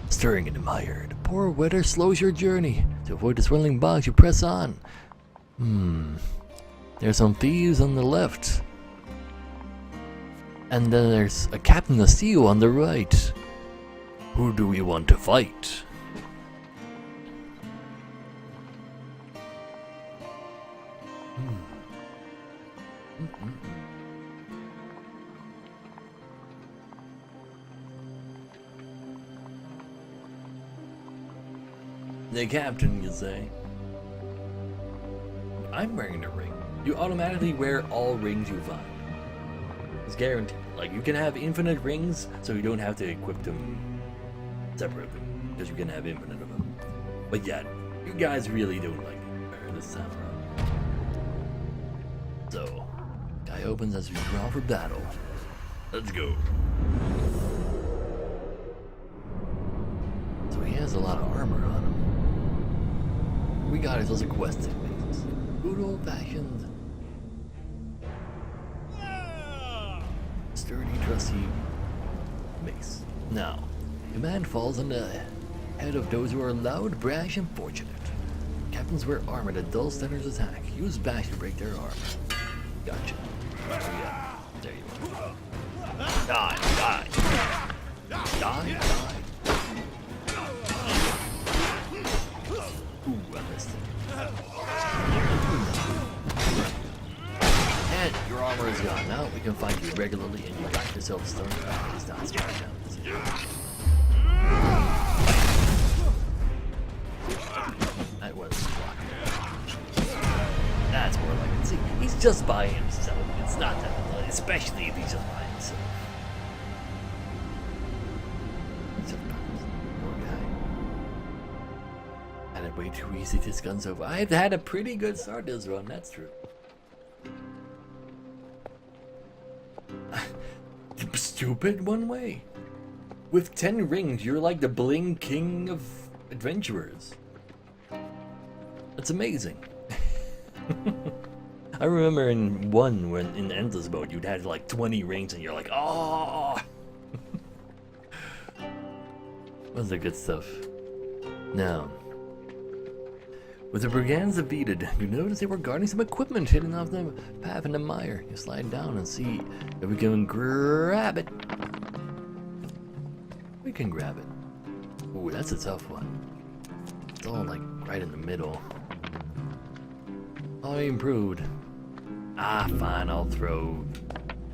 Stirring in the mire, the poor weather slows your journey. To avoid the swirling bogs, you press on. There's some thieves on the left. And then there's a captain of steel on the right. Who do we want to fight? The captain, you say? I'm wearing a ring. You automatically wear all rings you find. It's guaranteed. Like, you can have infinite rings, so you don't have to equip them separately, because you can have infinite of them. But yeah, you guys really don't like it this time around. So, guy opens as we draw for battle. Let's go. So he has a lot of armor on him. We got ourselves a quest to make. Good old-fashioned, sturdy, trusty mace. Now, command falls on the head of those who are loud, brash, and fortunate. Captains wear armor that dulls Stenner's attack. Use bash to break their armor. Gotcha. Oh, yeah. There you are. Die, die. Die, die. Ooh, armor is gone. Now we can fight you regularly and you got yourself stone. He's not smart now, is he? That was blocking. That's more like it. See, he's just by himself. It's not that, especially if he's just by himself. He's just by himself. Poor guy. Had it way too easy. This gun's over. I've had a pretty good start this run. That's true. Stupid one way. With 10 rings, you're like the bling king of adventurers. That's amazing. I remember in one when in endless mode you'd have like 20 rings and you're like, oh. That's the good stuff. Now, with the brigands defeated, you notice they were guarding some equipment hidden off the path in the mire. You slide down and see if we can grab it. We can grab it. Ooh, that's a tough one. It's all like right in the middle. Oh, he improved. Ah, fine, I'll throw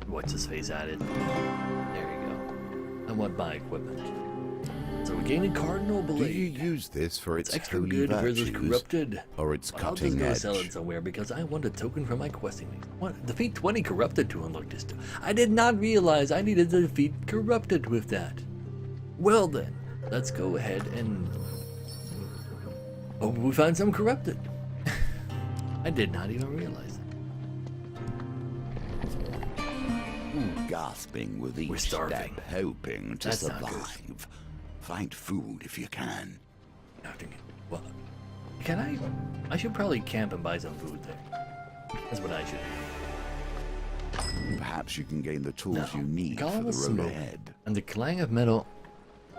what's his face at it. There you go. I want my equipment. So we gain a cardinal blade. Do you use this for its extra holy good versus virtues, corrupted? or its I'll cutting just go edge? sell it somewhere because I want a token for my questing. Defeat 20 corrupted to unlock this too. I did not realize I needed to defeat corrupted with that. Well then, let's go ahead and... Oh, we found some corrupted. I did not even realize that. Gasping with each We're starving. step, hoping to That's not good. survive. Find food if you can. Well, can I should probably camp and buy some food there. That's what I should do. Perhaps you can gain the tools Now, you need for column the of road smoke ahead. and the clang of metal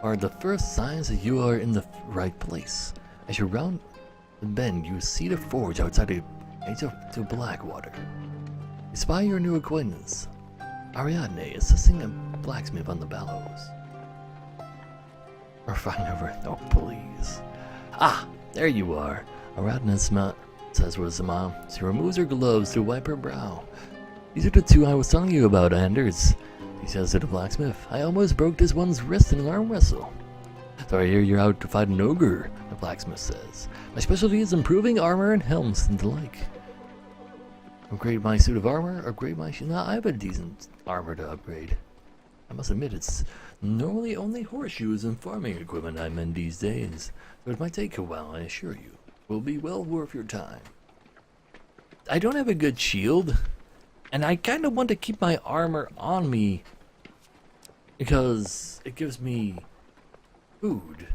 are the first signs that you are in the right place. As you round the bend, you see the forge outside the edge to Blackwater. You spy your new acquaintance, Ariadne, assisting a blacksmith on the bellows. Or find over. Oh, please. Ah, there you are. Ariadne says with a smile. She removes her gloves to wipe her brow. These are the two I was telling you about, Anders. He says to the blacksmith. I almost broke this one's wrist in an arm wrestle. So I hear you're out to fight an ogre, the blacksmith says. My specialty is improving armor and helms and the like. Upgrade my suit of armor, upgrade my shoe. Nah, I have a decent armor to upgrade. I must admit, it's normally only horseshoes and farming equipment I mend these days. So it might take a while, I assure you. Will be well worth your time. I don't have a good shield, and I kind of want to keep my armor on me because it gives me food.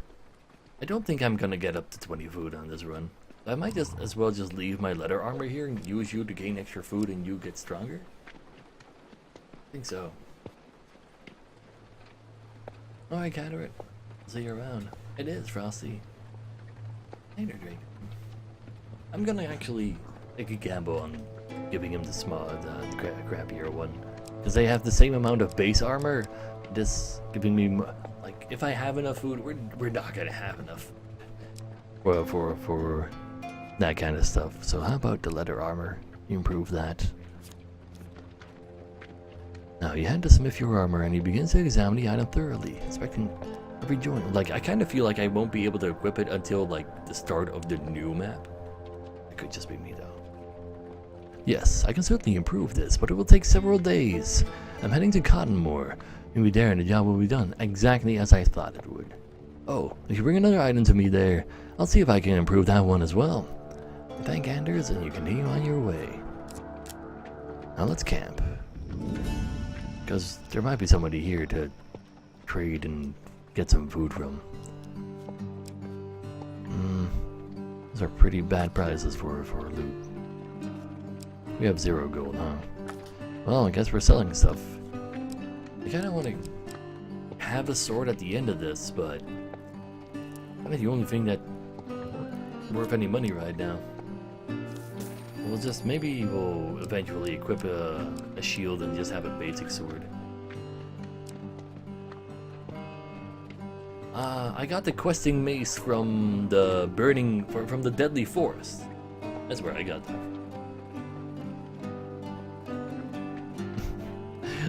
I don't think I'm gonna get up to 20 food on this run. I might just as well just leave my leather armor here and use you to gain extra food and you get stronger. I think so. Alright, Cataract. See you around. It is Frosty. Later, Drake. I'm gonna actually take a gamble on giving him the crappier one. Because they have the same amount of base armor. This giving me, like, if I have enough food, we're not gonna have enough. Well, for that kind of stuff. So how about the leather armor? You improve that. Now you hand to Smith your armor and he begins to examine the item thoroughly, inspecting every joint. Like, I kind of feel like I won't be able to equip it until like the start of the new map. It could just be me though. Yes, I can certainly improve this, but it will take several days. I'm heading to Cottonmore. You'll be there and the job will be done exactly as I thought it would. Oh, if you bring another item to me there, I'll see if I can improve that one as well. Thank Anders and you continue on your way. Now let's camp. Because there might be somebody here to trade and get some food from. Those are pretty bad prices for loot. We have 0 gold, huh? Well, I guess we're selling stuff. I kind of want to have a sword at the end of this, but kind of the only thing that worth any money right now. We'll just, maybe we'll eventually equip a shield and just have a basic sword. I got the questing mace from the from the Deadly Forest. That's where I got that.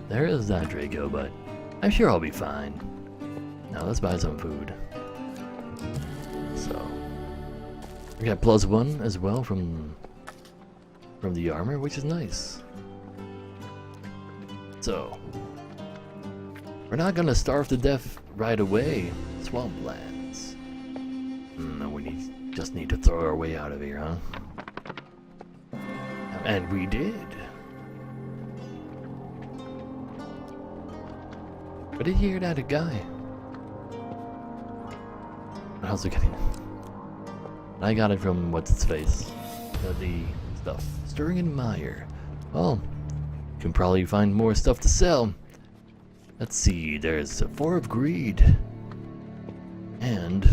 there is that Draco, but I'm sure I'll be fine. Now let's buy some food. So we got +1 as well from the armor, which is nice. So we're not gonna starve to death right away. Swamplands. No, we just need to throw our way out of here, huh? And we did. But did you hear that guy? How's it getting? I got it from what's its face. The stuff. Stirring and Meyer. Well, you can probably find more stuff to sell. Let's see, there's 4 of greed. And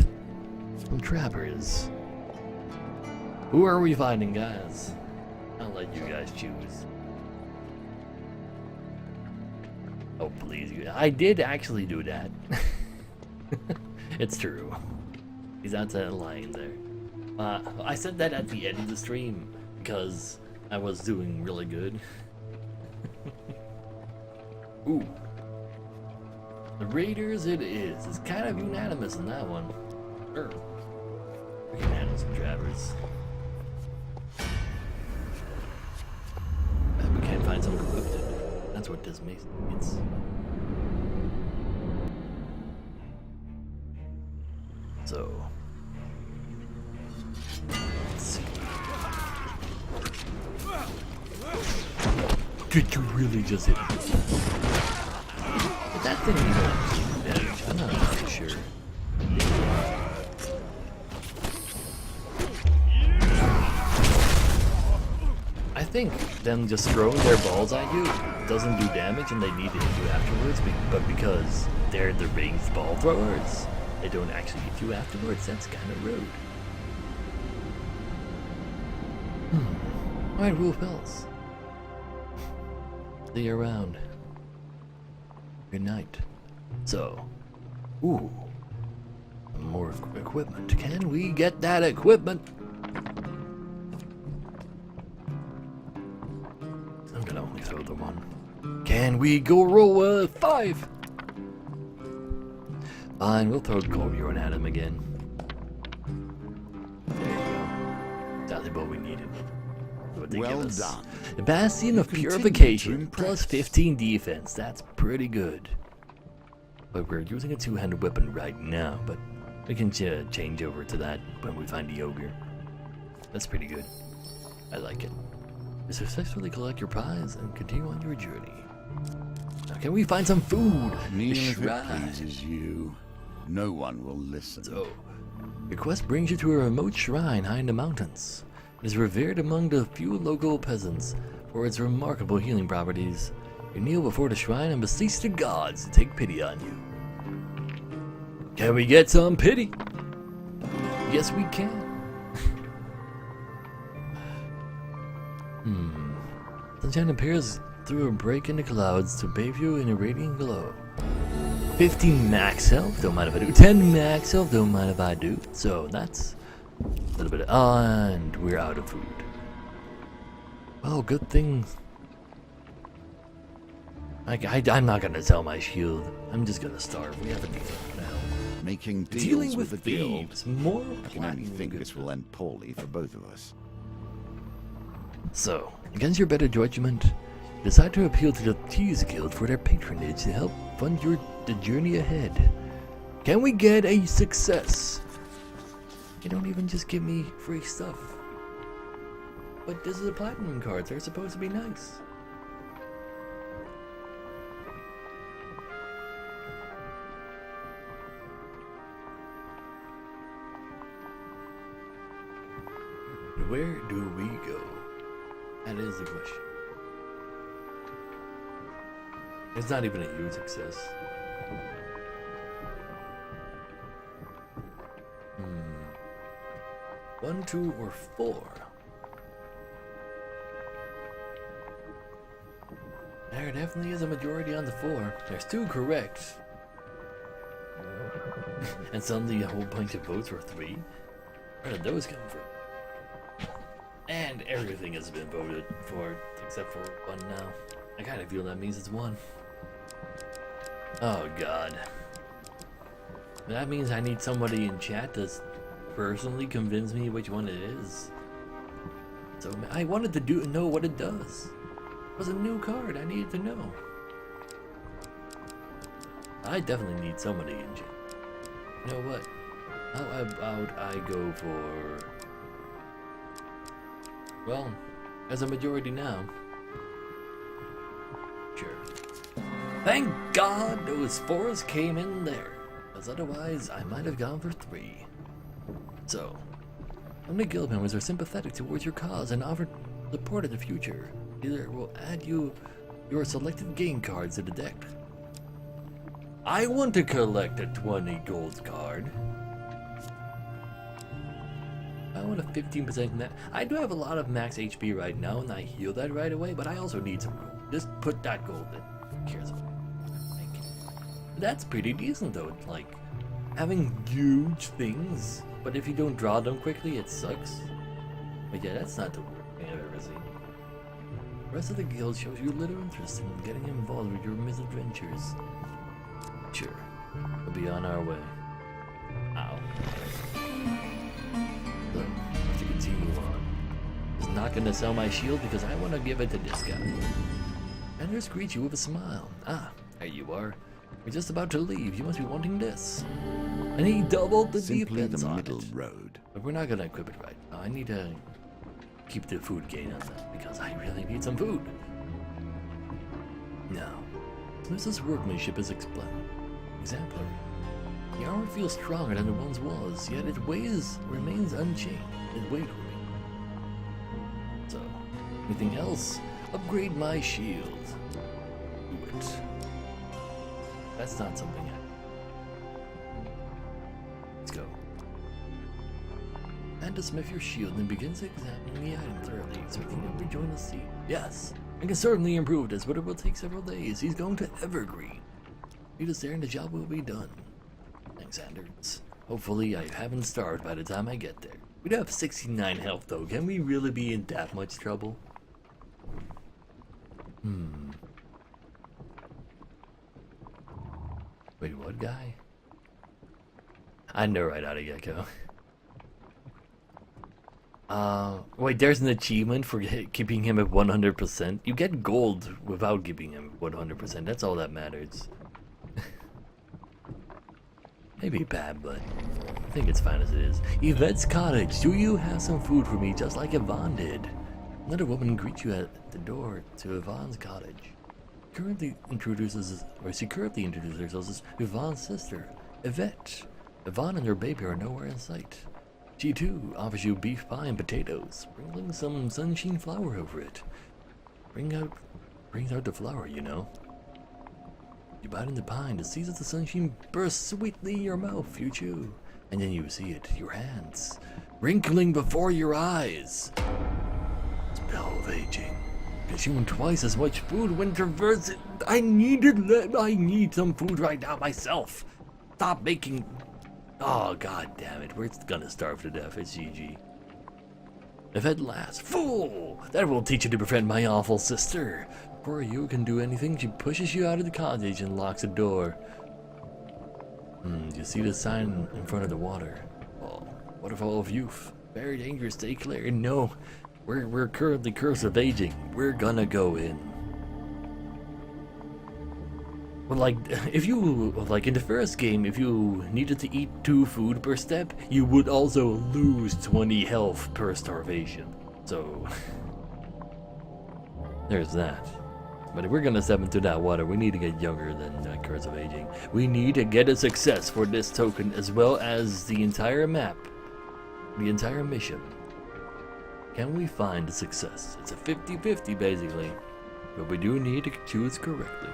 some trappers. Who are we finding, guys? I'll let you guys choose. Oh, please. I did actually do that. It's true. He's outside lying there. I said that at the end of the stream because I was doing really good. Ooh. The Raiders it is. It's kind of unanimous in that one. Sure. We can handle some trappers. We can't find some corrupted. That's what this means. So, let's see. Did you really just hit me? Did that thing even do damage? I'm not really sure. I think them just throwing their balls at you doesn't do damage and they need to hit you afterwards, but because they're the ranged ball throwers, they don't actually hit you afterwards. That's kind of rude. Alright, Wolf Bells. See you around. Good night. So, ooh, more equipment. Can we get that equipment? I'm gonna only throw the one. Can we go roll a 5? Fine, we'll throw Corbiorn at him again. There you go. Exactly what we needed. What they Well give us. done. The Bastion of continue to Purification, impress. plus 15 defense. That's pretty good. But we're using a two-handed weapon right now, but we can change over to that when we find the ogre. That's pretty good. I like it. You successfully collect your prize and continue on your journey. Now can we find some food? Kneel The if it shrine. pleases you. No one will listen. So, your quest brings you to a remote shrine high in the mountains. It is revered among the few local peasants for its remarkable healing properties. You kneel before the shrine and beseech the gods to take pity on you. Can we get some pity? Yes, we can. Sunshine appears through a break in the clouds to bathe you in a radiant glow. 15 max health, don't mind if I do. 10 max health, don't mind if I do. So that's a little bit and we're out of food. Well, good thing. I'm not gonna sell my shield. I'm just gonna starve. We have a deal now. Making deals Dealing with with the guild. thieves, more I can only platinum think good this will end poorly for both of us. So, against your better judgment, decide to appeal to the Thieves Guild for their patronage to help fund the journey ahead. Can we get a success? You don't even just give me free stuff. But this is a platinum cards. They're supposed to be nice. Where do we go? That is the question. It's not even a huge success. 1, 2, or 4. There definitely is a majority on the 4. There's 2 correct. And suddenly a whole bunch of votes for 3? Where did those come from? And everything has been voted for except for 1 now. I kind of feel that means it's 1. Oh god. That means I need somebody in chat to personally convince me which one it is. So I wanted to know what it does. It was a new card, I needed to know. I definitely need somebody in chat. You know what? How about I go for... Well, as a majority now. Sure. Thank God those 4s came in there, because otherwise I might have gone for 3. So, Omni Guildmembers are sympathetic towards your cause and offer support in the future. Either will add you your selected game cards to the deck. I want to collect a 20 gold card. I want a 15% max. I do have a lot of max HP right now, and I heal that right away, but I also need some gold. Just put that gold in. Who cares? That's pretty decent though. Like, having huge things, but if you don't draw them quickly, it sucks. But yeah, that's not the worst thing I've ever seen. The rest of the guild shows you little interest in getting involved with your misadventures. Sure, we'll be on our way. Ow. So, to continue on. Just not gonna sell my shield because I want to give it to this guy. Vendors greet you with a smile. Ah, there you are. We're just about to leave. You must be wanting this. And he doubled the defense on it. Road. But we're not gonna equip it right now. I need to keep the food gain on that because I really need some food. Now, Smith's workmanship is exemplary. The armor feels stronger than it once was, yet it remains unchanged. Its weight remains. So, anything else? Upgrade my shield. Do it. That's not something Let's go. And to smith your shield and begins examining the item thoroughly, expecting him to rejoin the seat. Yes, I can certainly improve this, but it will take several days. He's going to Evergreen. Meet us there and the job will be done. Thanks, Anders. Hopefully I haven't starved by the time I get there. We do have 69 health though. Can we really be in that much trouble? Wait, what guy? I know right out of get-go. Wait, there's an achievement for keeping him at 100%. You get gold without keeping him at 100%. That's all that matters. Maybe bad, but I think it's fine as it is. Yvette's cottage. Do you have some food for me, just like Yvonne did? Another woman greets you at the door to Yvonne's cottage. She currently introduces herself as Yvonne's sister, Yvette. Yvonne and her baby are nowhere in sight. She too offers you beef pie and potatoes, sprinkling some sunshine flour over it. Brings out the flour, you know. You bite into the pie and the seeds of the sunshine burst sweetly in your mouth. You chew, and then you see it, your hands, wrinkling before your eyes. Spell of aging. Consume twice as much food when traversing. I need some food right now myself. Stop making. Oh god damn it! We're gonna starve to death. It's GG. If at last, fool! That will teach you to befriend my awful sister. Before you can do anything, she pushes you out of the cottage and locks the door. You see the sign in front of the water. Oh, waterfall of youth. Very dangerous. Stay clear. No. We're currently cursed of aging. We're gonna go in. But like, if you, like in the first game, if you needed to eat 2 food per step, you would also lose 20 health per starvation. So, there's that. But if we're gonna step into that water, we need to get younger than that Curse of Aging. We need to get a success for this token, as well as the entire map, the entire mission. Can we find a success? It's a 50-50 basically, but we do need to choose correctly.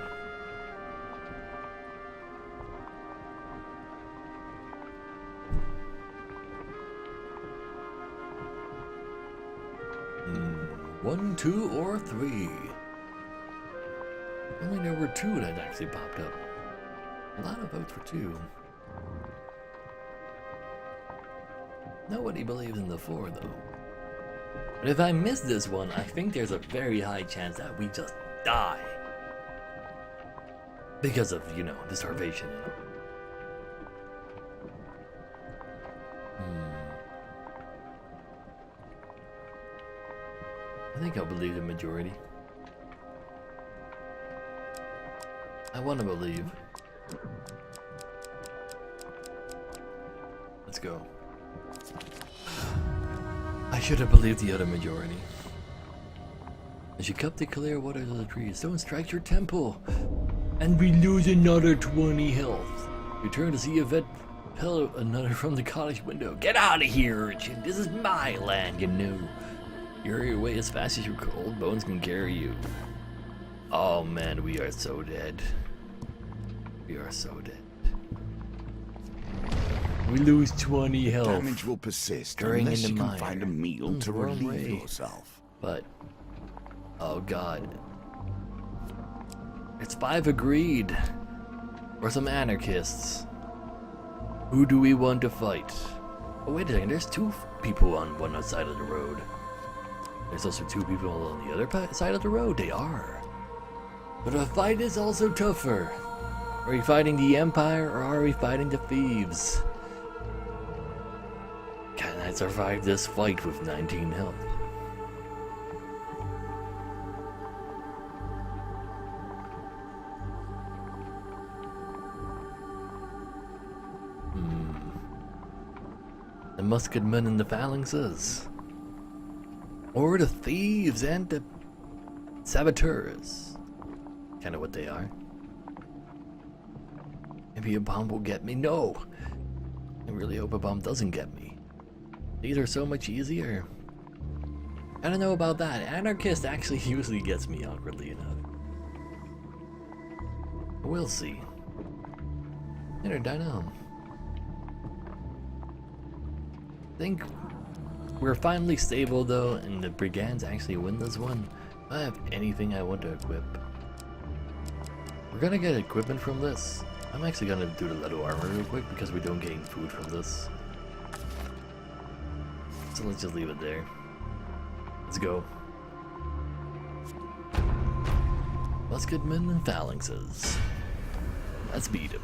One, 2, or 3. Only there were 2 that actually popped up. A lot of votes for 2. Nobody believes in the 4 though. But if I miss this one, I think there's a very high chance that we just die. Because of, you know, the starvation. I think I'll believe the majority. I want to believe. Let's go. I should have believed the other majority. As you cup the clear waters of the trees, stone strikes your temple, and we lose another 20 health. You turn to see Yvette pillow another from the cottage window. Get out of here, urchin! This is my land, you know. You hurry away as fast as your cold bones can carry you. Oh man, we are so dead. We are so dead. We lose 20 health. Damage will persist Stirring unless in the you can mire. find a meal to Wrong relieve way. yourself. But, oh god. It's 5 agreed. We're some anarchists. Who do we want to fight? Oh wait a second, there's 2 people on one side of the road. There's also 2 people on the other side of the road. They are. But the fight is also tougher. Are we fighting the Empire or are we fighting the thieves? Can I survive this fight with 19 health? The musketmen and the phalanxes. Or the thieves and the saboteurs. Kind of what they are. Maybe a bomb will get me. No! I really hope a bomb doesn't get me. These are so much easier. I don't know about that. Anarchist actually usually gets me awkwardly enough. We'll see. They're down. I think we're finally stable though, and the brigands actually win this one. Do I have anything I want to equip? We're gonna get equipment from this. I'm actually gonna do the leather armor real quick because we don't gain food from this. So let's just leave it there. Let's go. Musketmen and phalanxes. Let's beat him.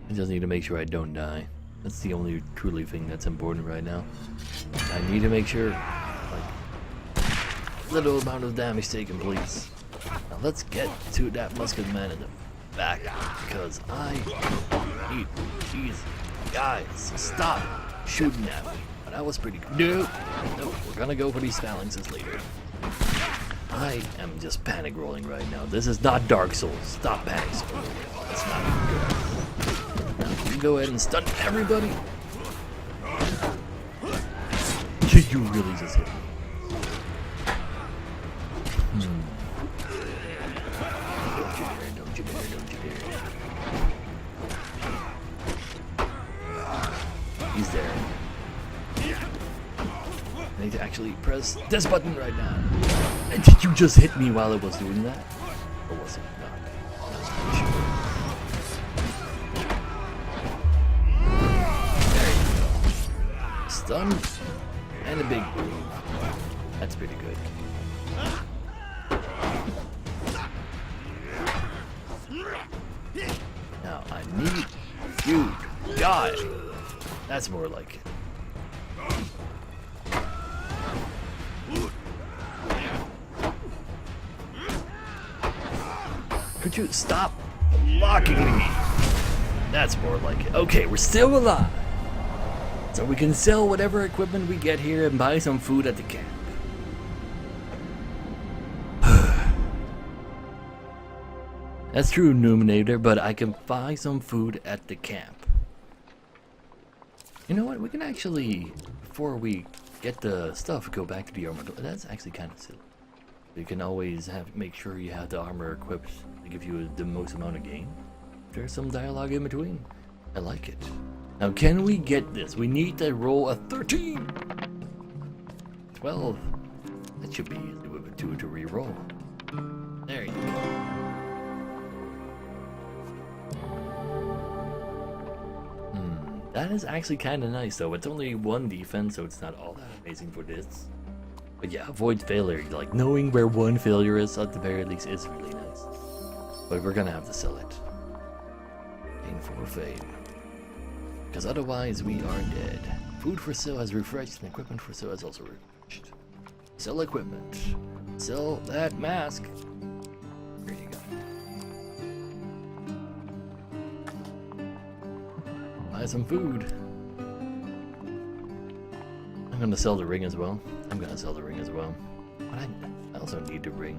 I just need to make sure I don't die. That's the only truly thing that's important right now. I need to make sure, like, little amount of damage taken, please. Now let's get to that musketman in the back, because I need these guys. Stop shooting at me. But that was pretty good. No, we're gonna go for these phalanxes later. I am just panic rolling right now. This is not Dark Souls. Stop panic rolling. That's not even good. Now, you go ahead and stun everybody. You really just hit me. Don't you dare. He's there. I need to actually press this button right now. And did you just hit me while I was doing that? Or was it not? I was pretty sure. There you go. Stun and a big move. That's pretty good. Now I need you to die. That's more like it. Could you stop blocking me? That's more like it. Okay, we're still alive. So we can sell whatever equipment we get here and buy some food at the camp. That's true, Numinator, but I can buy some food at the camp. You know what? We can actually, before we get the stuff, go back to the armor. That's actually kind of silly. You can always make sure you have the armor equipped to give you the most amount of gain. There's some dialogue in between. I like it. Now, can we get this? We need to roll a 13. 12. That should be easy with a 2 to re-roll. There you go. That is actually kind of nice, though. It's only 1 defense, so it's not all that amazing for this. But yeah, avoid failure. Like, knowing where one failure is, at the very least, is really nice. But we're gonna have to sell it. Pain for fame. Because otherwise, we are dead. Food for sale has refreshed, and equipment for sale has also refreshed. Sell equipment. Sell that mask. There you go. Buy some food. I'm gonna sell the ring as well. But I also need the ring.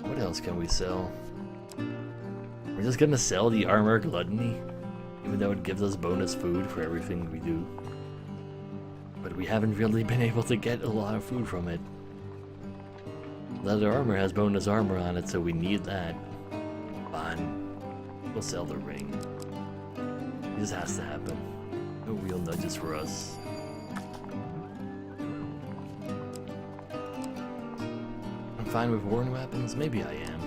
What else can we sell? We're just gonna sell the armor gluttony, even though it gives us bonus food for everything we do. But we haven't really been able to get a lot of food from it. Leather armor has bonus armor on it, so we need that. Fine. We'll sell the ring. This has to happen. No real nudges for us. I'm fine with worn weapons. Maybe I am.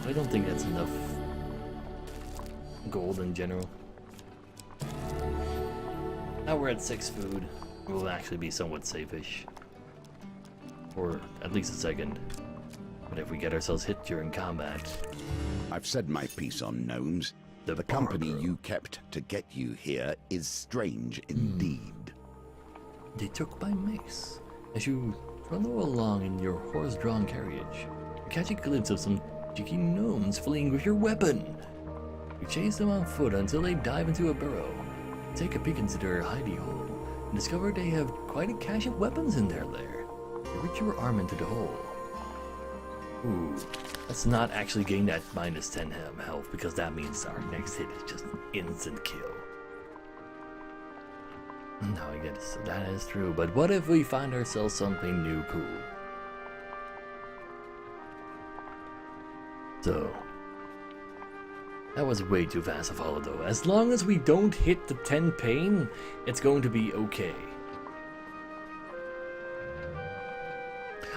I don't think that's enough gold in general. Now we're at 6 food. We'll actually be somewhat safe-ish. For at least a second. But if we get ourselves hit during combat... I've said my piece on gnomes. The company you kept to get you here is strange indeed. They took my mace. As you trundle along in your horse-drawn carriage, you catch a glimpse of some cheeky gnomes fleeing with your weapon. You chase them on foot until they dive into a burrow. Take a peek into their hidey hole and discover they have quite a cache of weapons in their lair. You reach your arm into the hole. Ooh, let's not actually gain that minus 10 health, because that means our next hit is just instant kill. No, I guess that is true, but what if we find ourselves something new cool? So, that was way too fast to follow though. As long as we don't hit the 10 pain, it's going to be okay.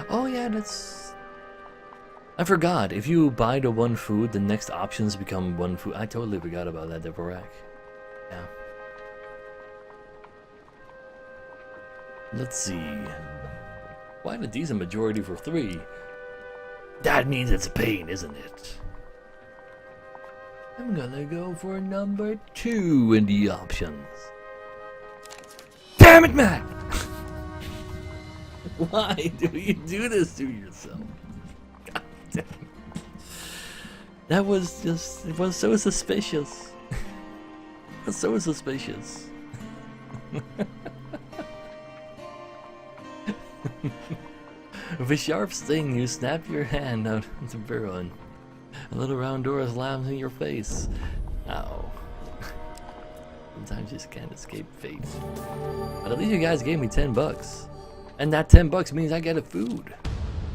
Oh yeah, I forgot, if you buy the 1 food, the next options become 1 food. I totally forgot about that, Devorak. Yeah. Let's see. Quite a decent majority for 3. That means it's pain, isn't it? I'm gonna go for number 2 in the options. Damn it, Matt! Why do you do this to yourself? God damn. That was just, it was so suspicious. It was so suspicious. With a sharp sting, you snap your hand out of the burrow and a little round door slams in your face. Ow. Sometimes you just can't escape fate. But at least you guys gave me $10. And that $10 means I get a food.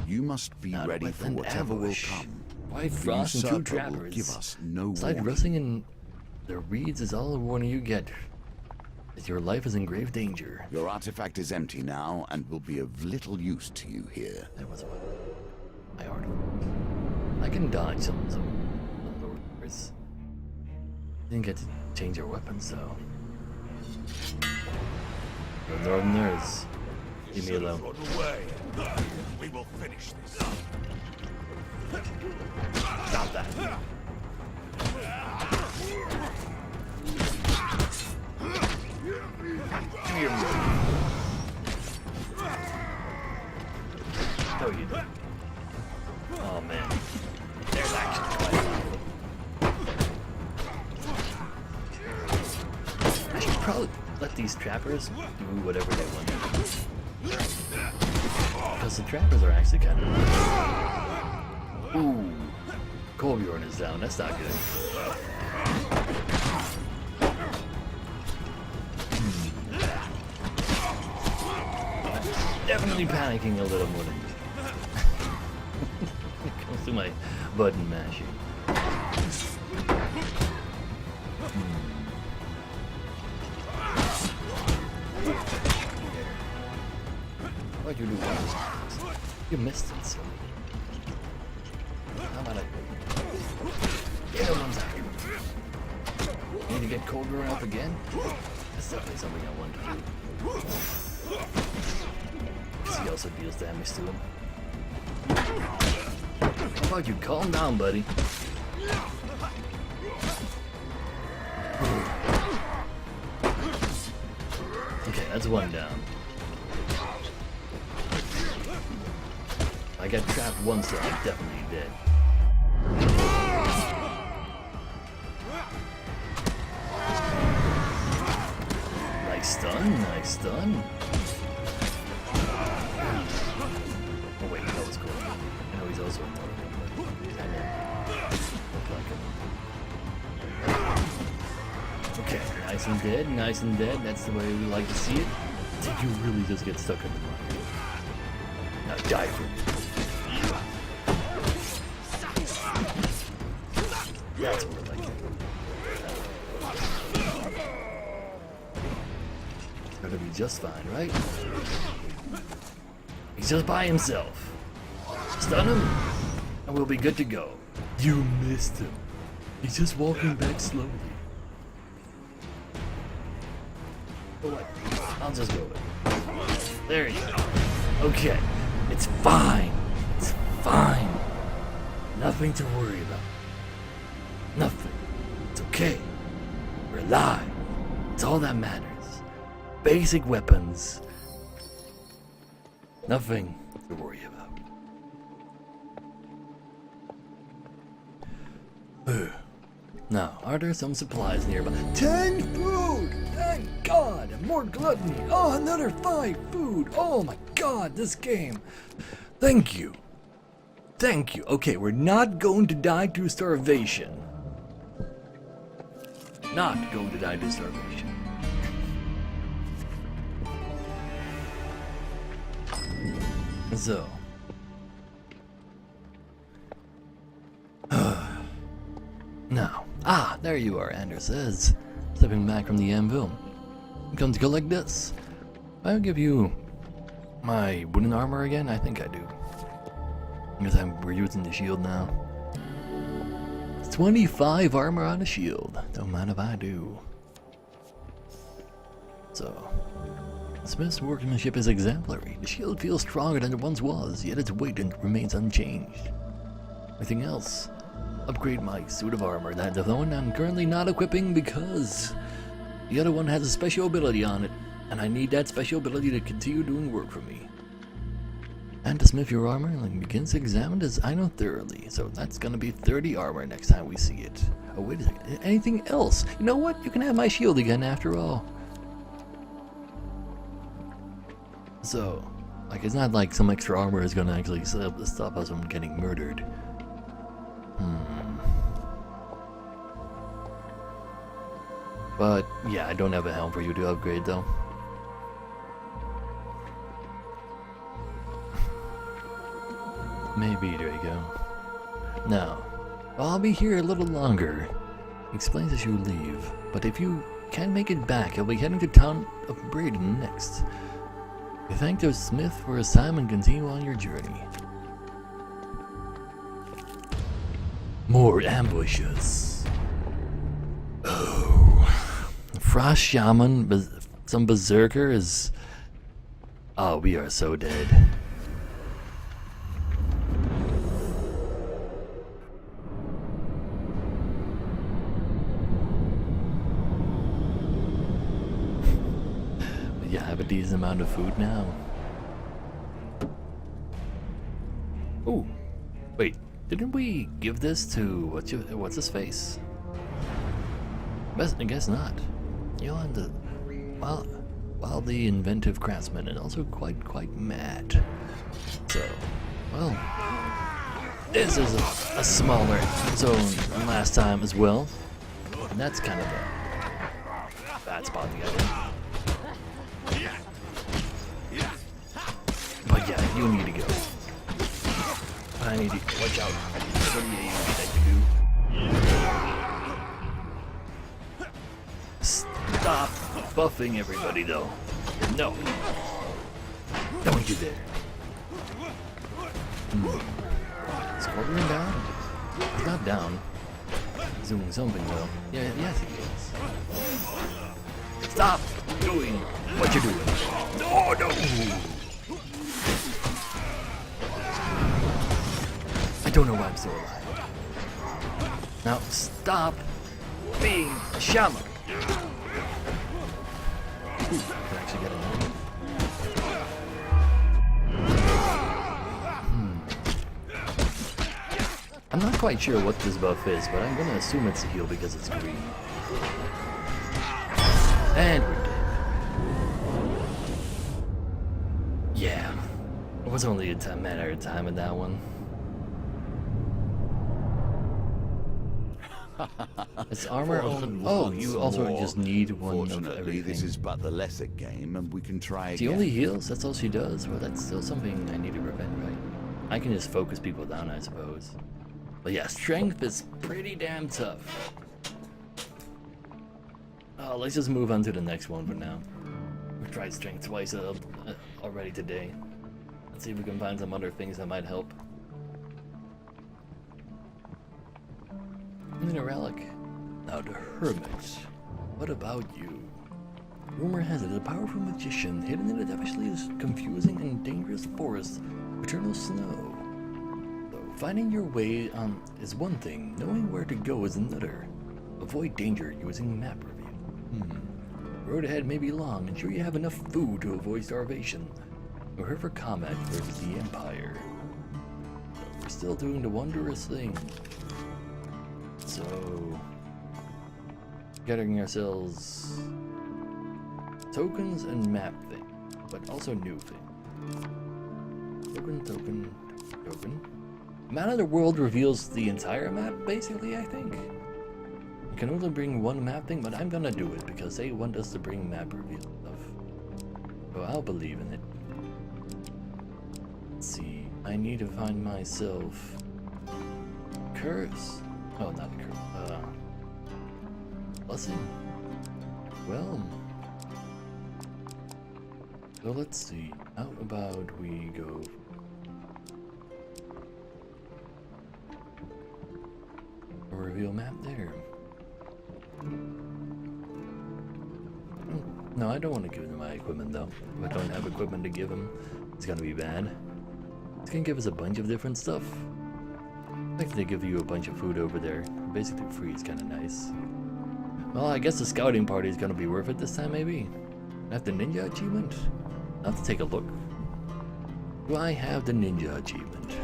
You must be ready for whatever will come. White frost and 2 trappers. Give us no Slide warning. rustling in the reeds is all the warning you get. That your life is in grave danger. Your artifact is empty now and will be of little use to you here. That was my artifact. I can dodge some lures. Didn't get to change our weapons though. The Northerners. Leave me alone. We will finish this. Stop that. No, you don't. Oh man. There's action quite a lot. I should probably let these trappers do whatever they want. Because the trappers are actually kind of... Ooh. Colbjorn is down. That's not good. Definitely panicking a little more than me. It comes to my button mashing. Why'd you do that? You missed it, silly. How about I... The other one's out. Need to get Colbjorn up again? That's definitely something I want to do. Because he also deals damage to him. How about you calm down, buddy? Okay, that's one down. I got trapped once, so I'm definitely dead. Nice stun, nice stun. Oh wait, that was cool. I know he's also immortal, but kinda look like him. Okay, nice and dead, nice and dead. That's the way we like to see it. Did you really just get stuck in the mud? Now die for me. That's more like it. Gonna be just fine, right? He's just by himself. Stun him, and we'll be good to go. You missed him. He's just walking back slowly. But what? I'll just go with it. There you go. Okay. It's fine. It's fine. Nothing to worry about. Nothing. It's okay. We're alive. It's all that matters. Basic weapons. Nothing to worry about. Now, are there some supplies nearby? 10 food! Thank God! And more gluttony! Oh, another 5 food! Oh my God, this game! Thank you! Thank you! Okay, we're not going to die to starvation. Not going to die to starvation. So. Now. Ah, there you are, Anders says, stepping back from the anvil. Come to collect this. I'll give you my wooden armor again? I think I do. Because we're using the shield now. It's 25 armor on a shield. Don't mind if I do. So, Smith's workmanship is exemplary. The shield feels stronger than it once was, yet its weight remains unchanged. Anything else? Upgrade my suit of armor. That's the one I'm currently not equipping because the other one has a special ability on it, and I need that special ability to continue doing work for me. And to smith your armor, and begins to examine this item thoroughly. So that's gonna be 30 armor next time we see it. Oh, wait a second. Anything else? You know what? You can have my shield again after all. So, like, it's not like some extra armor is gonna actually stop us from getting murdered. But, yeah, I don't have a helm for you to upgrade, though. Maybe, there you go. Now, I'll be here a little longer. Explains as you leave. But if you can't make it back, I'll be heading to town of Braden next. You thank the smith for his time and continue on your journey. More ambushes. Oh. Frost Shaman, some berserker is... Oh, we are so dead. Yeah, I have a decent amount of food now. Oh, wait, didn't we give this to what's his face? I guess not. Yolanda, while the inventive craftsman and also quite mad. So, well, this is a smaller zone than last time as well, and that's kind of a bad spot to get in. But yeah, you need to go. I need to watch out. What do you like to do? Stop buffing everybody, though. No. Don't you dare. Is Corbin down? He's not down. He's doing something, though. Yeah, yes, he is. Stop doing what you're doing. No, no! I don't know why I'm still alive. Now stop being a shaman. Ooh, I can actually get it. I'm not quite sure what this buff is, but I'm gonna assume it's a heal because it's green. And we're dead. Yeah. It was only a matter of time in that one. It's armor. Oh, you also just need one of Fortunately, everything. this is but the lesser game, and we can try She again. only heals, that's all she does. Well, that's still something I need to prevent, right? I can just focus people down, I suppose. But yeah, strength is pretty damn tough. Oh, let's just move on to the next one for now. We've tried strength twice already today. Let's see if we can find some other things that might help. And a relic. Now the Hermit. What about you? Rumor has it a powerful magician hidden in a devilishly confusing and dangerous forest of eternal snow. So finding your way is one thing, knowing where to go is another. Avoid danger using map review. The road ahead may be long, ensure you have enough food to avoid starvation. We're here for combat versus the Empire. So we're still doing the wondrous thing. So, getting ourselves tokens and map thing, but also new thing. Token. Map of the world reveals the entire map, basically, I think. You can only bring one map thing, but I'm gonna do it because they want us to bring map reveal stuff. So I'll believe in it. Let's see, I need to find myself curse. Oh, not a curse. Blessing. Well. So let's see. How about we go. A reveal map there. No, I don't want to give them my equipment though. If I don't have equipment to give them, it's gonna be bad. It's gonna give us a bunch of different stuff. Like they give you a bunch of food over there. Basically free is kind of nice. Well, I guess the scouting party is gonna be worth it this time, maybe. I have the ninja achievement? I'll have to take a look. Do I have the ninja achievement?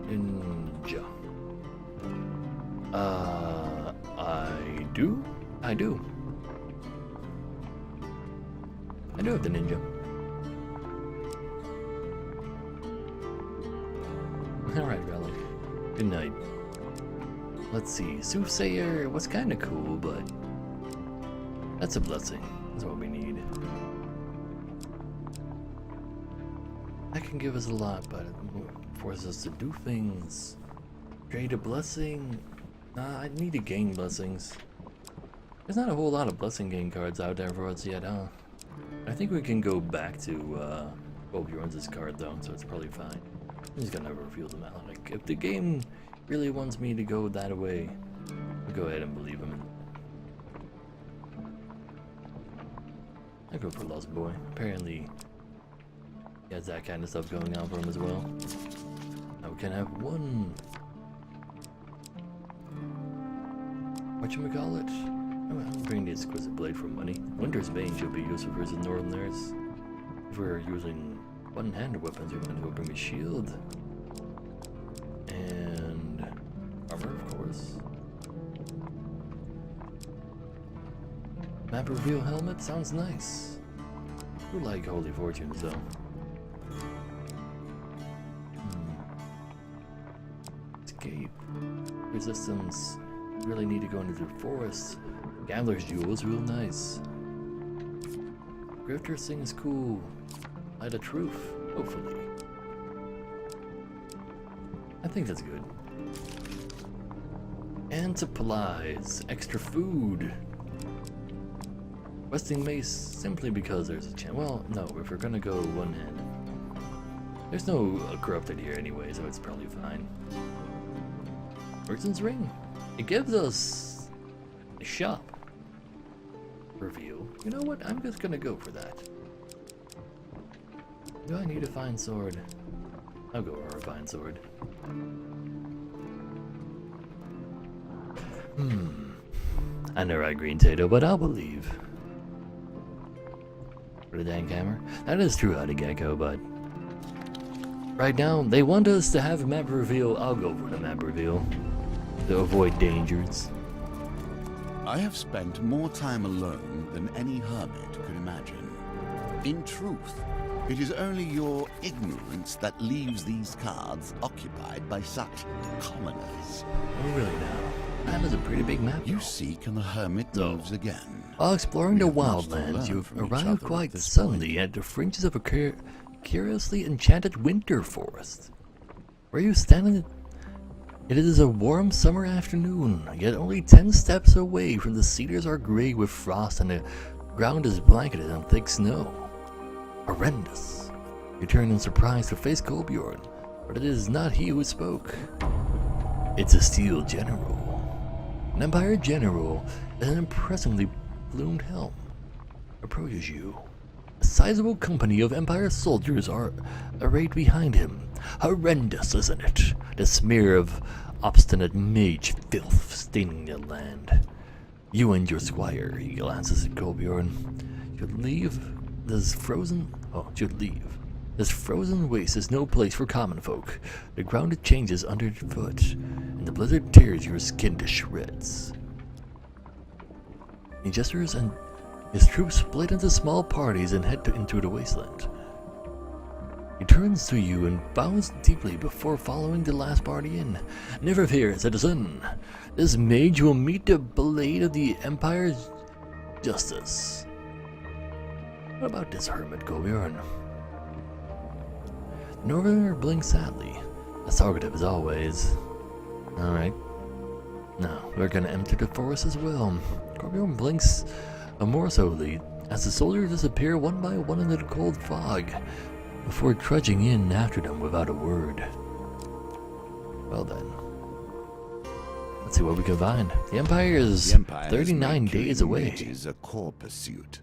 Ninja. I do. I do have the ninja. Alright, Relic. Good night. Let's see. Soothsayer was kind of cool, but that's a blessing. That's what we need. That can give us a lot, but it forces us to do things. Trade a blessing. Nah, I need to gain blessings. There's not a whole lot of blessing gain cards out there for us yet, huh? I think we can go back to Bjorn's card though, so it's probably fine. I'm just gonna reveal them out. Like, if the game really wants me to go that way, I'll go ahead and believe him. I go for Lost Boy. Apparently, he has that kind of stuff going on for him as well. Now we can have one. Whatchamacallit? I'm bringing the Exquisite Blade for money. Winter's Bane should be useful versus Northerners. If we're using one-handed weapons, we're going to go bring a shield. And armor, of course. Map reveal helmet sounds nice. I do like Holy Fortunes though. Escape. Resistance. Really need to go into the forest. Gambler's Jewel is real nice. Grifter's thing is cool. Light of Truth, hopefully. I think that's good. And supplies. Extra food. Resting Mace simply because there's a chance. Well, no, if we're gonna go one-handed. There's no corrupted here anyway, so it's probably fine. Merchant's Ring. It gives us a shop review. You know what? I'm just gonna go for that. Do I need a fine sword? I'll go for a fine sword. I know right, Green Tato, but I'll believe. For the dang hammer? That is true, Howdy Gecko, but right now, they want us to have a map reveal. I'll go for the map reveal to avoid dangers. I have spent more time alone than any hermit could imagine. In truth, it is only your ignorance that leaves these cards occupied by such commoners. Oh, really now? That is a pretty big map. You though. seek and the hermit moves again. While exploring the We have much to wildlands, learn you've from each arrived other quite at this suddenly at the fringes of a curiously enchanted winter forest. Where you standing? It is a warm summer afternoon, yet only 10 steps away from the cedars are gray with frost and the ground is blanketed in thick snow. Horrendous. You turn in surprise to face Kolbjorn, but it is not he who spoke. It's a steel general. An Empire general in an impressively plumed helm approaches you. A sizable company of Empire soldiers are arrayed behind him. Horrendous, isn't it? The smear of obstinate mage filth staining the land. You and your squire, he glances at Kolbjorn, should leave. This frozen waste is no place for common folk. The ground changes underfoot, and the blizzard tears your skin to shreds. He gestures, and his troops split into small parties and head into the wasteland. He turns to you and bows deeply before following the last party in. Never fear, citizen. This mage will meet the blade of the Empire's justice. What about this hermit, Kolbjorn? The Northerner blinks sadly, as talkative as always. Alright. Now, we're gonna enter the forest as well. Kolbjorn blinks amorously as the soldiers disappear one by one into the cold fog, before trudging in after them without a word. Well then. Let's see what we can find. The Empire is 39 days away. Mages a core pursuit.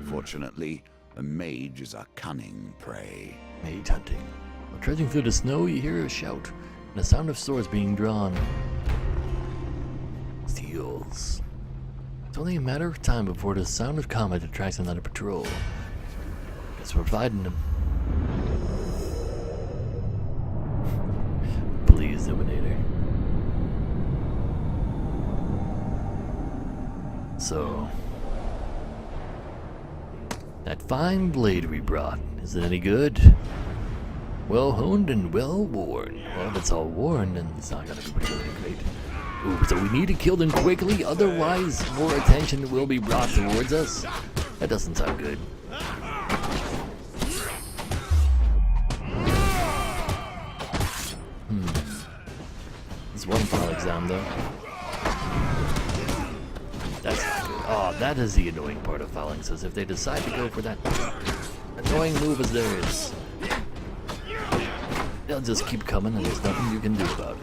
Fortunately, a mage is a cunning prey. Mage hunting. While trudging through the snow, you hear a shout and the sound of swords being drawn. Steals. It's only a matter of time before the sound of combat attracts another patrol. Guess we're fighting them. Please, Dominator. So, that fine blade we brought, is it any good? Well honed and well worn. Well, if it's all worn, then it's not gonna be particularly great. Ooh, so we need to kill them quickly, otherwise more attention will be brought towards us. That doesn't sound good. This one file exam though. That's not good. Oh, that is the annoying part of filing, says if they decide to go for that annoying move as theirs, they'll just keep coming and there's nothing you can do about it.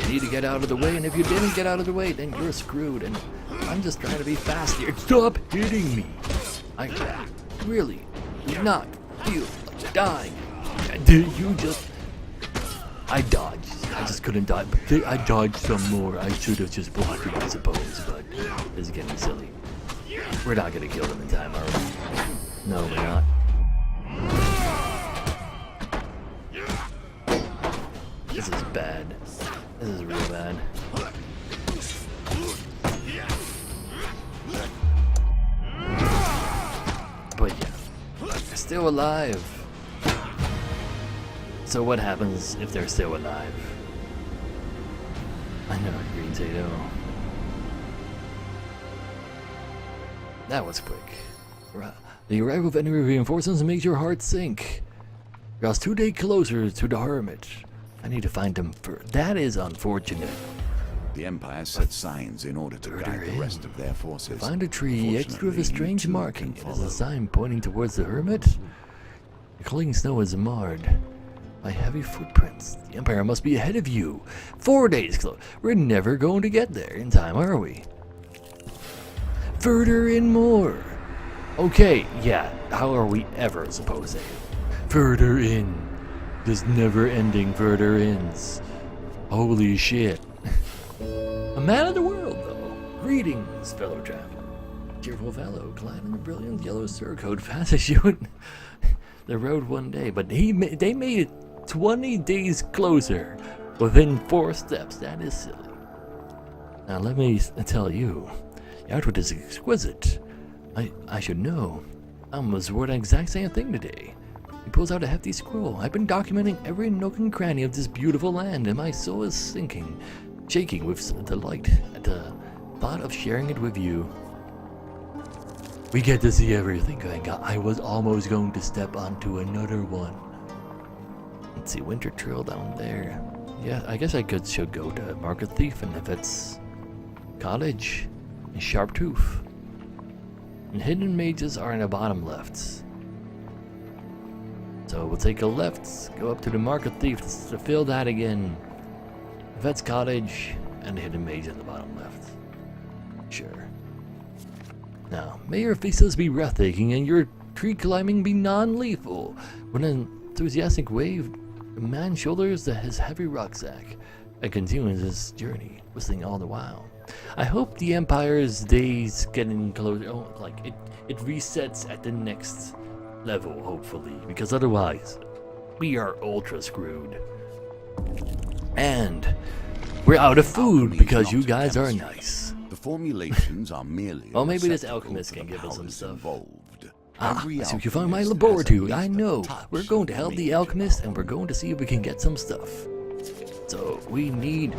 You need to get out of the way, and if you didn't get out of the way, then you're screwed, and I'm just trying to be fast here. Stop hitting me! I really do not feel like dying. You just... I dodged. I just couldn't dodge. I dodged some more. I should have just blocked it, I suppose, but this is getting silly. We're not gonna kill them in time, are we? No, we're not. This is bad. This is real bad. But yeah, they're still alive. So what happens if they're still alive? I know, Green Tato. That was quick. The arrival of enemy reinforcements makes your heart sink. Draws 2 days closer to the hermit. I need to find them first. That is unfortunate. The Empire set signs in order to guide the rest of their forces. Find a tree extra with a strange marking. It is a sign pointing towards the hermit. The clean snow is marred by heavy footprints. The Empire must be ahead of you. 4 days close. We're never going to get there in time, are we? Further in more. Okay, yeah. How are we ever supposed to? Further in. This never-ending further ins. Holy shit. A man of the world, though. Greetings, fellow traveler. Cheerful fellow, clad in a brilliant yellow surcoat, passes you in the road one day, but they made it 20 days closer, within 4 steps. That is silly. Now let me tell you, your outfit is exquisite. I should know. I almost wore the exact same thing today. He pulls out a hefty scroll. I've been documenting every nook and cranny of this beautiful land, and my soul is shaking with delight at the thought of sharing it with you. We get to see everything, thank God. I was almost going to step onto another one. Let's see, Winter Trail down there. Yeah, I guess should go to Market Thief, and if it's Cottage and Sharp Tooth. And Hidden Mages are in the bottom left. So we'll take a left, go up to the Market Thief to fill that again. Vet's Cottage and the Hidden Mage in the bottom left. Sure. Now, may your vistas be breathtaking and your tree climbing be non-lethal. With an enthusiastic wave, the man shoulders his heavy rucksack and continues his journey, whistling all the while. I hope the Empire's days getting closer. Oh, like it resets at the next level, hopefully, because otherwise, we are ultra screwed. And we're out of food because you guys are nice. The formulations are merely. Well, maybe this alchemist can give us some stuff. So you found my laboratory. I know. We're going to help the alchemist, and we're going to see if we can get some stuff. So we need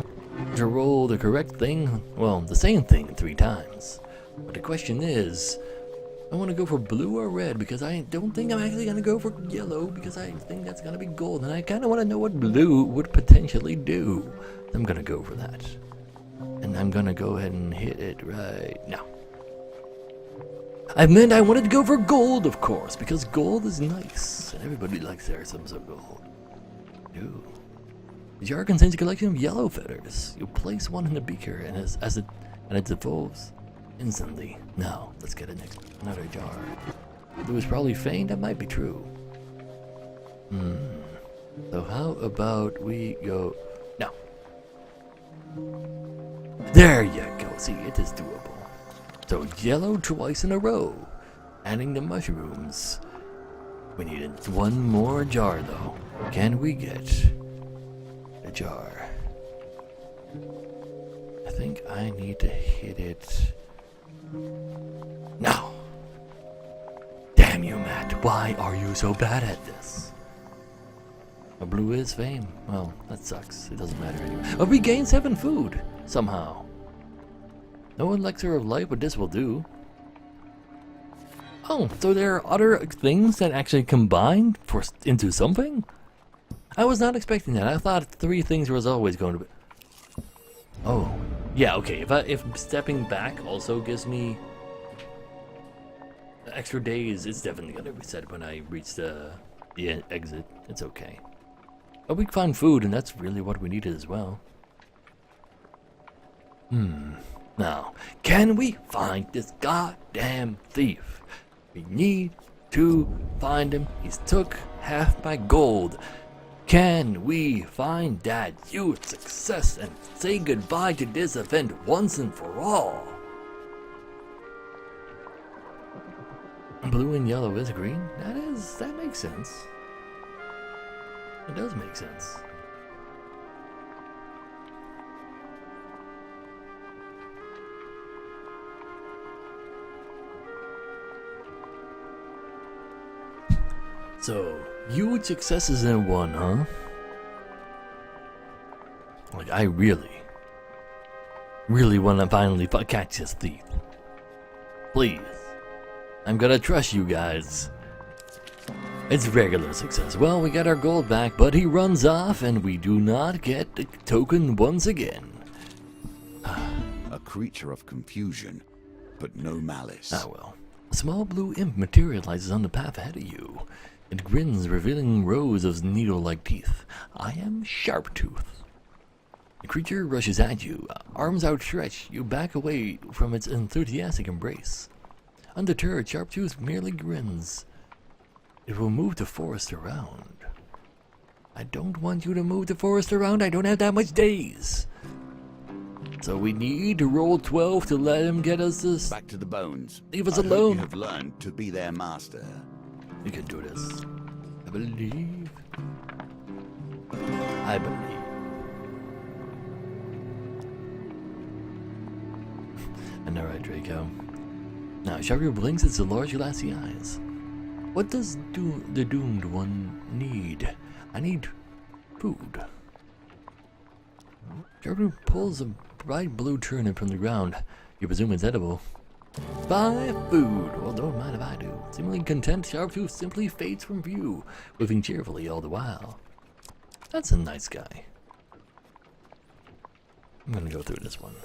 to roll the correct thing. Well, the same thing 3 times. But the question is, I want to go for blue or red because I don't think I'm actually going to go for yellow because I think that's going to be gold. And I kind of want to know what blue would potentially do. I'm going to go for that. And I'm going to go ahead and hit it right now. I meant I wanted to go for gold, of course, because gold is nice. And everybody likes their some sort of gold. Ooh. The jar contains a collection of yellow feathers. You place one in the beaker and it dissolves instantly. Now, let's get another jar. It was probably feigned, that might be true. So how about we go now? There you go. See, it is doable. So yellow twice in a row. Adding the mushrooms. We need one more jar though. Can we get a jar? I think I need to hit it now. Damn you, Matt. Why are you so bad at this? A blue is fame. Well, that sucks. It doesn't matter anymore. But we gained 7 food somehow. No elixir of life, but this will do. Oh, so there are other things that actually combine into something? I was not expecting that. I thought 3 things was always going to be. Oh, yeah. Okay. If stepping back also gives me extra days, it's definitely gonna reset when I reach the exit. It's okay. But we find food, and that's really what we needed as well. Now, can we find this goddamn thief? We need to find him. He's took half my gold. Can we find that huge success and say goodbye to this event once and for all? Blue and yellow is green. That makes sense. It does make sense. So, huge successes in one, huh? Like, I really want to finally catch this thief. Please. I'm gonna trust you guys. It's regular success. Well, we got our gold back, but he runs off and we do not get the token once again. A creature of confusion, but no malice. Ah well. A small blue imp materializes on the path ahead of you. It grins, revealing rows of needle-like teeth. I am Sharp Tooth. The creature rushes at you, arms outstretched. You back away from its enthusiastic embrace. Undeterred, Sharp Tooth merely grins. It will move the forest around. I don't want you to move the forest around. I don't have that much days. So we need to roll 12 to let him get us this. Back to the bones. Leave us I hope alone. you have learned to be their master. You can do this. I believe. I believe. And alright, Draco. Now, Sharpie blinks its large glassy eyes. What does the doomed one need? I need food. Sharpie pulls a bright blue turnip from the ground. You presume it's edible. Buy food! Well, don't mind if I do. Seemingly content, Sharptooth simply fades from view, moving cheerfully all the while. That's a nice guy. I'm gonna go through this one.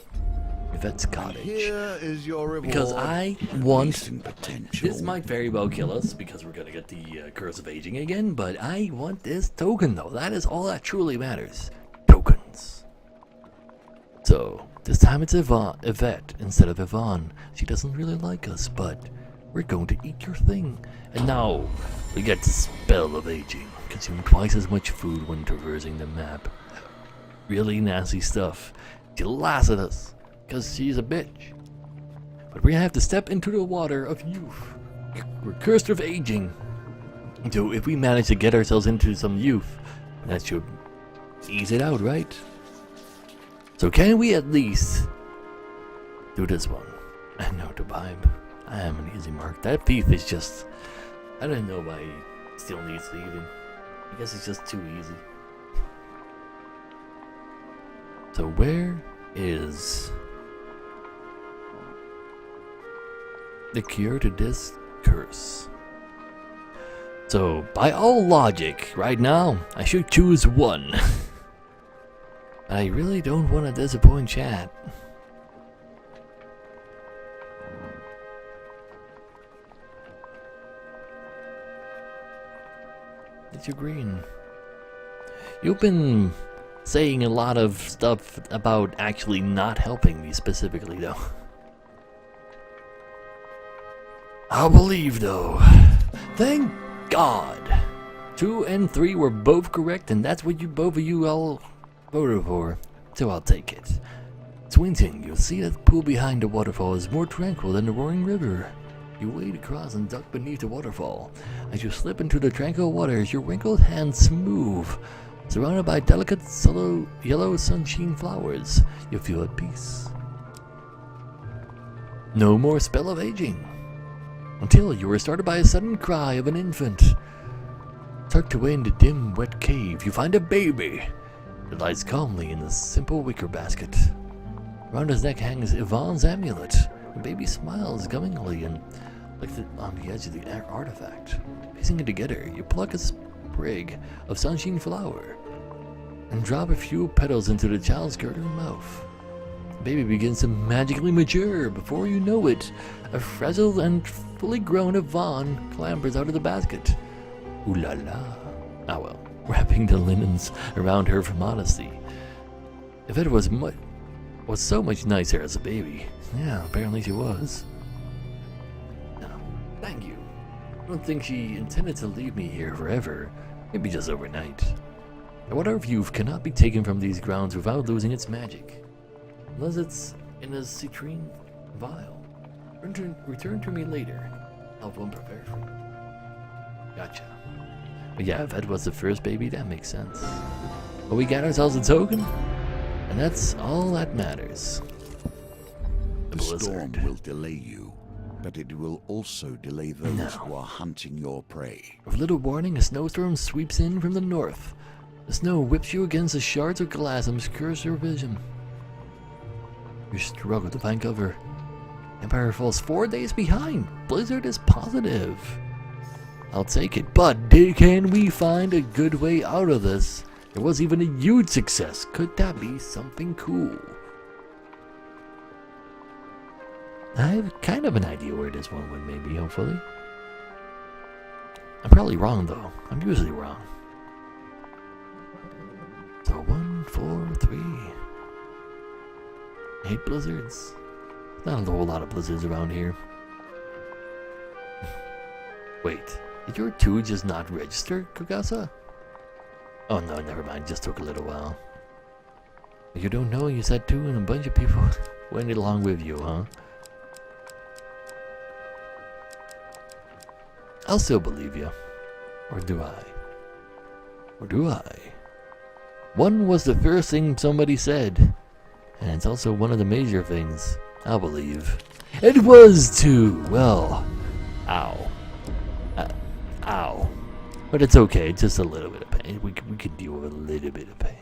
Yvette's cottage. Here is your reward. Because I want... Decent potential. This might very well kill us, because we're gonna get the curse of aging again, but I want this token, though. That is all that truly matters. Tokens. So, this time it's Yvette instead of Yvonne. She doesn't really like us, but we're going to eat your thing. And now, we get the spell of aging. Consume twice as much food when traversing the map. Really nasty stuff. She laughs at us, because she's a bitch. But we have to step into the water of youth. We're cursed with aging. So if we manage to get ourselves into some youth, that should ease it out, right? So can we at least do this one? I know the vibe. I am an easy mark. That thief is just... I don't know why he still needs leaving. I guess it's just too easy. So where is the cure to this curse? So by all logic, right now, I should choose one. I really don't want to disappoint chat. It's your green. You've been saying a lot of stuff about actually not helping me specifically, though. I'll believe, though. Thank God. 2 and 3 were both correct, and that's what both of you all voted for, so I'll take it. Squinting, you'll see that the pool behind the waterfall is more tranquil than the roaring river. You wade across and duck beneath the waterfall. As you slip into the tranquil waters, your wrinkled hands move. Surrounded by delicate yellow sunshine flowers, you feel at peace. No more spell of aging. Until you are startled by a sudden cry of an infant. Tucked away in the dim, wet cave, you find a baby. It lies calmly in a simple wicker basket. Around his neck hangs Yvonne's amulet. The baby smiles gumingly and like on the edge of the artifact. Piecing it together, you pluck a sprig of sunshine flower and drop a few petals into the child's gurgling mouth. The baby begins to magically mature. Before you know it, a frazzled and fully grown Yvonne clambers out of the basket. Ooh la la. Ah well. Wrapping the linens around her for modesty. If it was so much nicer as a baby. Yeah, apparently she was. No, thank you. I don't think she intended to leave me here forever. Maybe just overnight. The water of youth cannot be taken from these grounds without losing its magic. Unless it's in a citrine vial. Return to me later. I'll have one prepared for you. Gotcha. But yeah, if that was the first baby, that makes sense. But we got ourselves a token, and that's all that matters. The storm will delay you, but it will also delay those who are hunting your prey. With little warning, a snowstorm sweeps in from the north. The snow whips you against the shards of glass and obscures your vision. You struggle to find cover. Empire falls 4 days behind. Blizzard is positive. I'll take it, but can we find a good way out of this? There was even a huge success. Could that be something cool? I have kind of an idea where this one would maybe, hopefully. I'm probably wrong, though. I'm usually wrong. So 1, 4, 3. 8 blizzards. Not a whole lot of blizzards around here. Wait. Did your 2 just not register, Kugasa? Oh no, never mind, just took a little while. You don't know, you said 2 and a bunch of people went along with you, huh? I'll still believe you. Or do I? Or do I? 1 was the first thing somebody said. And it's also one of the major things I'll believe. It was 2! Well, ow. Ow. But it's okay, just a little bit of pain. We can deal with a little bit of pain.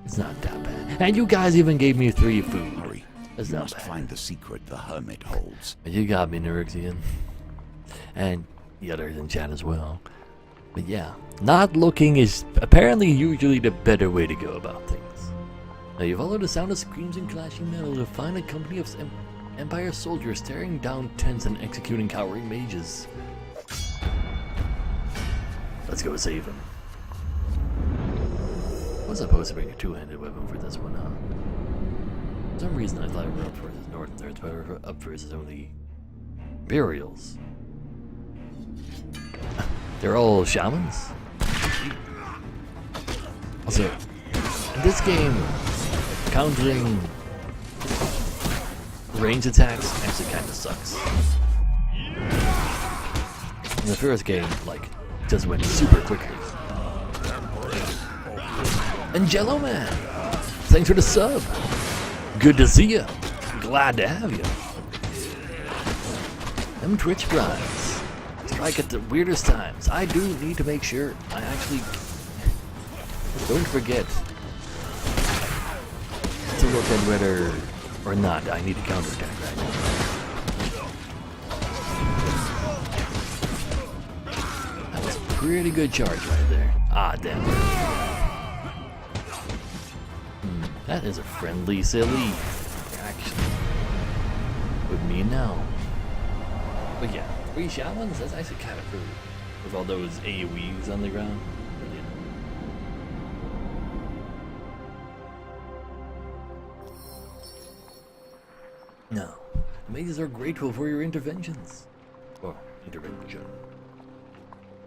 It's not that bad. And you guys even gave me 3 food. Hurry. That's You not must bad. find the secret the hermit holds. You got me, Nerexian. And the others in chat as well. But yeah, not looking is apparently usually the better way to go about things. Now you follow the sound of screams and clashing metal to find a company of Empire soldiers tearing down tents and executing cowering mages. Let's go save him. I was supposed to bring a 2-handed weapon for this one, huh? For some reason I thought we were up versus Northern Thirds, but we're up versus only Imperials. They're all shamans? Also, in this game, countering range attacks actually kinda sucks. In the first game, like, just went super quickly. And Jello Man, thanks for the sub. Good to see you. Glad to have you. Them Twitch primes strike at the weirdest times. I do need to make sure I actually don't forget to look at whether or not I need to counterattack right now. That was a pretty good charge right there. Ah, damn it. That is a friendly silly action with me now. But yeah, 3 shamans, that's actually kind of cool. With all those AoEs on the ground. Brilliant. Now, the mages are grateful for your interventions. Or intervention.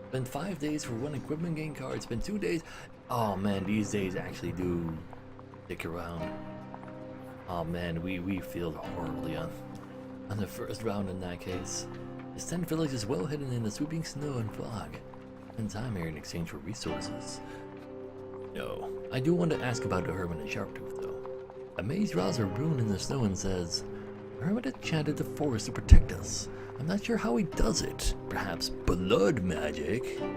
Spent 5 days for 1 equipment gain card, spent 2 days. Oh man, these days actually do stick around. Oh man, we failed horribly on the first round in that case. This 10 village is well hidden in the sweeping snow and fog. Spend time here in exchange for resources. No, I do want to ask about the hermit and Sharptooth though. A mage draws a rune in the snow and says, the hermit enchanted the forest to protect us. I'm not sure how he does it. Perhaps blood magic? How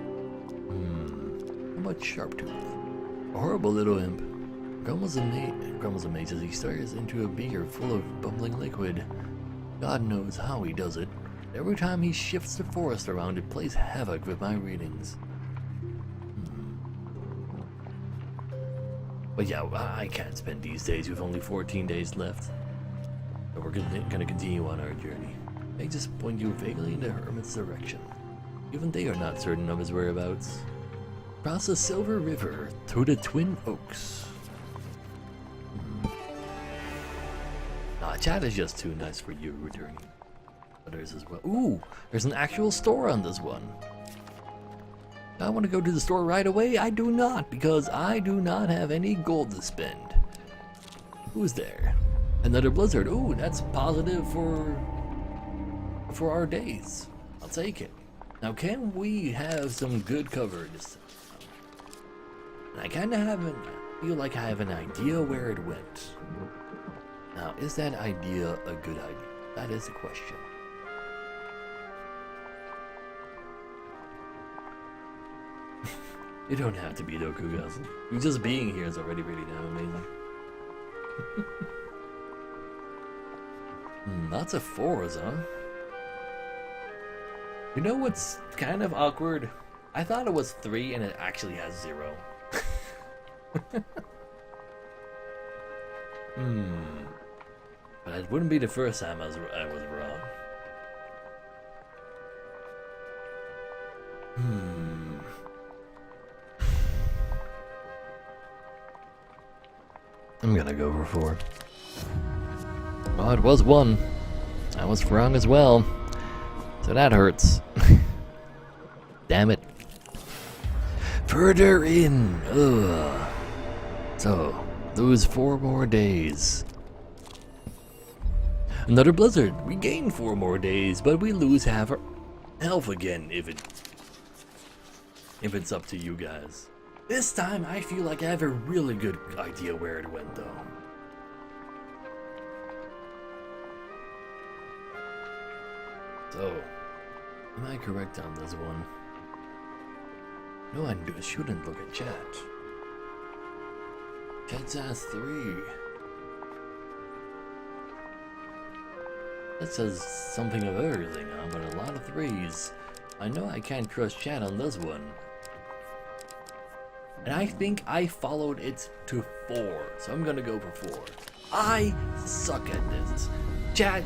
about Sharptooth? A horrible little imp. Grumbles a mage as he stares into a beaker full of bubbling liquid. God knows how he does it. Every time he shifts the forest around, it plays havoc with my readings. But yeah, I can't spend these days with only 14 days left. So we're gonna continue on our journey. They just point you vaguely in the hermit's direction. Even they are not certain of his whereabouts. Cross the Silver River through the Twin Oaks. Nah, chat is just too nice for you returning. Others as well. Ooh, there's an actual store on this one. I want to go to the store right away. I do not, because I do not have any gold to spend. Who's there? Another blizzard. Ooh, that's positive for our days. I'll take it. Now, can we have some good cover this time? I kind of feel like I have an idea where it went. Now, is that idea a good idea? That is the question. You don't have to be though, Kugas. You just being here is already pretty damn amazing. Lots of 4s, huh? You know what's kind of awkward? I thought it was 3 and it actually has 0. But it wouldn't be the first time I was wrong. I'm gonna go for 4. Oh, it was 1. I was wrong as well. So that hurts. Damn it. Further in. Ugh. So, lose 4 more days. Another blizzard. We gain 4 more days, but we lose half our health again if it's up to you guys. This time I feel like I have a really good idea where it went though. So, am I correct on this one? No, I shouldn't look at chat. Chat says 3. That says something of everything, huh? But a lot of 3s. I know I can't trust chat on this one. And I think I followed it to 4, so I'm gonna go for 4. I suck at this. Chat,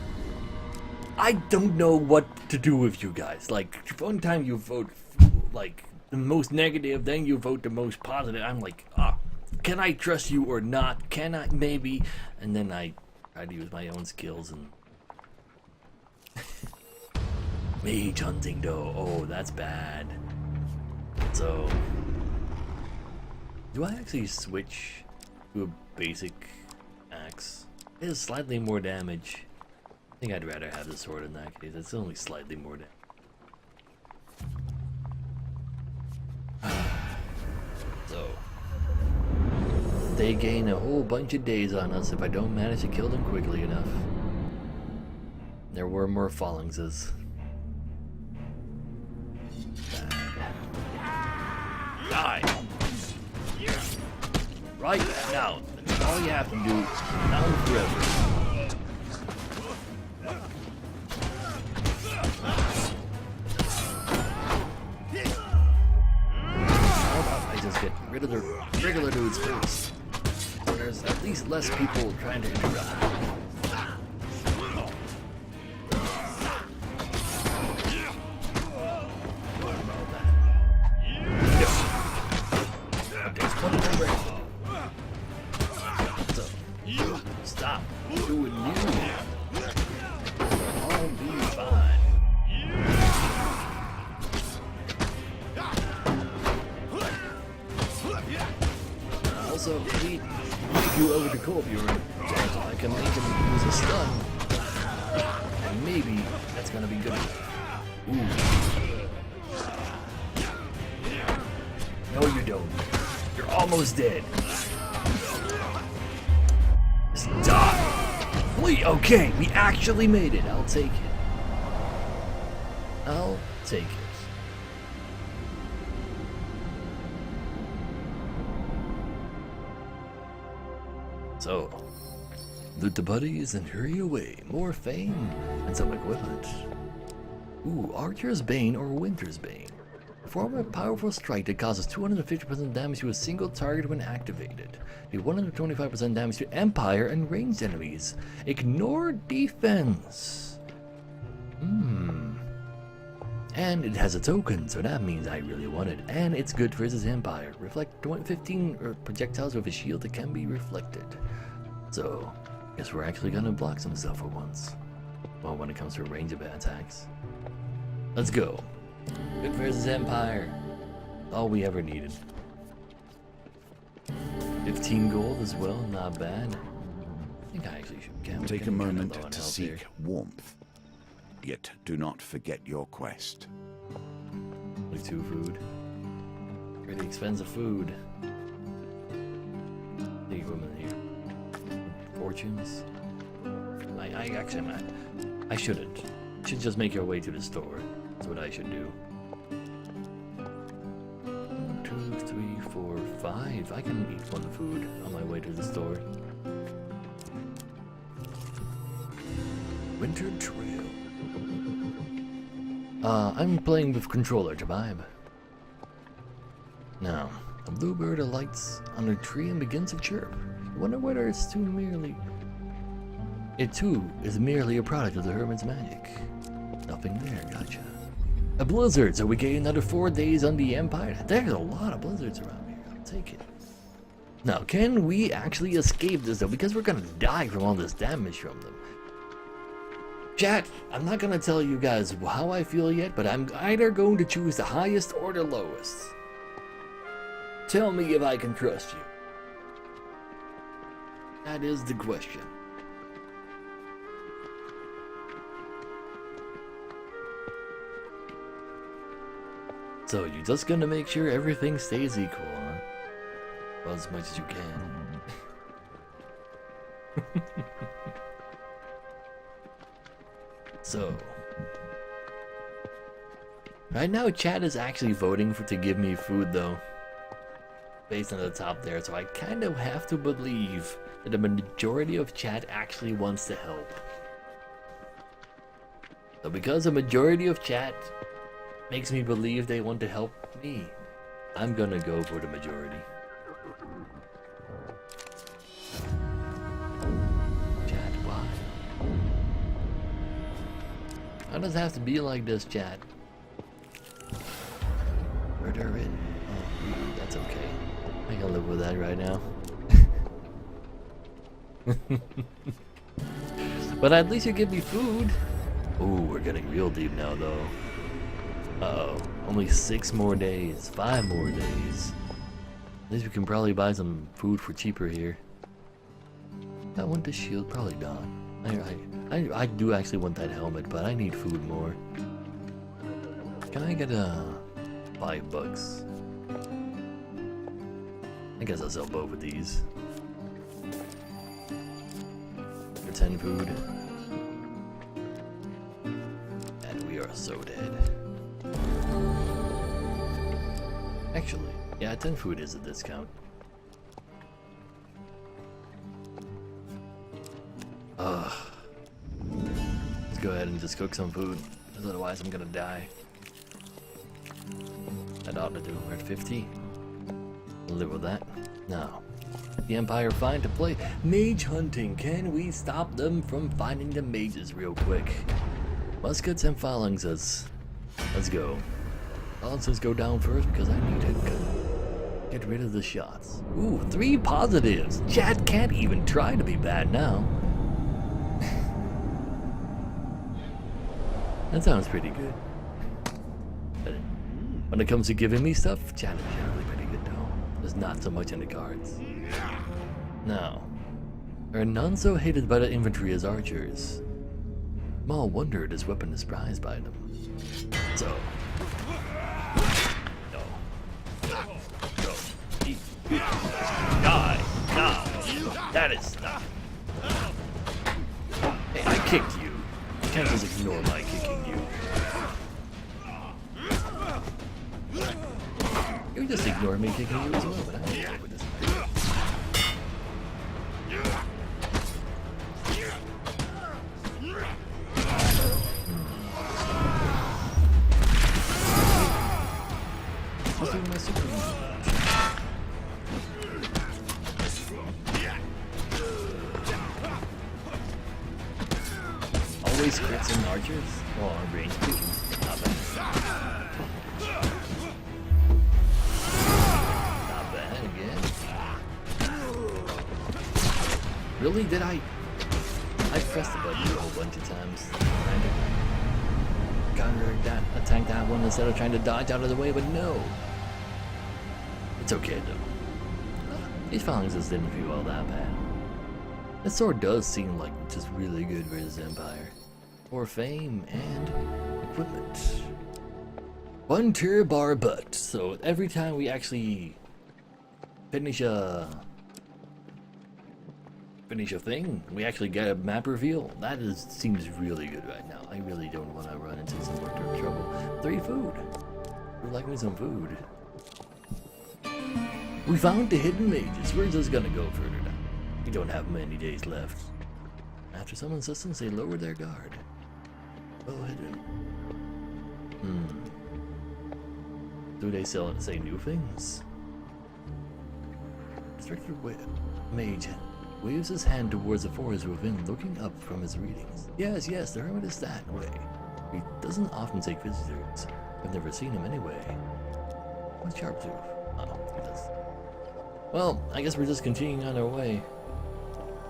I don't know what to do with you guys. Like, one time you vote, like, the most negative, then you vote the most positive. I'm like, can I trust you or not? Can I? Maybe. And then I try to use my own skills and... Mage hunting though, oh that's bad. So, do I actually switch to a basic axe? It has slightly more damage. I think I'd rather have the sword in that case, it's only slightly more damage. So, they gain a whole bunch of days on us if I don't manage to kill them quickly enough. There were more phalanxes. Die! Right now. That's all you have to do. Now and forever. How about I just get rid of the regular dudes first? So there's at least less people trying to interrupt. Stop doing you. I'll be fine. Also, he make you over to Corbury, so I can make him use a stun. And maybe that's gonna be good. Ooh. No, you don't. You're almost dead. Just die. Wait, okay, we actually made it. I'll take it. I'll take it. So, loot the buddies and hurry away. More fame and some equipment. Ooh, Archer's Bane or Winter's Bane. Perform a powerful strike that causes 250% damage to a single target when activated. Do 125% damage to Empire and ranged enemies. Ignore defense. And it has a token, so that means I really want it. And it's good versus Empire. Reflect 15 projectiles with a shield that can be reflected. So, guess we're actually gonna block some stuff for once. Well, when it comes to range of attacks. Let's go. Good versus Empire. All we ever needed. 15 gold as well, not bad. I think I actually should take a moment to seek warmth. Yet do not forget your quest. Only 2 food. Pretty expensive food. The equipment here. Fortunes. I shouldn't. Should just make your way to the store. That's what I should do. 1, 2, 3, 4, 5. I can eat 1 food on my way to the store. Winter Trail. I'm playing with controller to vibe. Now, a bluebird alights on a tree and begins to chirp. I wonder whether it too is merely a product of the hermit's magic. Nothing there, gotcha. A blizzard, so we gain another 4 days on the Empire. There's a lot of blizzards around here, I'll take it. Now, can we actually escape this though? Because we're gonna die from all this damage from them. Chat, I'm not gonna tell you guys how I feel yet, but I'm either going to choose the highest or the lowest. Tell me if I can trust you. That is the question. So you're just gonna make sure everything stays equal, huh? Well, as much as you can. So, right now chat is actually voting to give me food though, based on the top there, so I kind of have to believe that the majority of chat actually wants to help. So because the majority of chat makes me believe they want to help me, I'm gonna go for the majority. Chat, why? How does it have to be like this, chat? Murder it. Oh, that's okay. I can live with that right now. But at least you give me food. Ooh, we're getting real deep now, though. Uh-oh. Only 6 more days. 5 more days. At least we can probably buy some food for cheaper here. I want the shield. Probably not. I do actually want that helmet, but I need food more. Can I get $5? I guess I'll sell both of these. For 10 food. And we are so dead. Actually, yeah, 10 food is a discount. Ugh. Let's go ahead and just cook some food, because otherwise I'm gonna die. That ought to do. We're at 50. We'll live with that. Now, the Empire find to play mage hunting. Can we stop them from finding the mages real quick? Muskets and phalanxes. Let's go. Phalanxes go down first because I need to get rid of the shots. Ooh, 3 positives. Chat can't even try to be bad now. That sounds pretty good. But when it comes to giving me stuff, chat is generally pretty good though. There's not so much in the cards. Now, are none so hated by the infantry as archers. Small wonder this weapon is prized by them. So, no. Die now. That is not. Hey, I kicked you. You can't just ignore my kicking you. You just ignore me kicking you as well, but I don't know what this is. My super always crits and archers? Well, our range kicking. Not bad. Not bad again. Really? Did I pressed the button a whole bunch of times. Trying to counter that, attack that one instead of trying to dodge out of the way, but no. It's okay though. These phalanxes didn't feel all that bad. This sword does seem like just really good for this Empire. For fame and equipment. 1 tier bar butt. So every time we actually finish a thing, we actually get a map reveal. That seems really good right now. I really don't want to run into some more trouble. 3 food. Would like me some food. We found the hidden mages. We're just gonna go further now. We don't have many days left. After some insistence, they lowered their guard. Well hidden. Do they say new things? Instructor Mage waves his hand towards the forest within, looking up from his readings. Yes, the hermit is that way. He doesn't often take visitors. I've never seen him anyway. What's Sharptooth? Oh, he does. Well, I guess we're just continuing on our way.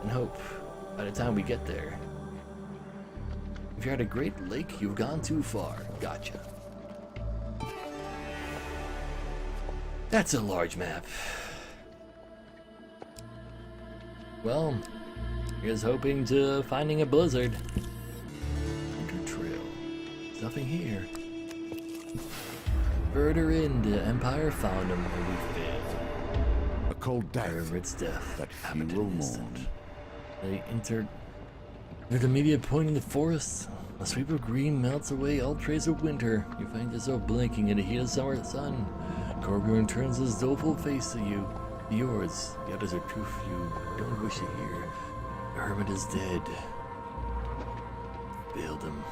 And hope by the time we get there, If you're at a great lake, you've gone too far. Gotcha. That's a large map. Well, here's hoping to finding a blizzard. Winter trail. There's nothing here. Further in, the Empire found him and we failed. A cold death However, its death that few happened in will an mourn. instant. They entered near the immediate point in the forest. A sweep of green melts away all trace of winter. You find yourself blinking in the heat of summer sun. Corbjorn turns his doleful face to you. Yours, the others are too few. Don't wish to hear. The hermit is dead. Failed him.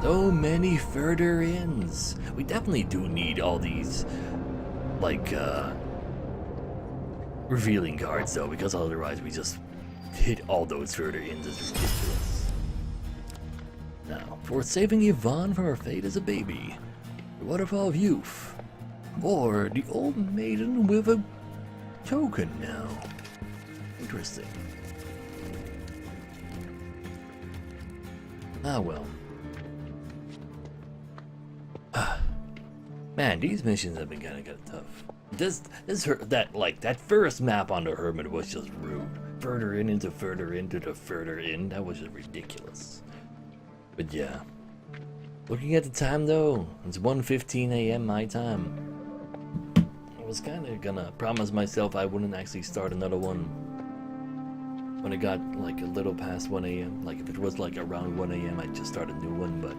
So many further ins. We definitely do need all these, like, revealing cards though, because otherwise we just hit all those further ins. Is ridiculous. Now, for saving Yvonne from her fate as a baby, the Waterfall of Youth, or the Old Maiden with a token now. Interesting. Ah well. Man, these missions have been kind of tough. That first map on the Hermit was just rude. Further in into further into the further in. That was just ridiculous. But yeah. Looking at the time though, it's 1:15 a.m. my time. I was kind of gonna promise myself I wouldn't actually start another one when it got like a little past 1 a.m. Like if it was like around 1 a.m. I'd just start a new one, but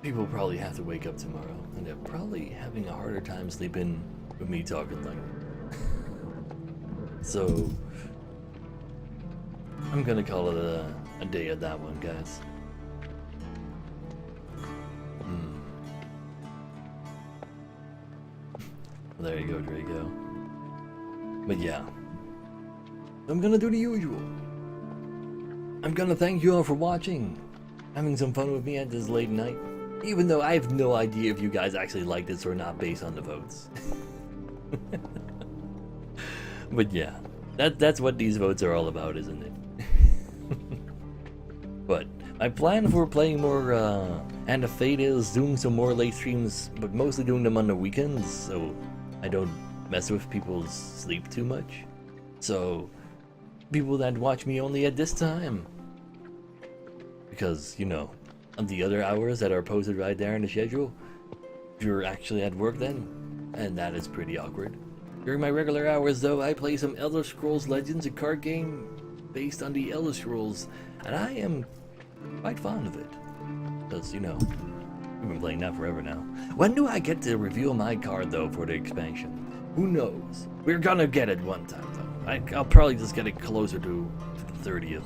people probably have to wake up tomorrow, and they're probably having a harder time sleeping with me talking like. So I'm gonna call it a day of that one, guys. There you go, Draco. But yeah, I'm gonna do the usual. I'm gonna thank you all for watching, having some fun with me at this late night. Even though I have no idea if you guys actually like this or not based on the votes. But yeah, that's what these votes are all about, isn't it? But my plan for playing more And the Fate is doing some more late streams, but mostly doing them on the weekends, so I don't mess with people's sleep too much. So people that watch me only at this time, because you know, on the other hours that are posted right there in the schedule, you're actually at work then, and that is pretty awkward. During my regular hours though, I play some Elder Scrolls Legends, a card game based on the Elder Scrolls, and I am quite fond of it. Because, you know, we've been playing that forever now. When do I get to reveal my card though for the expansion? Who knows? We're gonna get it one time though. I'll probably just get it closer to the 30th.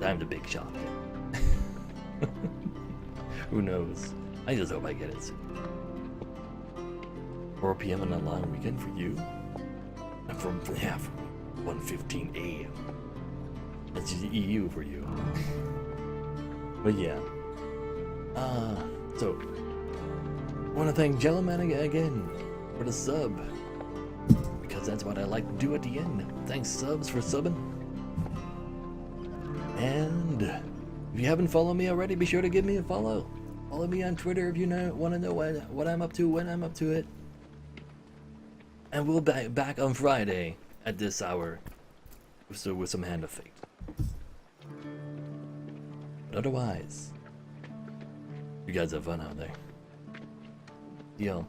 I'm the big shot. Who knows? I just hope I get it soon. 4 p.m. on a long weekend for you? From 1:15 a.m. That's just EU for you. But yeah. So I want to thank Jellyman again for the sub, because that's what I like to do at the end. Thanks subs for subbing. And if you haven't followed me already, be sure to give me a follow. Follow me on Twitter if you want to know what I'm up to, when I'm up to it. And we'll be back on Friday at this hour, so with some Hand of Fate. But otherwise, you guys have fun out there. Yo.